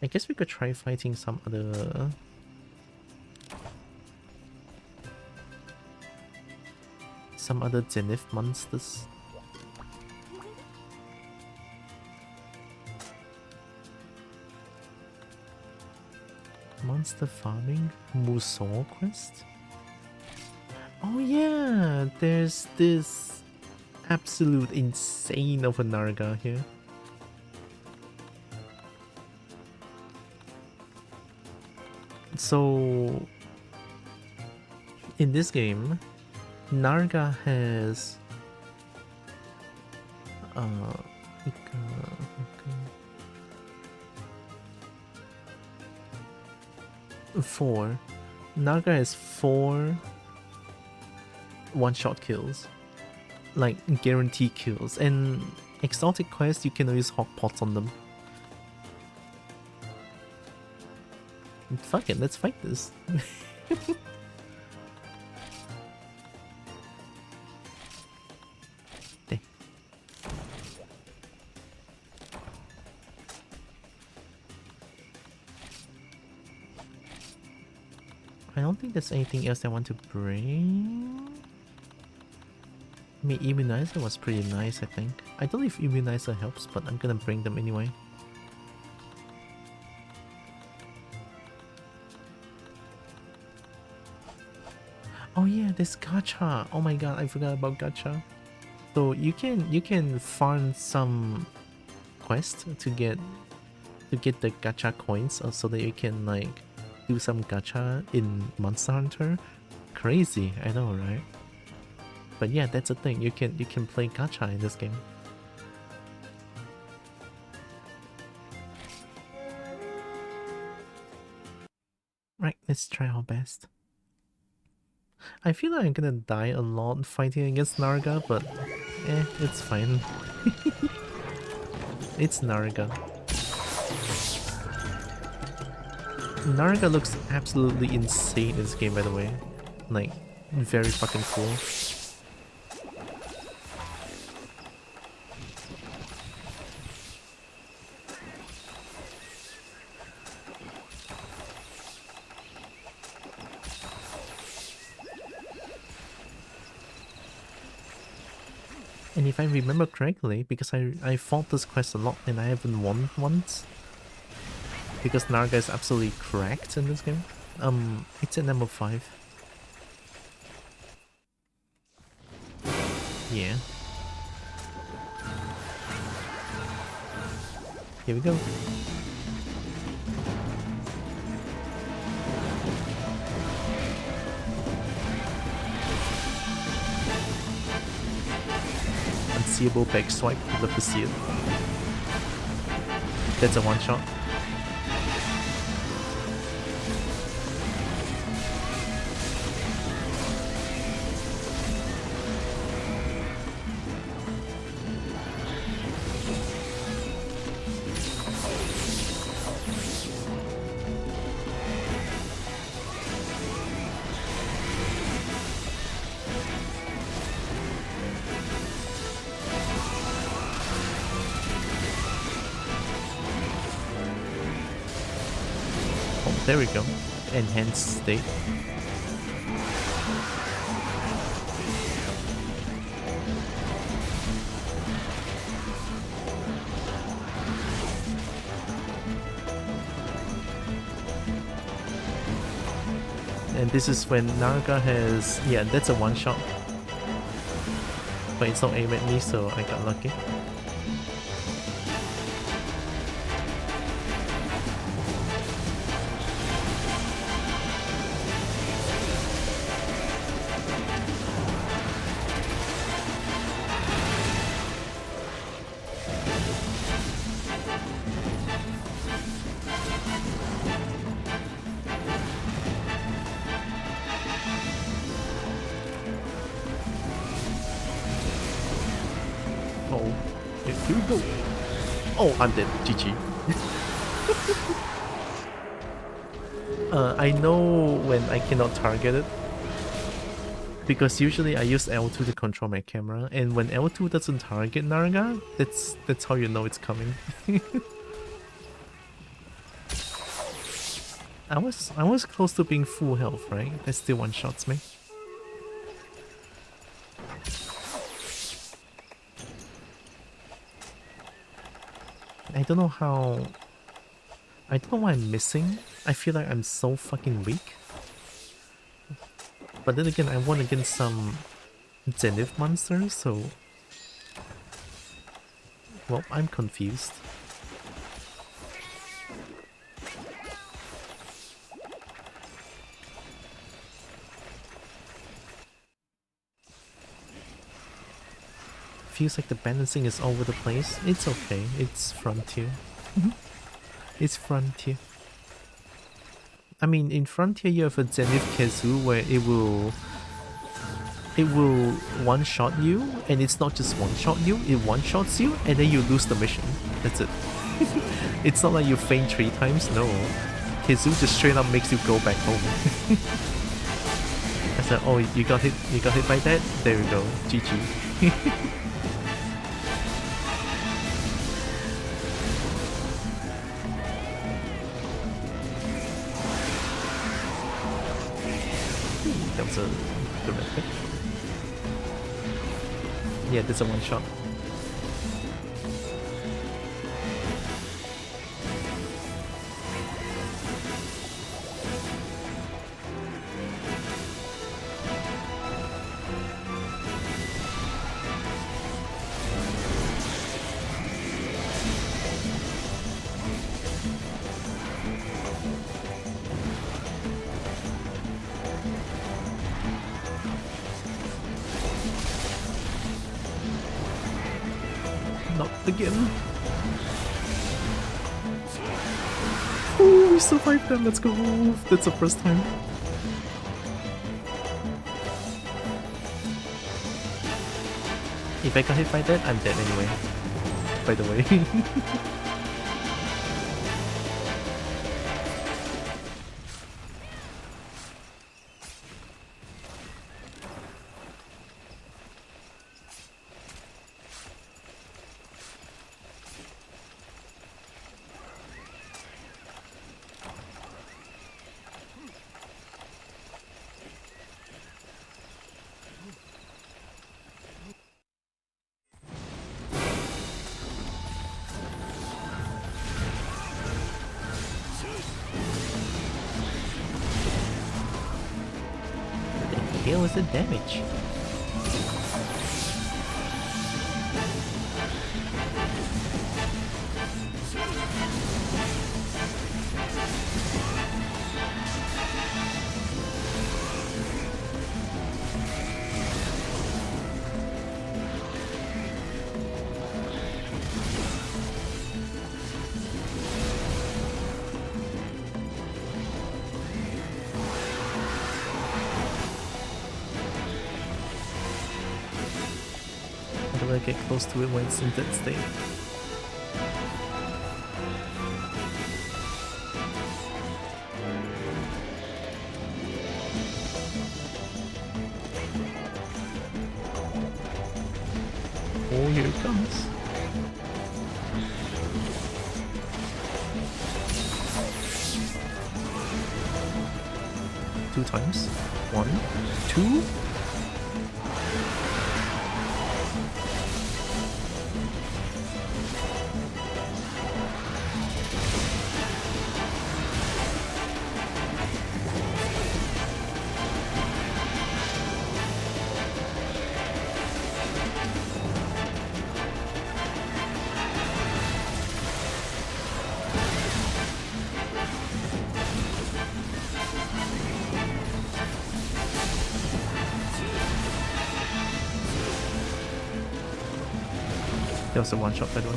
I guess we could try fighting some other... Zenith monsters. Monster farming? Musou quest? Oh yeah! There's this absolute insane of a Narga here. So... in this game, Narga has 4. Narga has 4 one-shot kills, like guaranteed kills, and exotic quests you can use hot pots on them. Fuck it, let's fight this. don't think there's anything else I want to bring. I mean, immunizer was pretty nice, I think. I don't know if immunizer helps, but I'm gonna bring them anyway. Oh yeah, this gacha. Oh my god, I forgot about gacha. So you can farm some quest to get the gacha coins, so that you can like do some gacha in Monster Hunter. Crazy, I know, right? But yeah, that's the thing. You can play gacha in this game. Right, let's try our best. I feel like I'm gonna die a lot fighting against Narga, but it's fine. It's Narga. Narga looks absolutely insane in this game, by the way. Like, very fucking cool. And if I remember correctly, because I fought this quest a lot and I haven't won once, because Narga is absolutely cracked in this game. It's at number 5. Yeah. Here we go. Unseeable back swipe, I'd love to see it. That's a one shot. There we go. Enhanced state. And this is when Narga has... yeah, that's a one shot. But it's not aimed at me, so I got lucky. Oh, I'm dead. GG. I know when I cannot target it, because usually I use L2 to control my camera, and when L2 doesn't target Narga, that's how you know it's coming. I was close to being full health, right? That still one shots me. I don't know how... I don't know what I'm missing. I feel like I'm so fucking weak. But then again, I won against some Zenith monsters, so... well, I'm confused. Feels like the balancing is all over the place. It's okay. It's Frontier. It's Frontier. I mean, in Frontier you have a Zenith Kazoo where it will one-shot you, and it's not just one-shot you, it one-shots you, and then you lose the mission. That's it. It's not like you faint 3 times, no. Kazoo just straight up makes you go back home. I said, oh, you got hit by that? There we go. GG. the red pick. Yeah, that's a one shot. Not again. Oh, we survived them. Let's go. That's the first time. If I got hit by that, I'm dead anyway. By the way. What the hell is the damage? How do I get close to it when it's in that state? Oh, here it comes. Two times. One, two. That was a one shot, by the way.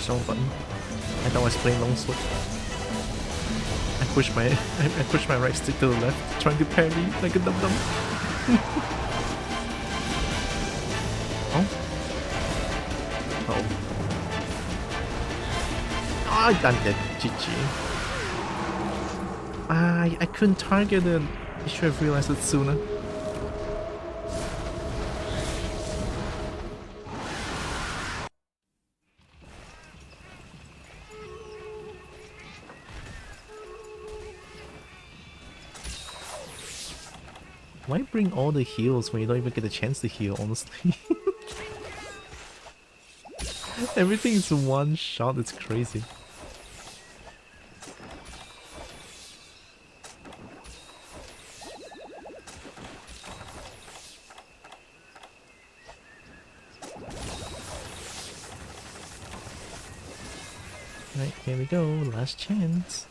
Wrong button. I thought I was playing longsword. I pushed my right stick to the left, trying to parry like a dum dum. Oh. Oh. Ah, I'm dead. GG. I couldn't target it. I should have realized it sooner. Why bring all the heals when you don't even get a chance to heal, honestly? Everything is one shot, it's crazy. Right, here we go, last chance.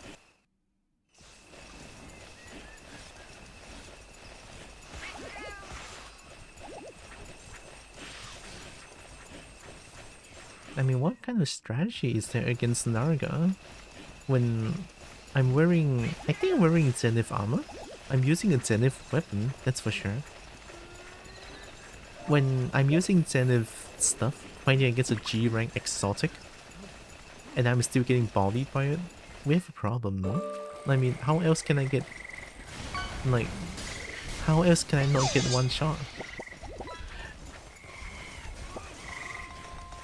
I mean, what kind of strategy is there against Narga when I'm wearing... I think I'm wearing Zenith armor. I'm using a Zenith weapon, that's for sure. When I'm using Zenith stuff, fighting against a G rank exotic, and I'm still getting bullied by it, we have a problem, no? I mean, how else can I get... like... how else can I not get one shot?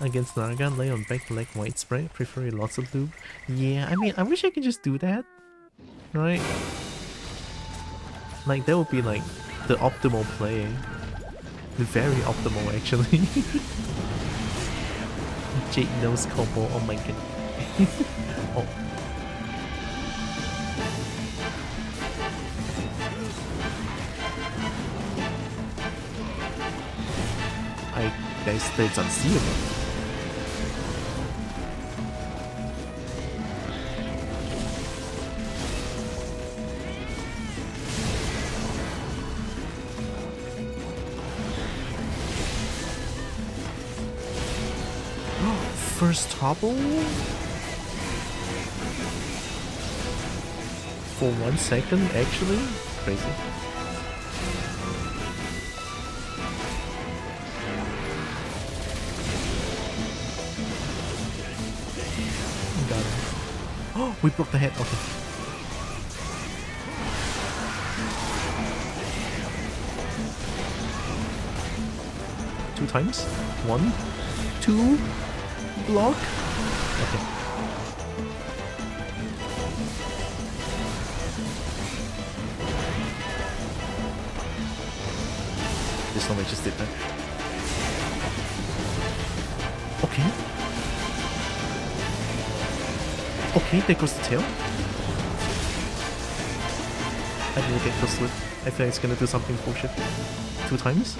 Against Narga, lay on back leg white spread, prefer lots of lube. Yeah, I mean, I wish I could just do that, right? Like, that would be like the optimal play. The very optimal, actually. Jade knows kobo, oh my god. Oh. That's unseeable. First topple? For 1 second, actually? Crazy. Got him. Oh, we broke the head. Okay. Two times. 1, 2. Block. Okay. This one we just did that. Okay. Okay, there goes the tail. I didn't get close to it. I feel like it's gonna do something bullshit. 2 times.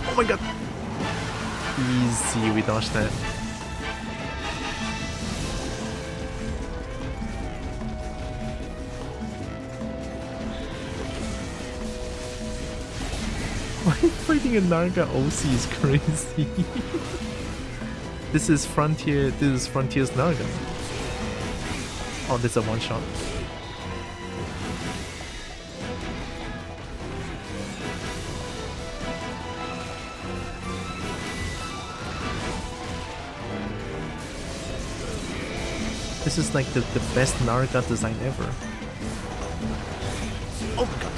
Oh my god. Easy, we dodged that. Why fighting a Narga OC is crazy. This is Frontier's Narga. Oh, this is a one shot. This is like the best Narga design ever. Oh my god.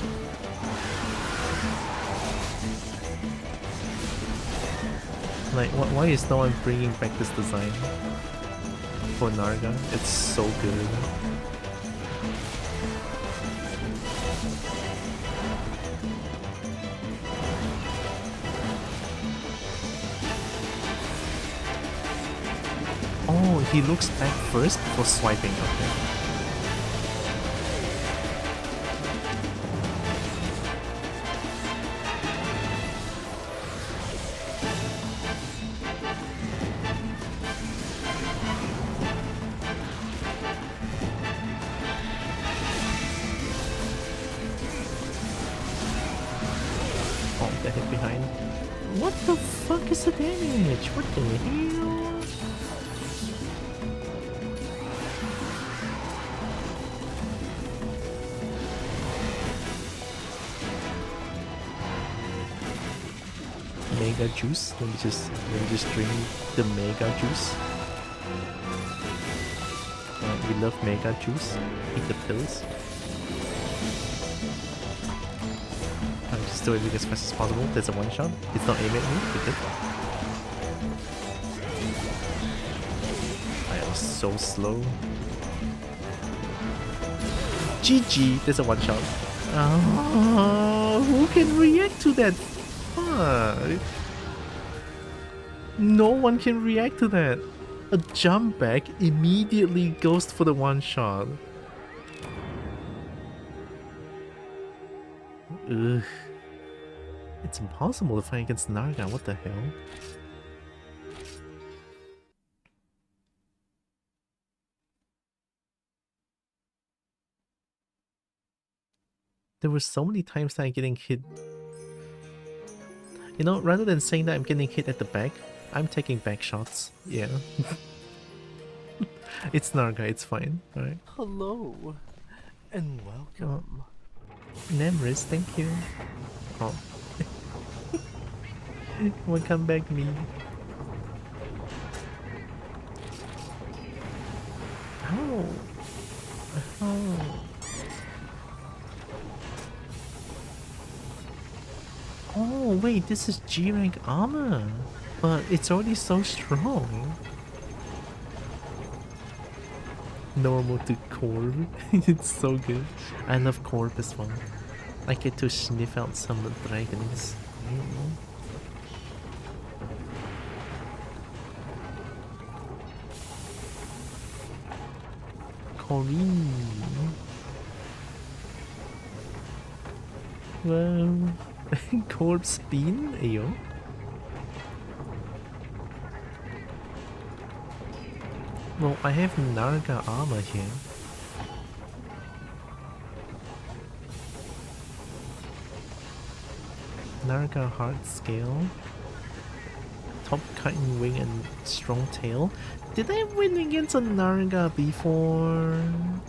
Like, why is no one bringing back this design for Narga? It's so good. Oh, he looks back first before swiping. Okay. Oh, that hit behind. What the fuck is the damage? What the hell? Mega juice. Let me just drink the mega juice. We love mega juice. Eat the pills. I'll just do it as fast as possible. There's a one shot. It's not aiming at me. We're good. I am so slow. GG. There's a one shot. Oh, who can react to that? No one can react to that. A jump back immediately goes for the one shot. Ugh. It's impossible to fight against Narga, what the hell? There were so many times that I'm getting hit. You know, rather than saying that I'm getting hit at the back, I'm taking back shots. Yeah. It's Narga, it's fine. Alright. Hello and welcome. Nemris, thank you. Oh. Welcome back, me. Oh. Oh. Oh, wait, this is G rank armor. But it's already so strong. Normal to Corb. It's so good. I love Corb as well. I get to sniff out some dragons. Corinne. Wow. Corb spin? Ayo. Well, I have Narga armor here. Narga hard scale. Top cutting wing and strong tail. Did I win against a Narga before?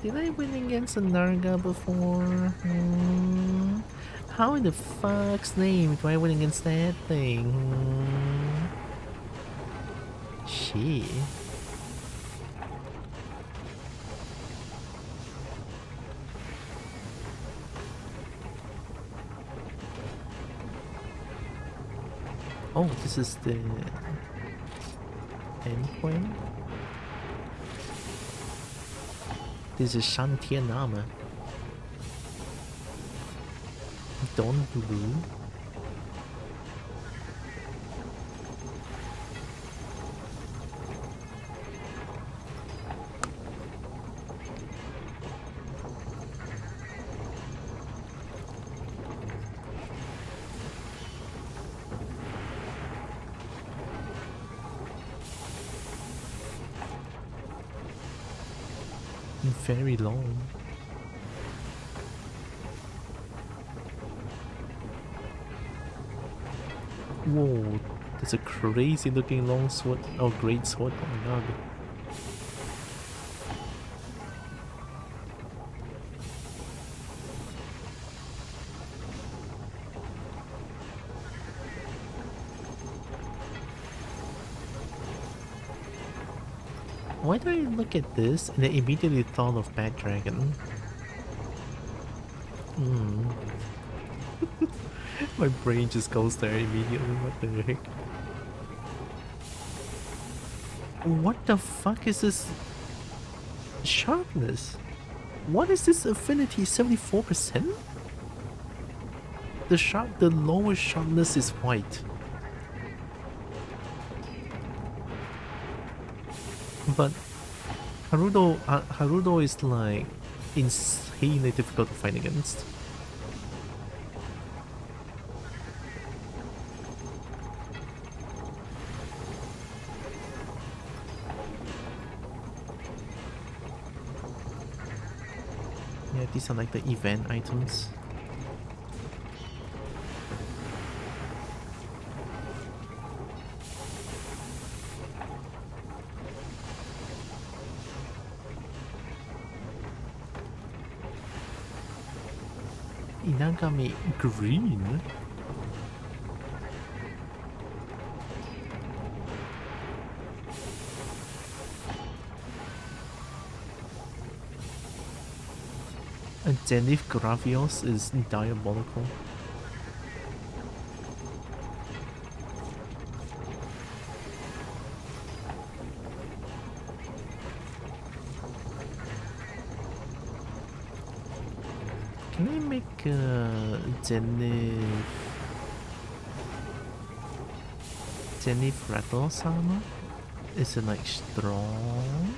Did I win against a Narga before? How in the fuck's name do I win against that thing? Shit. Oh, this is the endpoint. This is Shantian armor. Dawn Blue. Very long. Whoa, there's a crazy looking long sword. Oh, great sword. Oh my god. Why do I look at this and then immediately thought of Bad Dragon? My brain just goes there immediately. What the heck? What the fuck is this sharpness? What is this affinity? 74%? The lowest sharpness is white. But Harudo is like insanely difficult to fight against. Yeah, these are like the event items. Inagami green? And Zenith Gravios is diabolical. Can I make Zenith Rattles armor? Is it like strong?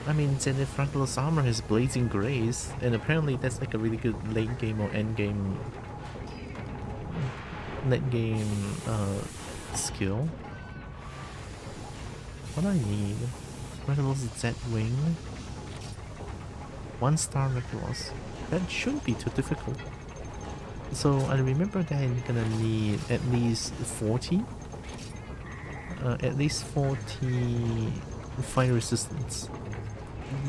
I mean, Zenith Rattles armor has blazing grace, and apparently that's like a really good late game or end game skill. What do I need? Rattles Z wing. 1-star Rattles. That shouldn't be too difficult. So I remember that I'm gonna need at least 40. At least 40 fire resistance,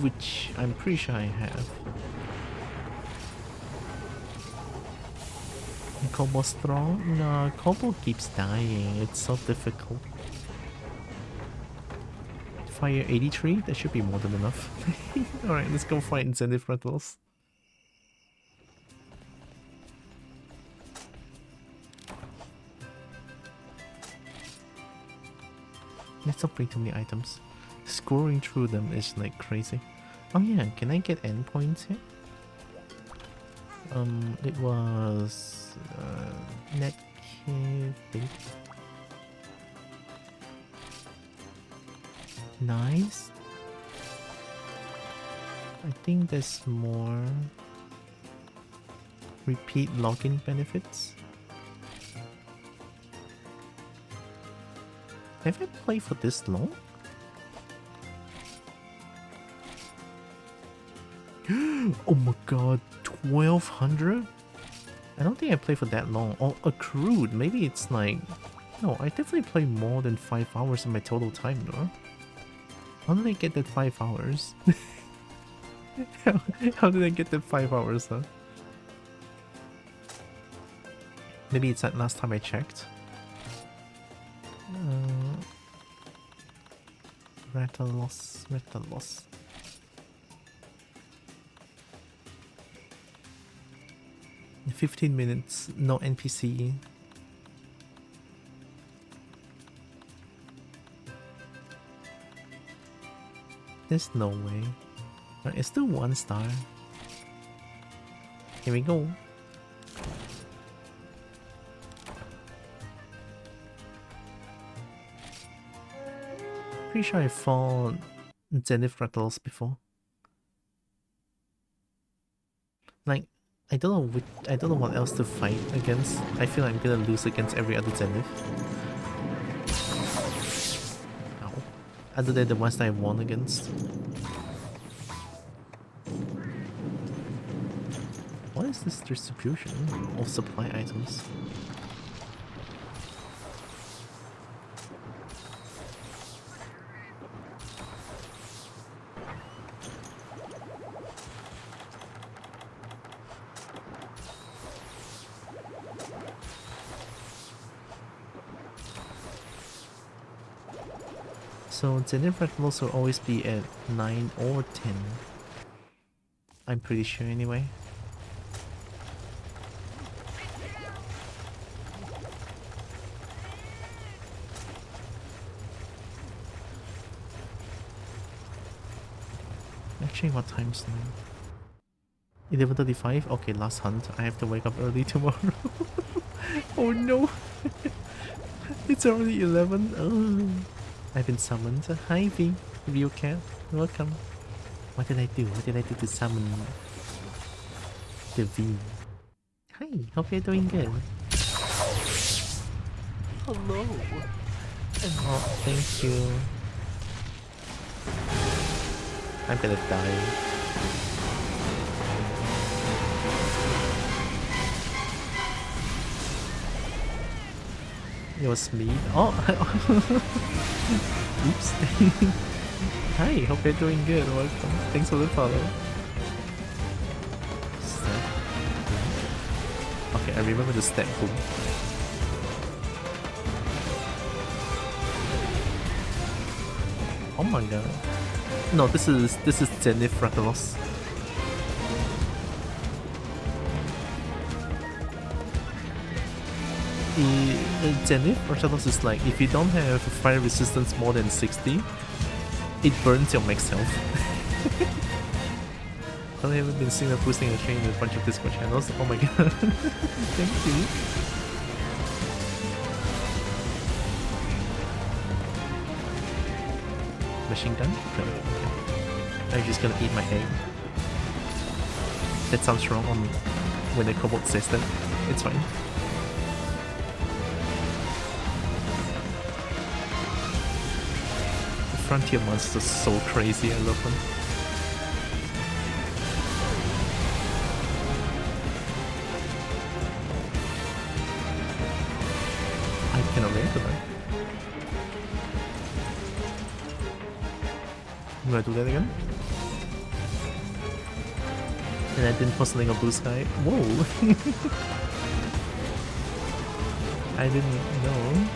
which I'm pretty sure I have. Kobo strong? No, Kobo keeps dying. It's so difficult. Fire 83? That should be more than enough. Alright, let's go fight Zenith Rattles. Let's not bring too many items. Scoring through them is like crazy. Oh yeah, can I get endpoints here? It was net cave. Nice. I think there's more repeat login benefits. Have I played for this long? Oh my god, 1200? I don't think I played for that long. Or accrued, maybe it's like... No, I definitely played more than 5 hours in my total time though. How did I get that 5 hours? how did I get that 5 hours, huh? Maybe it's that last time I checked. Rattalos. 15 minutes, no NPC. There's no way. Right, it's still 1 star. Here we go. Pretty sure I fought Zenith Rattles before. Like, I don't know what else to fight against. I feel like I'm gonna lose against every other Zenith. Ow. Other than the ones that I won against. What is this distribution of supply items? So Zenith Rattles will always be at 9 or 10. I'm pretty sure anyway. Actually, what time's now? 11:35? Okay, last hunt. I have to wake up early tomorrow. Oh no! It's already 11. Oh. I've been summoned. Hi V, real cat. Welcome. What did I do? What did I do to summon the V? Hi, hope you're doing good. Hello. Oh, thank you. I'm gonna die. It was me. Oh! Oops. Hi, hope you're doing good. Welcome. Thanks for the follow. Step. Okay, I remember the step boom. Oh my god. No, this is Zenith Rattalos. Zenith Rattalos is like, if you don't have fire resistance more than 60, it burns your max health. I haven't been seeing a boosting a train in a bunch of Discord channels. Oh my god. Thank you. Machine gun? No. Okay. I'm just gonna eat my egg. That sounds wrong on when the kobold says that. It's fine. Frontier monsters are so crazy, I love them. gonna do that again. And I didn't post link on Blue Sky. Whoa! I didn't know.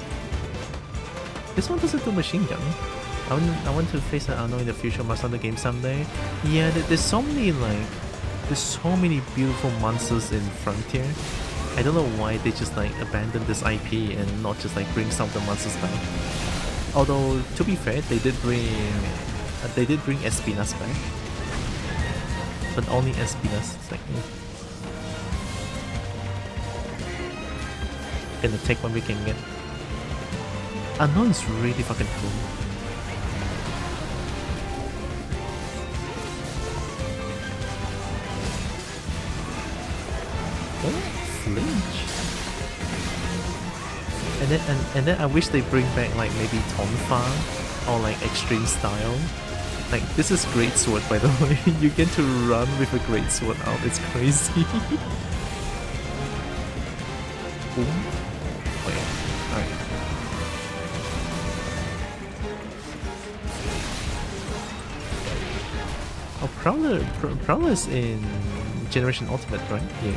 This one doesn't do machine gun. I want to face an unknown in the future. Must on the game someday. Yeah, there's so many there's so many beautiful monsters in Frontier. I don't know why they just like abandoned this IP and not just like bring some of the monsters back. Although to be fair, they did bring Espinas back, but only Espinas. It's like, gonna take what we can get. Unknown's really fucking cool. Oh, flinch. And then I wish they bring back like maybe Tonfa or like extreme style. Like this is great sword, by the way. You get to run with a great sword out. It's crazy. Boom. Oh yeah. Alright. Oh, Prowler is in Generation Ultimate, right? Yeah.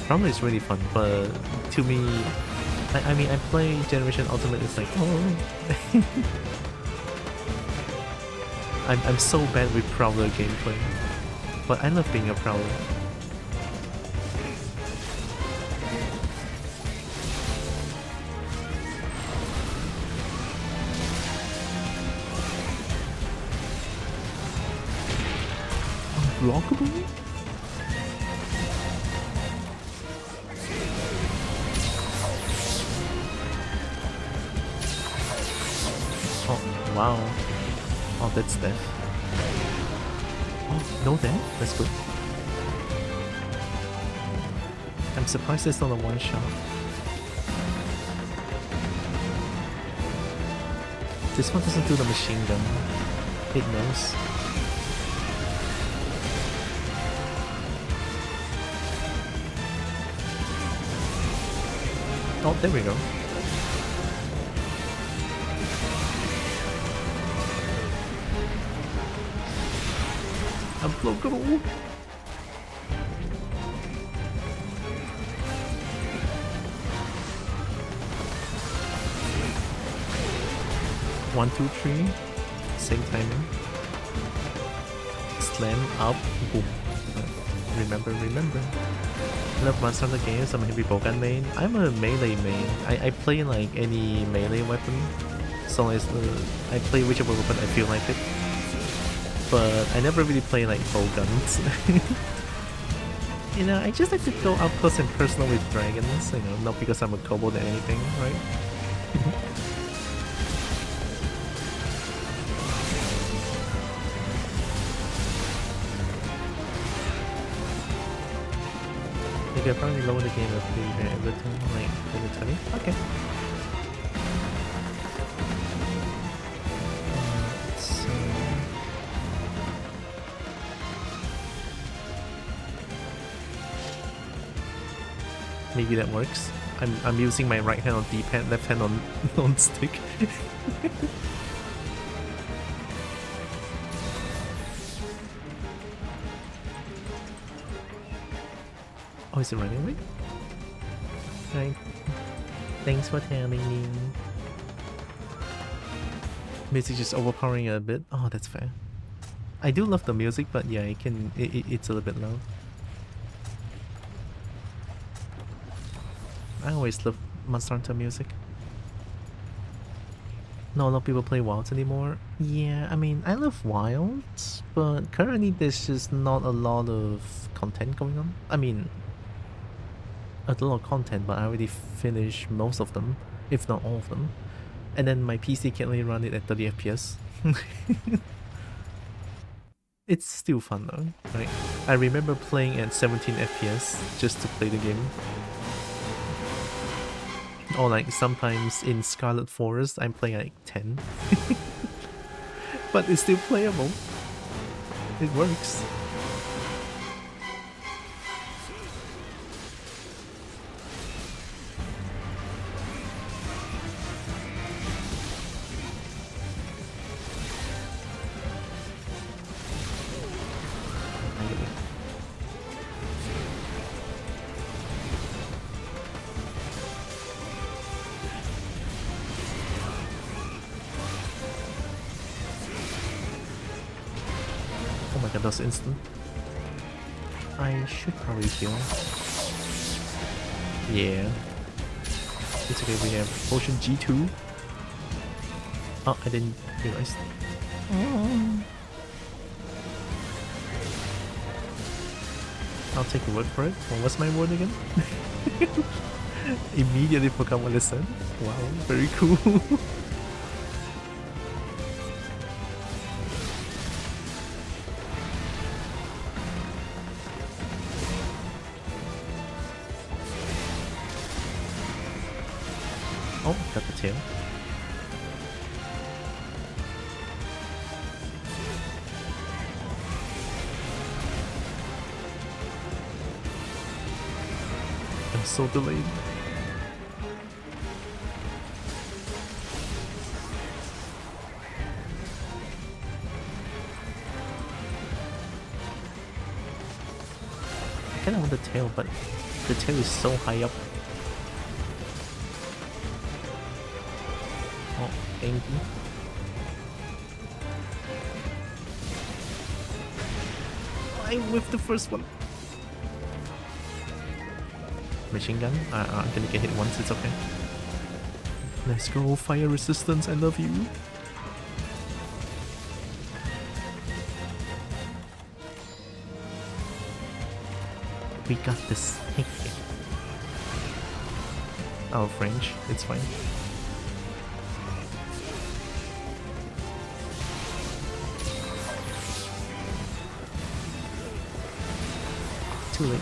Prowler is really fun, but to me, I mean, I play Generation Ultimate, it's like, oh. I'm so bad with Prowler gameplay, but I love being a Prowler. Unblockable? Oh, wow. Oh, that's death. Oh, no death? That's good. I'm surprised it's not a one-shot. This one doesn't do the machine gun. It knows. Oh, there we go. Unblockable. One, two, three. Same timing. Slam up. Boom. Remember. I love Monster Hunter games. I'm a heavy bowgun main. I'm a melee main. I play like any melee weapon. So as I play whichever weapon I feel like it. But I never really play like bow guns. You know, I just like to go up close and personal with dragons, you know, not because I'm a kobold or anything, right? Maybe I'll probably lower the game up to everything, like level 20. Okay. Maybe that works. I'm using my right hand on D-pad, left hand on stick. Oh, is it running away? Right. Thanks for telling me. Music just overpowering a bit. Oh, that's fair. I do love the music, but yeah, it's a little bit loud. I always love Monster Hunter music. Not a lot of people play Wilds anymore. Yeah, I mean, I love Wilds, but currently there's just not a lot of content going on. I mean, a lot of content, but I already finished most of them, if not all of them. And then my PC can't really run it at 30 FPS. It's still fun though, right? I remember playing at 17 FPS just to play the game. Or like sometimes in Scarlet Forest I'm playing like 10. But it's still playable. It works. like it does instant. I should probably heal. Yeah. It's okay, we have potion G2. Oh, I didn't realize. I'll take your word for it. What was my word again? Immediately forgot what it said. Wow, very cool. Oh, got the tail. I'm so delayed. I kinda want the tail, but the tail is so high up. Oh, angry. I whiffed the first one. Machine gun? I'm gonna get hit once, it's okay. Let's go, fire resistance, I love you. We got this. Out of range, it's fine. Too late.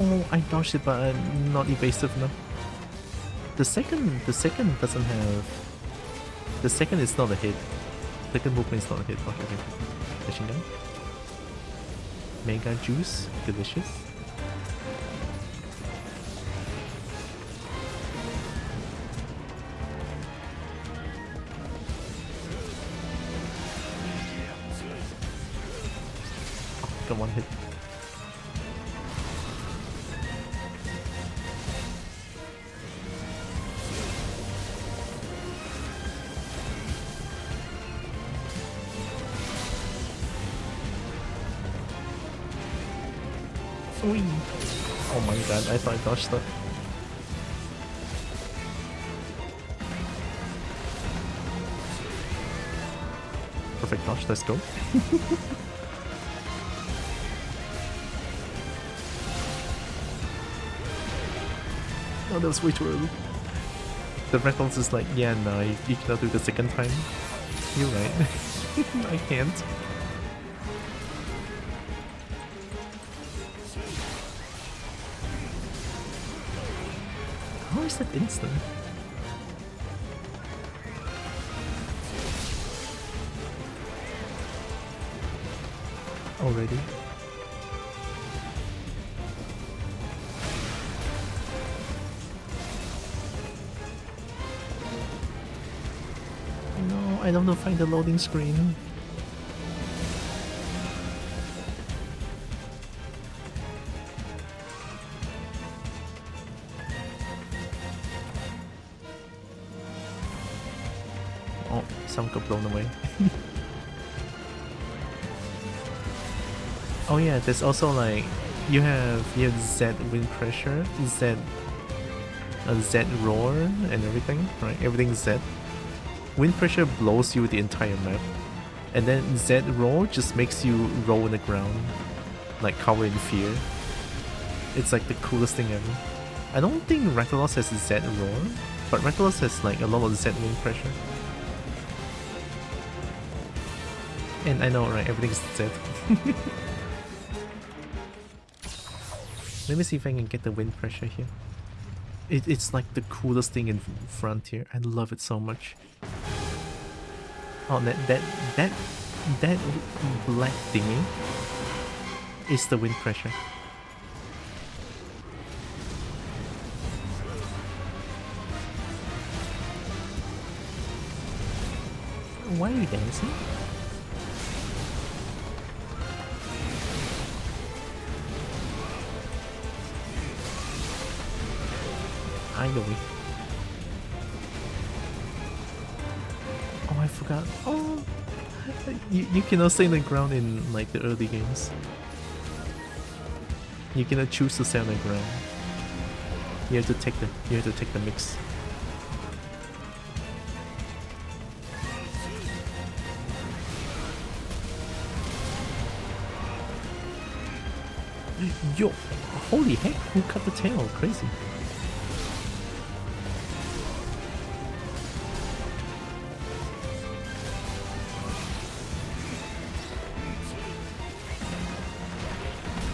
Oh, I dodged it, but I'm not evasive enough. The second doesn't have. The second is not a hit. Second movement is not a hit. Okay, okay. Machine gun. Mega juice, delicious. Oh, got one hit. Whee. Oh my god, I thought I dodged that. Perfect dodge, let's go. Oh, that was way too early. The Reckless is like, yeah, no, you cannot do the second time. You're right. I can't. How is that instant? Already? No, I don't know, find the loading screen. Oh, some got blown away. Oh yeah, there's also like you have Z wind pressure, Z roar and everything, right? Everything's Z. Wind pressure blows you the entire map, and then Z roar just makes you roll on the ground, like covered in fear. It's like the coolest thing ever. I don't think Rathalos has Z roar, but Rathalos has like a lot of Z wind pressure. And I know, right? Everything's Z. Let me see if I can get the wind pressure here. It's like the coolest thing in Frontier. I love it so much. Oh, that black thingy is the wind pressure. Why are you dancing? Idly. Oh, I forgot. Oh, you cannot stay on the ground in like the early games. You cannot choose to stay on the ground. You have to take the mix. Yo, holy heck, who cut the tail? Crazy.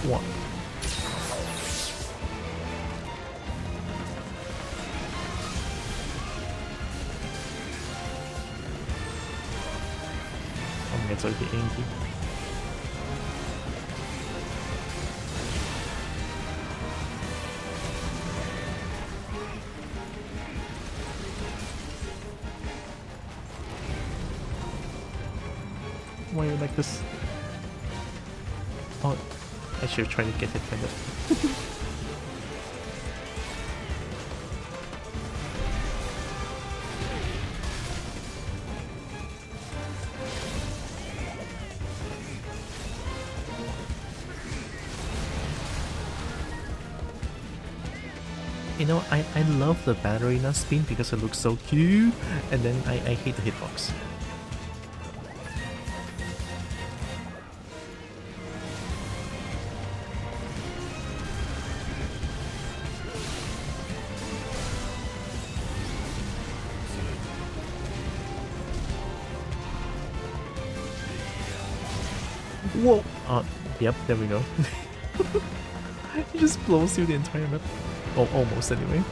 What? Oh my god, it's already angry. Why are you like this? Oh, I should have tried to get hit by that. You know, I love the ballerina spin because it looks so cute, and then I hate the hitbox. Whoa! Yep, there we go. It just blows through the entire map. Oh, almost anyway.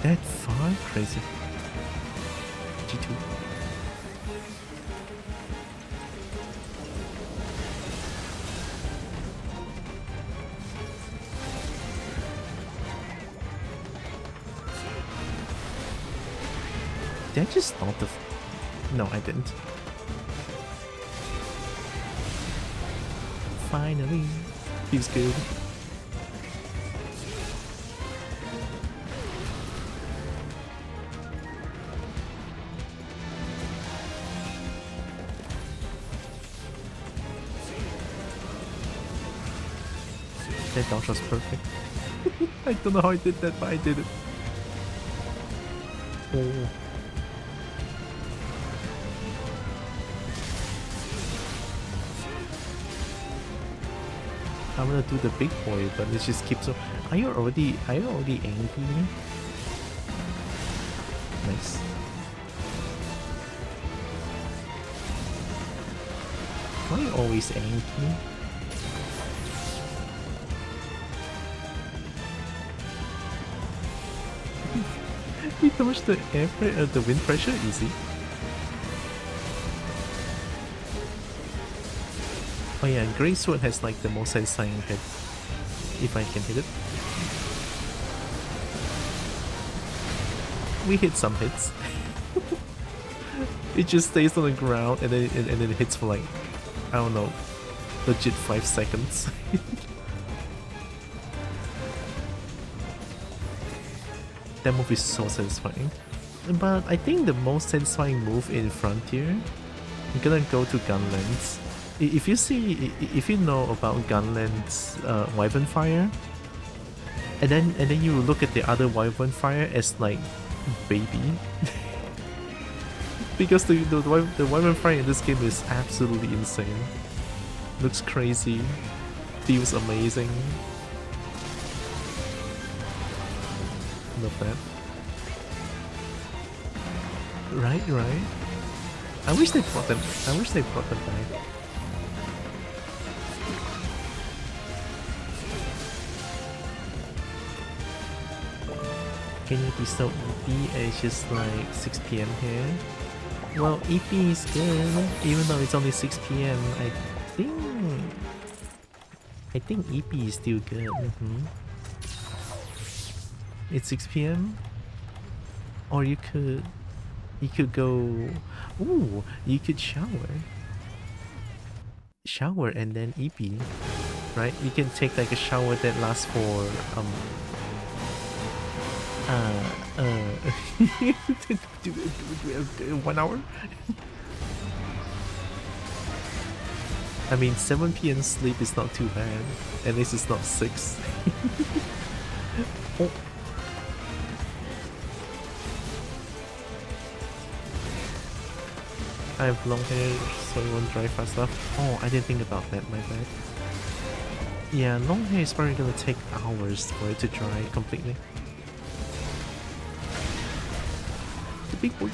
That far? Crazy. G2. Did I just stop the... No, I didn't. Finally. Feels good. That dodge was perfect. I don't know how I did that, but I did it. Oh. I'm gonna do the big boy, but it just keeps on. Are you already angry? Nice. Why are you always angry? You dodge the the wind pressure easy. Oh yeah, Grey Sword has like the most satisfying hit, if I can hit it. We hit some hits. It just stays on the ground and then it hits for like, I don't know, legit 5 seconds. That move is so satisfying. But I think the most satisfying move in Frontier, I'm gonna go to Gunland's. If you know about Gunland's Wyvern Fire, and then you look at the other Wyvern Fire as like baby, because the Wyvern Fire in this game is absolutely insane. Looks crazy, feels amazing. Love that. Right. I wish they brought them. Back. Can you be so EP? It's just like 6 PM here. Well, EP is good, even though it's only 6 PM. think EP is still good. It's 6 p.m. Or you could go. Ooh, you could shower and then EP, right? You can take like a shower that lasts for 1 hour. I mean, 7 p.m. sleep is not too bad. At least it's not 6. Oh. I have long hair, so it won't dry fast enough. Oh, I didn't think about that, my bad. Yeah, long hair is probably gonna take hours for it to dry completely. The big boy.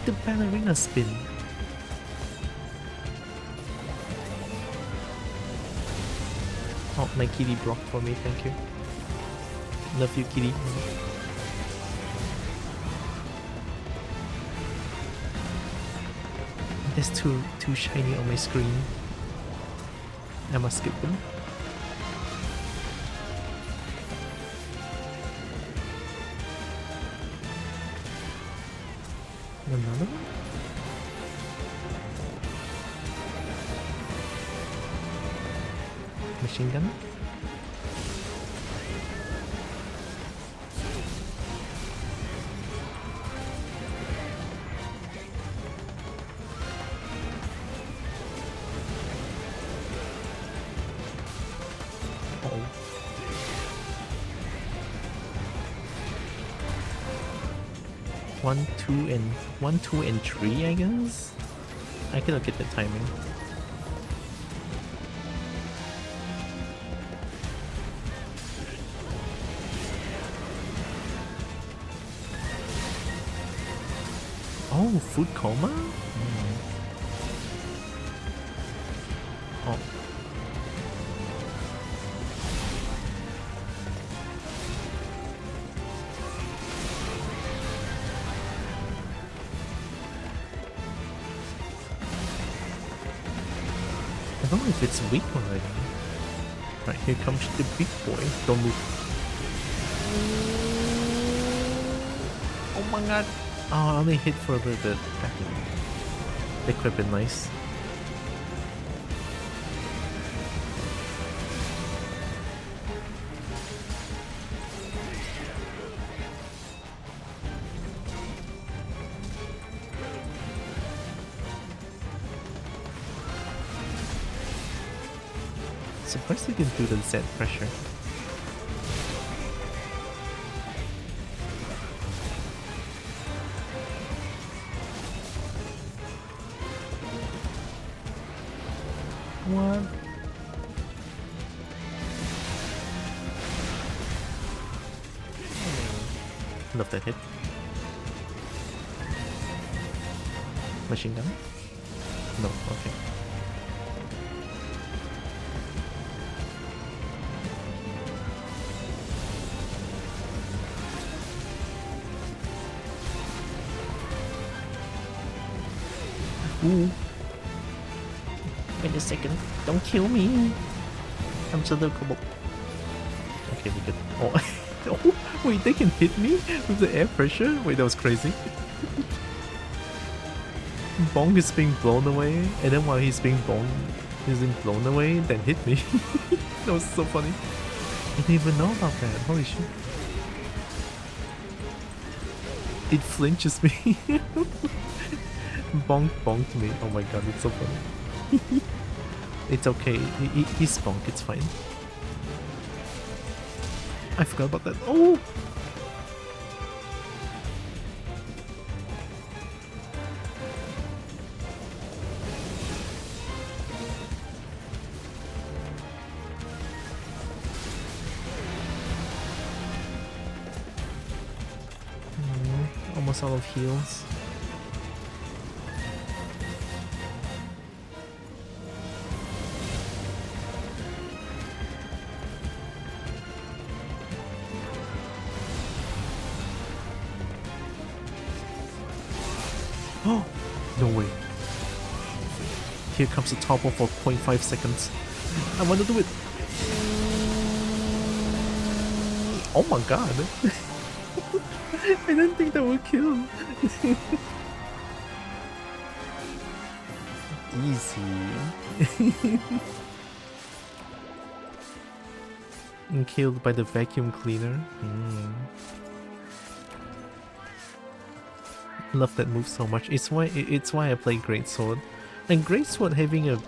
The ballerina spin. Oh, my kitty blocked for me, thank you. Love you, kitty. There's too shiny on my screen. I must skip them. Another one? Machine gun? Oh. 1, 2 and 3, I guess? I can look at the timing. Oh, food coma? Oh. I don't know if it's weak already. Right, here comes the big boy. Don't move. Oh my god. Oh, I only hit for a little bit. They could have been nice. Surprised you can do the Z pressure. What? Love that hit. Machine gun? No, okay. Ooh. Wait a second. Don't kill me. I'm so lookable. Okay, we good. Oh. Oh, wait, they can hit me with the air pressure? Wait, that was crazy. Bong is being blown away, and then while he's being blown away, then hit me. That was so funny. I didn't even know about that. Holy shit. It flinches me. Bonk bonked me. Oh my god, it's so funny. It's okay. He's bonk, it's fine. I forgot about that. Oh! Almost out of heals. No way. Here comes the topple for 0.5 seconds. I want to do it. Oh my god. I didn't think that would kill. Easy. And killed by the vacuum cleaner. Love that move so much. It's why I play Greatsword. And Greatsword having a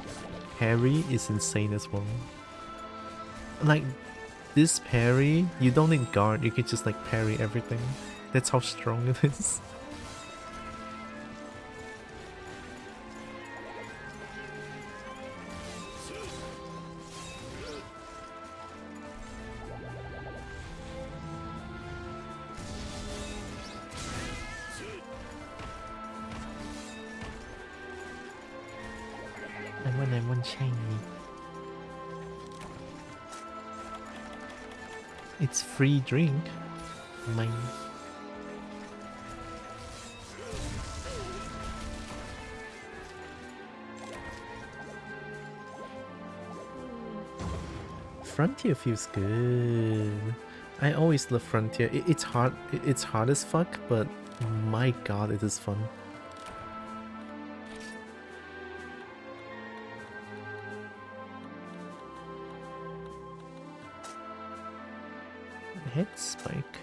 parry is insane as well. Like this parry, you don't need guard, you can just like parry everything. That's how strong it is. I want shiny. It's free drink. Mine. Frontier feels good. I always love Frontier. It's hard. It's hard as fuck, but my god, it is fun. Head spike.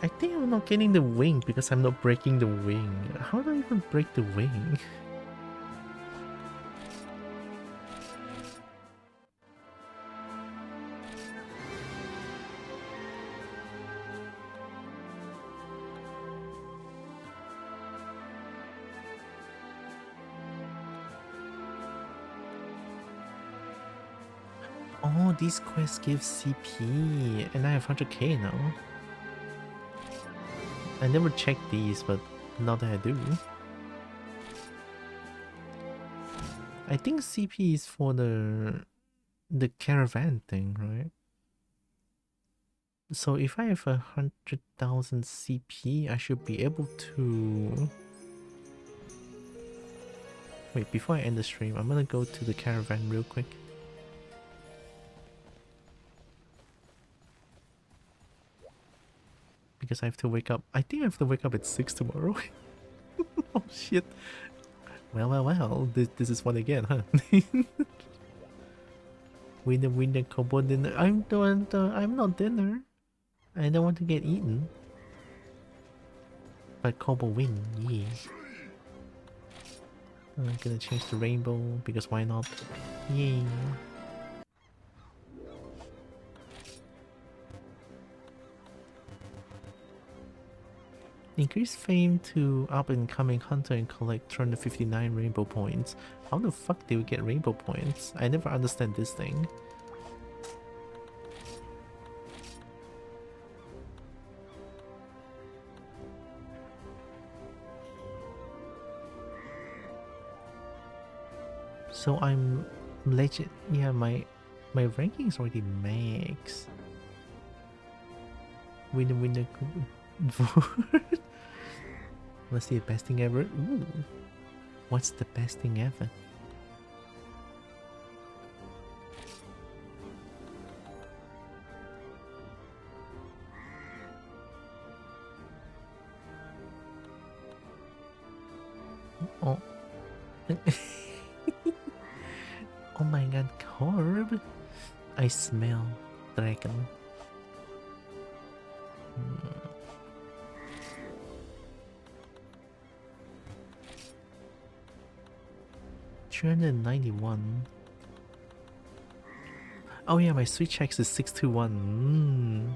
I think I'm not getting the wing because I'm not breaking the wing. How do I even break the wing? Oh, these quests give CP, and I have 100k now. I never checked these, but now that I do. I think CP is for the caravan thing, right? So if I have 100,000 CP, I should be able to... Wait, before I end the stream, I'm gonna go to the caravan real quick. Because I have to wake up. I think I have to wake up at 6 tomorrow. Oh shit. Well. This is one again, huh? Winner, kobo dinner. I'm not dinner. I don't want to get eaten. But kobo win, yeah. I'm gonna change the rainbow because why not? Yay. Increase fame to up-and-coming hunter and collect 259 rainbow points. How the fuck do we get rainbow points? I never understand this thing. So I'm legit. Yeah, my ranking is already max. Winner. Let's see the best thing ever. Ooh. What's the best thing ever? Oh. Oh my god, Corb. I smell dragon. 391. Oh yeah, my switch X is 621.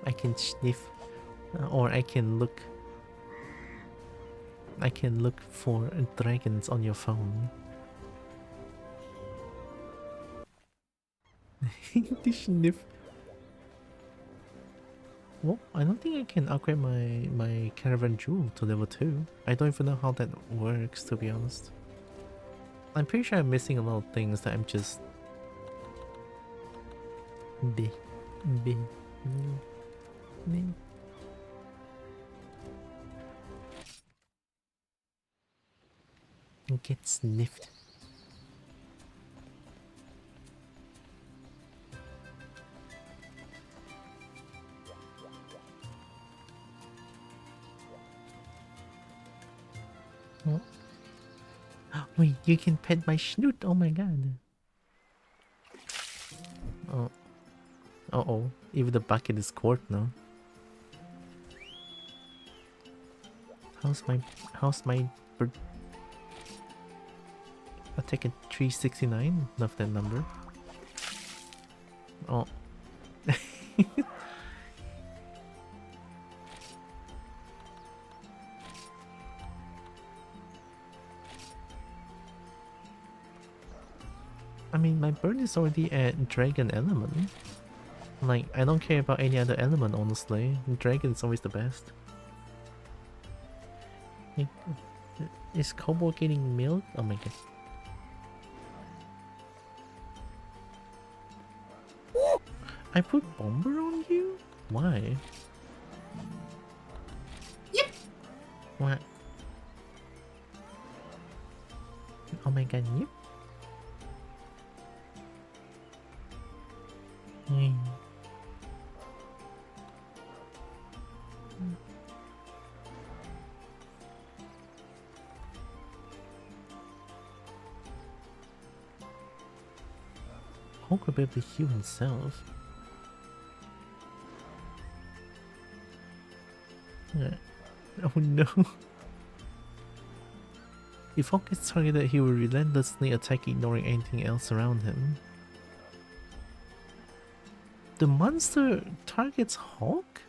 I can sniff, or I can look. I can look for dragons on your phone. The sniff. Well, I don't think I can upgrade my caravan jewel to level 2. I don't even know how that works, to be honest. I'm pretty sure I'm missing a lot of things that I'm just... Be. Get sniffed. Oh. Wait, you can pet my snoot. Oh my god. Oh. Uh-oh. Even the bucket is corked now. How's my bird? I'll take a 369. Love that number. Oh. I mean, my bird is already at dragon element. Like, I don't care about any other element, honestly. Dragon is always the best. Is Kobo getting milk? Oh my god. I put bomber on you? Why? Yep. What? Oh my god, yep. Hulk will be able to heal himself. Oh no. If Hulk gets targeted, he will relentlessly attack, ignoring anything else around him. The monster targets Hulk?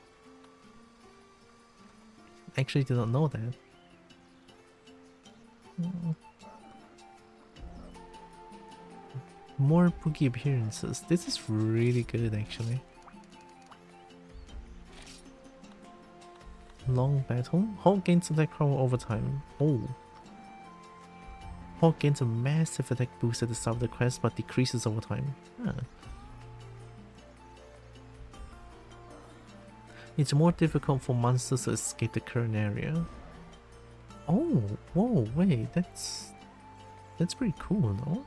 Actually did not know that. More Pookie appearances. This is really good actually. Long battle. Hulk gains attack power over time. Oh. Hulk gains a massive attack boost at the start of the quest but decreases over time. Huh. It's more difficult for monsters to escape the current area. Oh, whoa, wait, that's pretty cool, no?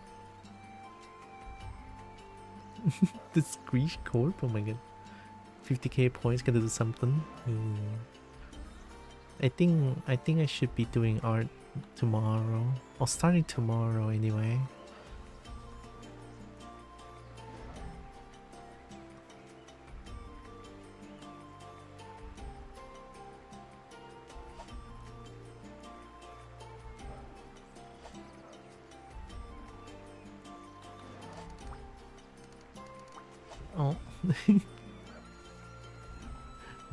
The Squeeze Corp, oh my god. 50k points can do something. I think I should be doing art tomorrow. Or starting tomorrow anyway. Oh.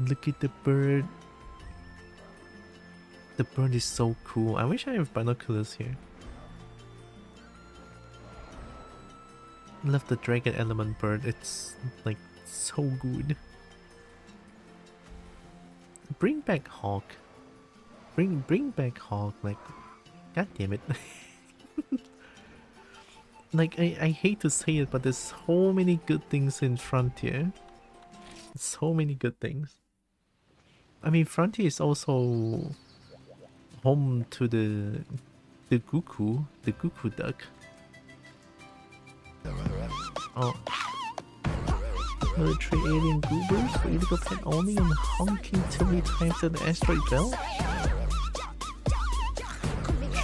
Look at the bird. The bird is so cool. I wish I have binoculars here. Love the dragon element bird. It's like so good. Bring back Hawk. Bring back Hawk. Like, god damn it. Like, I hate to say it, but there's so many good things in Frontier. So many good things. I mean, Frontier is also home to the Guku duck. Oh. Military alien goobers, illegal pet only, and honking too many times at the asteroid belt?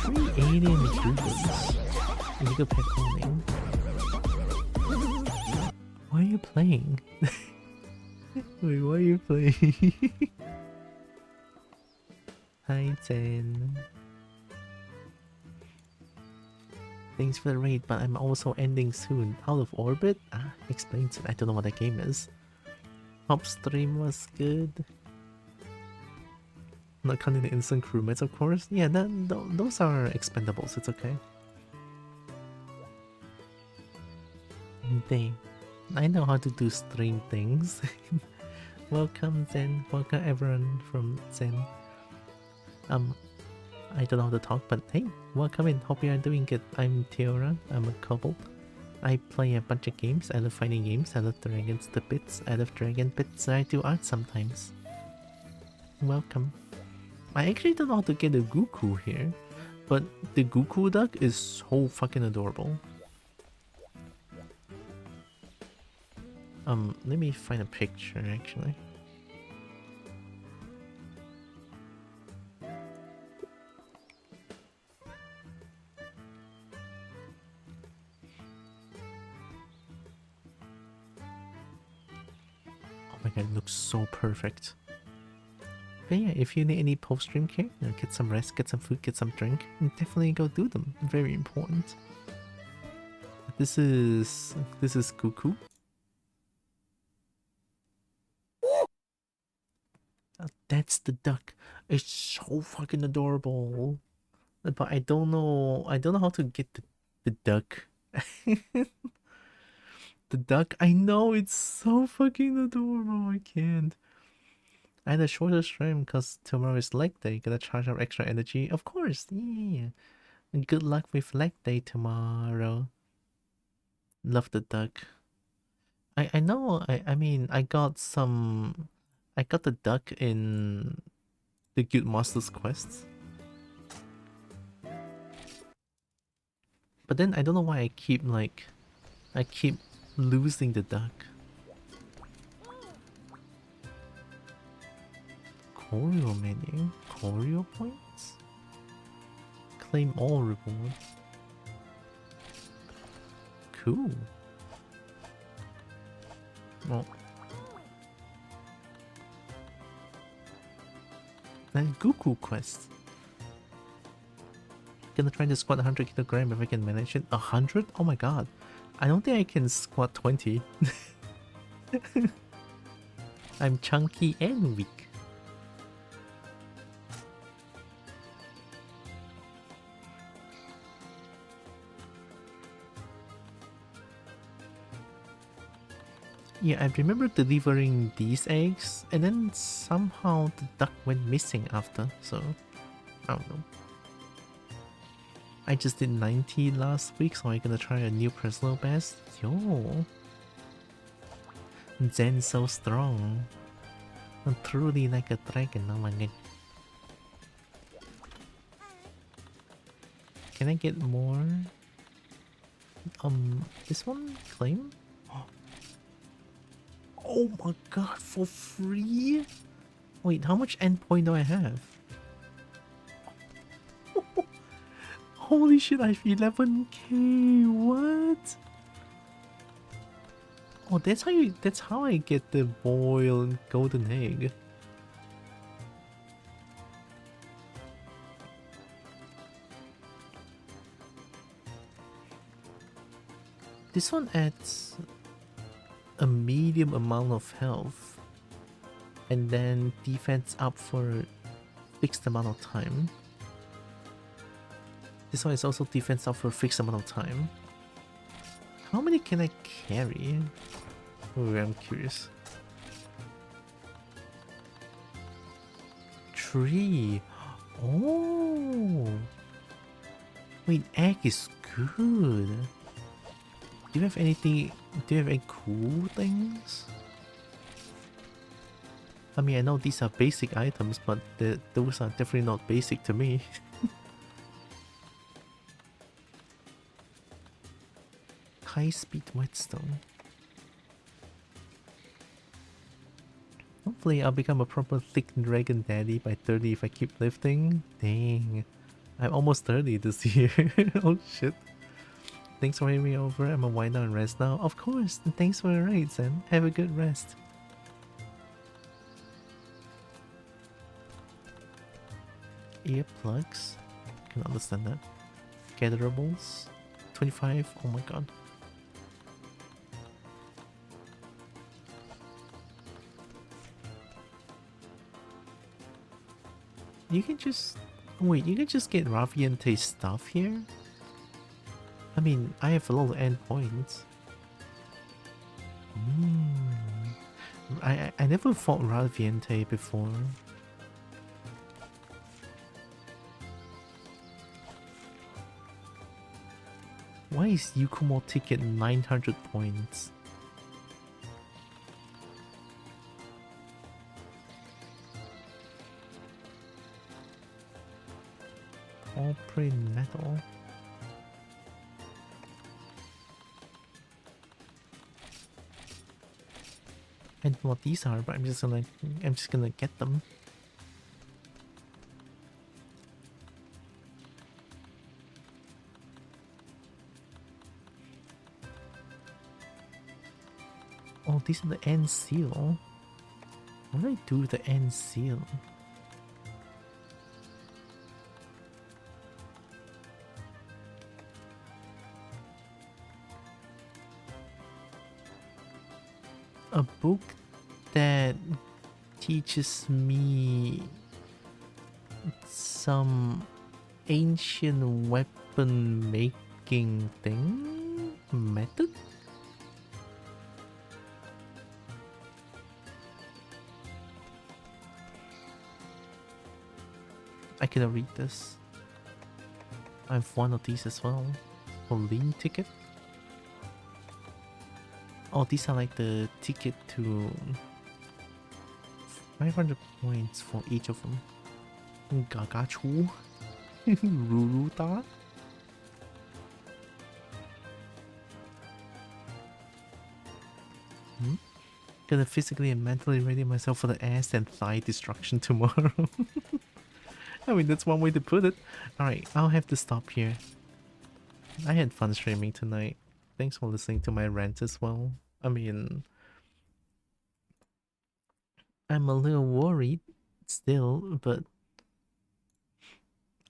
3 alien goobers. Illegal pet only. Why are you playing? Wait, why are you playing? Hi, Zen. Thanks for the raid, but I'm also ending soon. Out of orbit? Ah, explains it. I don't know what that game is. Hop stream was good. Not counting the instant crewmates, of course. Yeah, those are expendables. It's okay. Dang. I know how to do stream things. Welcome, Zen. Welcome everyone from Zen. I don't know how to talk, but hey, welcome in. Hope you are doing good. I'm Theora. I'm a kobold. I play a bunch of games. I love fighting games. I love dragons to bits. I love dragon bits. I do art sometimes. Welcome. I actually don't know how to get a Goku here, but the Goku duck is so fucking adorable. Let me find a picture actually. Oh my god, it looks so perfect. But yeah, if you need any post-stream care, get some rest, get some food, get some drink, and definitely go do them. Very important. This is Goku. That's the duck. It's so fucking adorable. But I don't know how to get the duck. The duck, I know, it's so fucking adorable. I can't. I had a shorter stream because tomorrow is leg day. Gotta charge up extra energy. Of course, yeah. And good luck with leg day tomorrow. Love the duck. I know. I mean, I got the duck in the Guild Masters quest. But then I don't know why I keep losing the duck. Choreo menu. Choreo points? Claim all rewards. Cool. Well. And Goku quest. Gonna try to squat 100 kilogram if I can manage it. 100? Oh my god. I don't think I can squat 20. I'm chunky and weak. Yeah, I remember delivering these eggs, and then somehow the duck went missing after, so I don't know. I just did 90 last week, so I'm gonna try a new personal best. Yo! Zen's so strong. I'm truly like a dragon, oh my god. Can I get more? This one? Claim? Oh my god, for free? Wait, how much endpoint do I have? Holy shit, I have 11k, what? Oh, that's how I get the boiled golden egg. This one adds a medium amount of health and then defense up for a fixed amount of time. This one is also defense up for a fixed amount of time. How many can I carry? Oh, I'm curious. 3. Oh, wait, egg is good. Do you have anything? Do you have any cool things? I mean, I know these are basic items, but those are definitely not basic to me. High-speed whetstone. Hopefully I'll become a proper thick dragon daddy by 30 if I keep lifting. Dang. I'm almost 30 this year. Oh shit. Thanks for having me over. I'm gonna wind down and rest now. Of course. And thanks for the raid, Sam. Have a good rest. Earplugs. Can understand that. Gatherables. 25. Oh my god. You can just... Wait, you can just get Raviente stuff here? I mean, I have a lot of endpoints. I never fought Raviente before. Why is Yukumo ticket 900 points? All pretty metal. I don't know what these are, but I'm just gonna get them. Oh, these are the end seal. What do I do with the end seal? A book that teaches me some ancient weapon making thing? Method? I cannot read this. I have one of these as well. For lean ticket. Oh, these are like the ticket to 500 points for each of them. Gagachu. Ruruta. Gonna physically and mentally ready myself for the ass and thigh destruction tomorrow. I mean, that's one way to put it. Alright, I'll have to stop here. I had fun streaming tonight. Thanks for listening to my rant as well. I mean, I'm a little worried still, but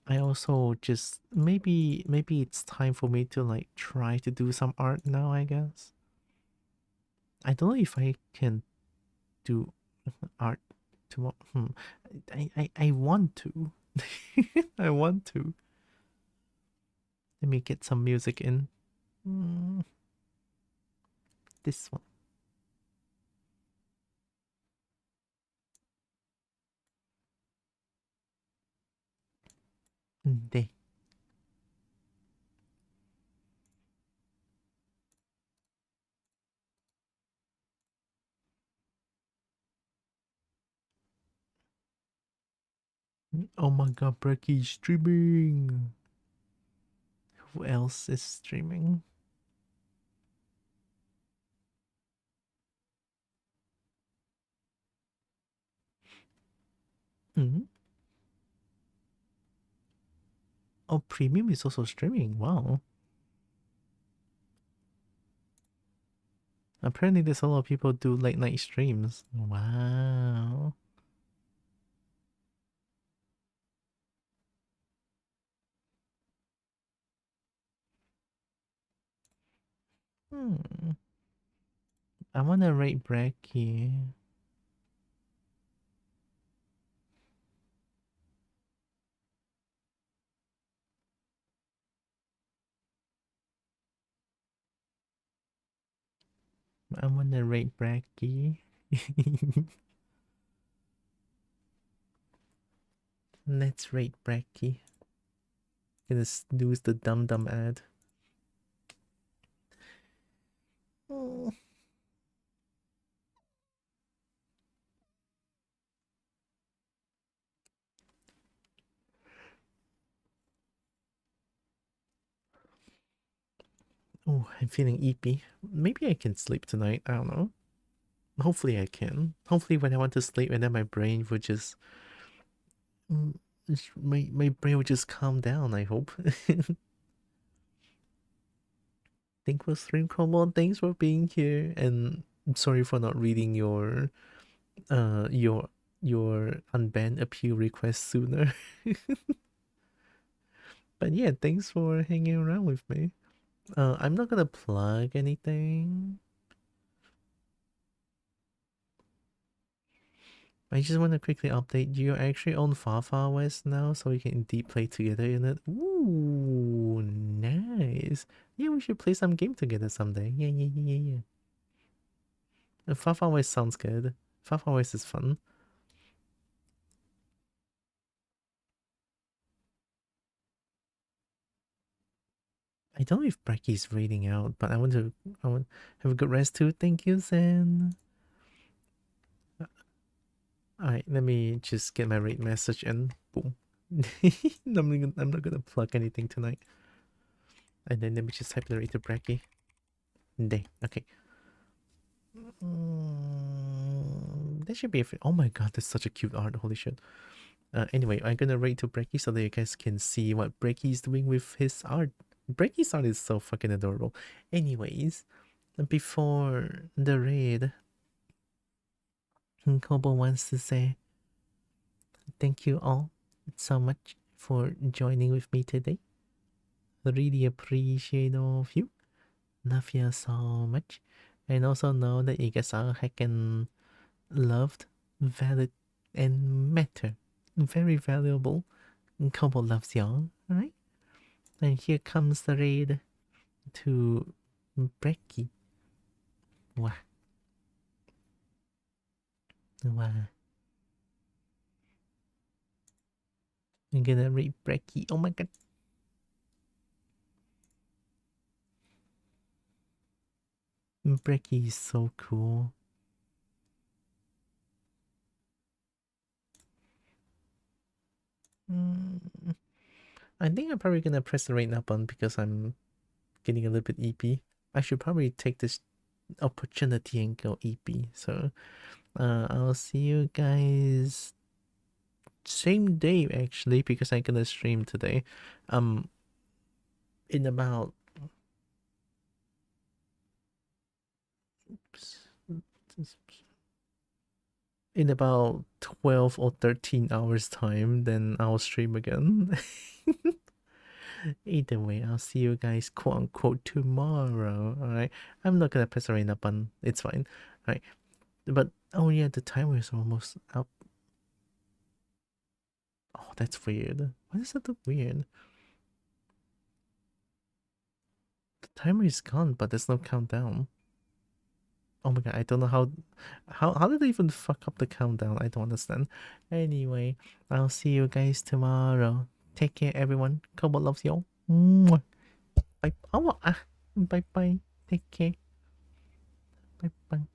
I also just maybe it's time for me to like try to do some art now, I guess. I don't know if I can do art tomorrow. I want to. I want to. Let me get some music in. This one. There. Oh my god, Brecky's streaming. Who else is streaming? Oh, Premium is also streaming. Wow. Apparently there's a lot of people do late night streams. Wow. I wanna rate Bracky. I wanna rate Bracky. Let's rate Bracky. Gonna snooze the dum dum ad. Oh. Oh, I'm feeling eepy. Maybe I can sleep tonight. I don't know. Hopefully I can. Hopefully when I want to sleep and then my brain would just... my brain would just calm down, I hope. Thank for stream Kobo. Thanks for being here. And I'm sorry for not reading your unbanned appeal request sooner. But yeah, thanks for hanging around with me. I'm not gonna plug anything. I just want to quickly update you. I actually own Far Far West now, so we can indeed play together in it. Ooh, nice. Yeah, we should play some game together someday. Yeah. Far Far West sounds good. Far Far West is fun. I don't know if Brecky's reading out, but I want to have a good rest too. Thank you, Zen. Alright, let me just get my rate message and boom. I'm not gonna plug anything tonight. And then let me just type the rate to Brecky. Day. Okay. That should be oh my god, that's such a cute art. Holy shit. Anyway, I'm gonna rate to Brecky so that you guys can see what Brecky's doing with his art. Brecky's art is so fucking adorable. Anyways, before the raid, Kobo wants to say thank you all so much for joining with me today. Really appreciate all of you. Love you so much. And also know that you guys are heckin' loved, valid, and matter. Very valuable. Kobo loves y'all, alright? And here comes the raid to Brecky. Wow. Wow. I'm gonna raid Brecky. Oh my god. Brecky is so cool. I think I'm probably gonna press the raid now button because I'm getting a little bit EP. I should probably take this opportunity and go EP. So I'll see you guys same day actually because I'm gonna stream today. In about in about 12 or 13 hours time, then I'll stream again. Either way, I'll see you guys quote unquote tomorrow. Alright. I'm not gonna press the rain up button. It's fine. Alright. But oh yeah, the timer is almost up. Oh, that's weird. Why does that look weird? The timer is gone, but there's no countdown. Oh my god, I don't know how did they even fuck up the countdown? I don't understand. Anyway, I'll see you guys tomorrow. Take care, everyone. Kobo loves y'all. Bye. Oh, bye bye. Take care. Bye bye.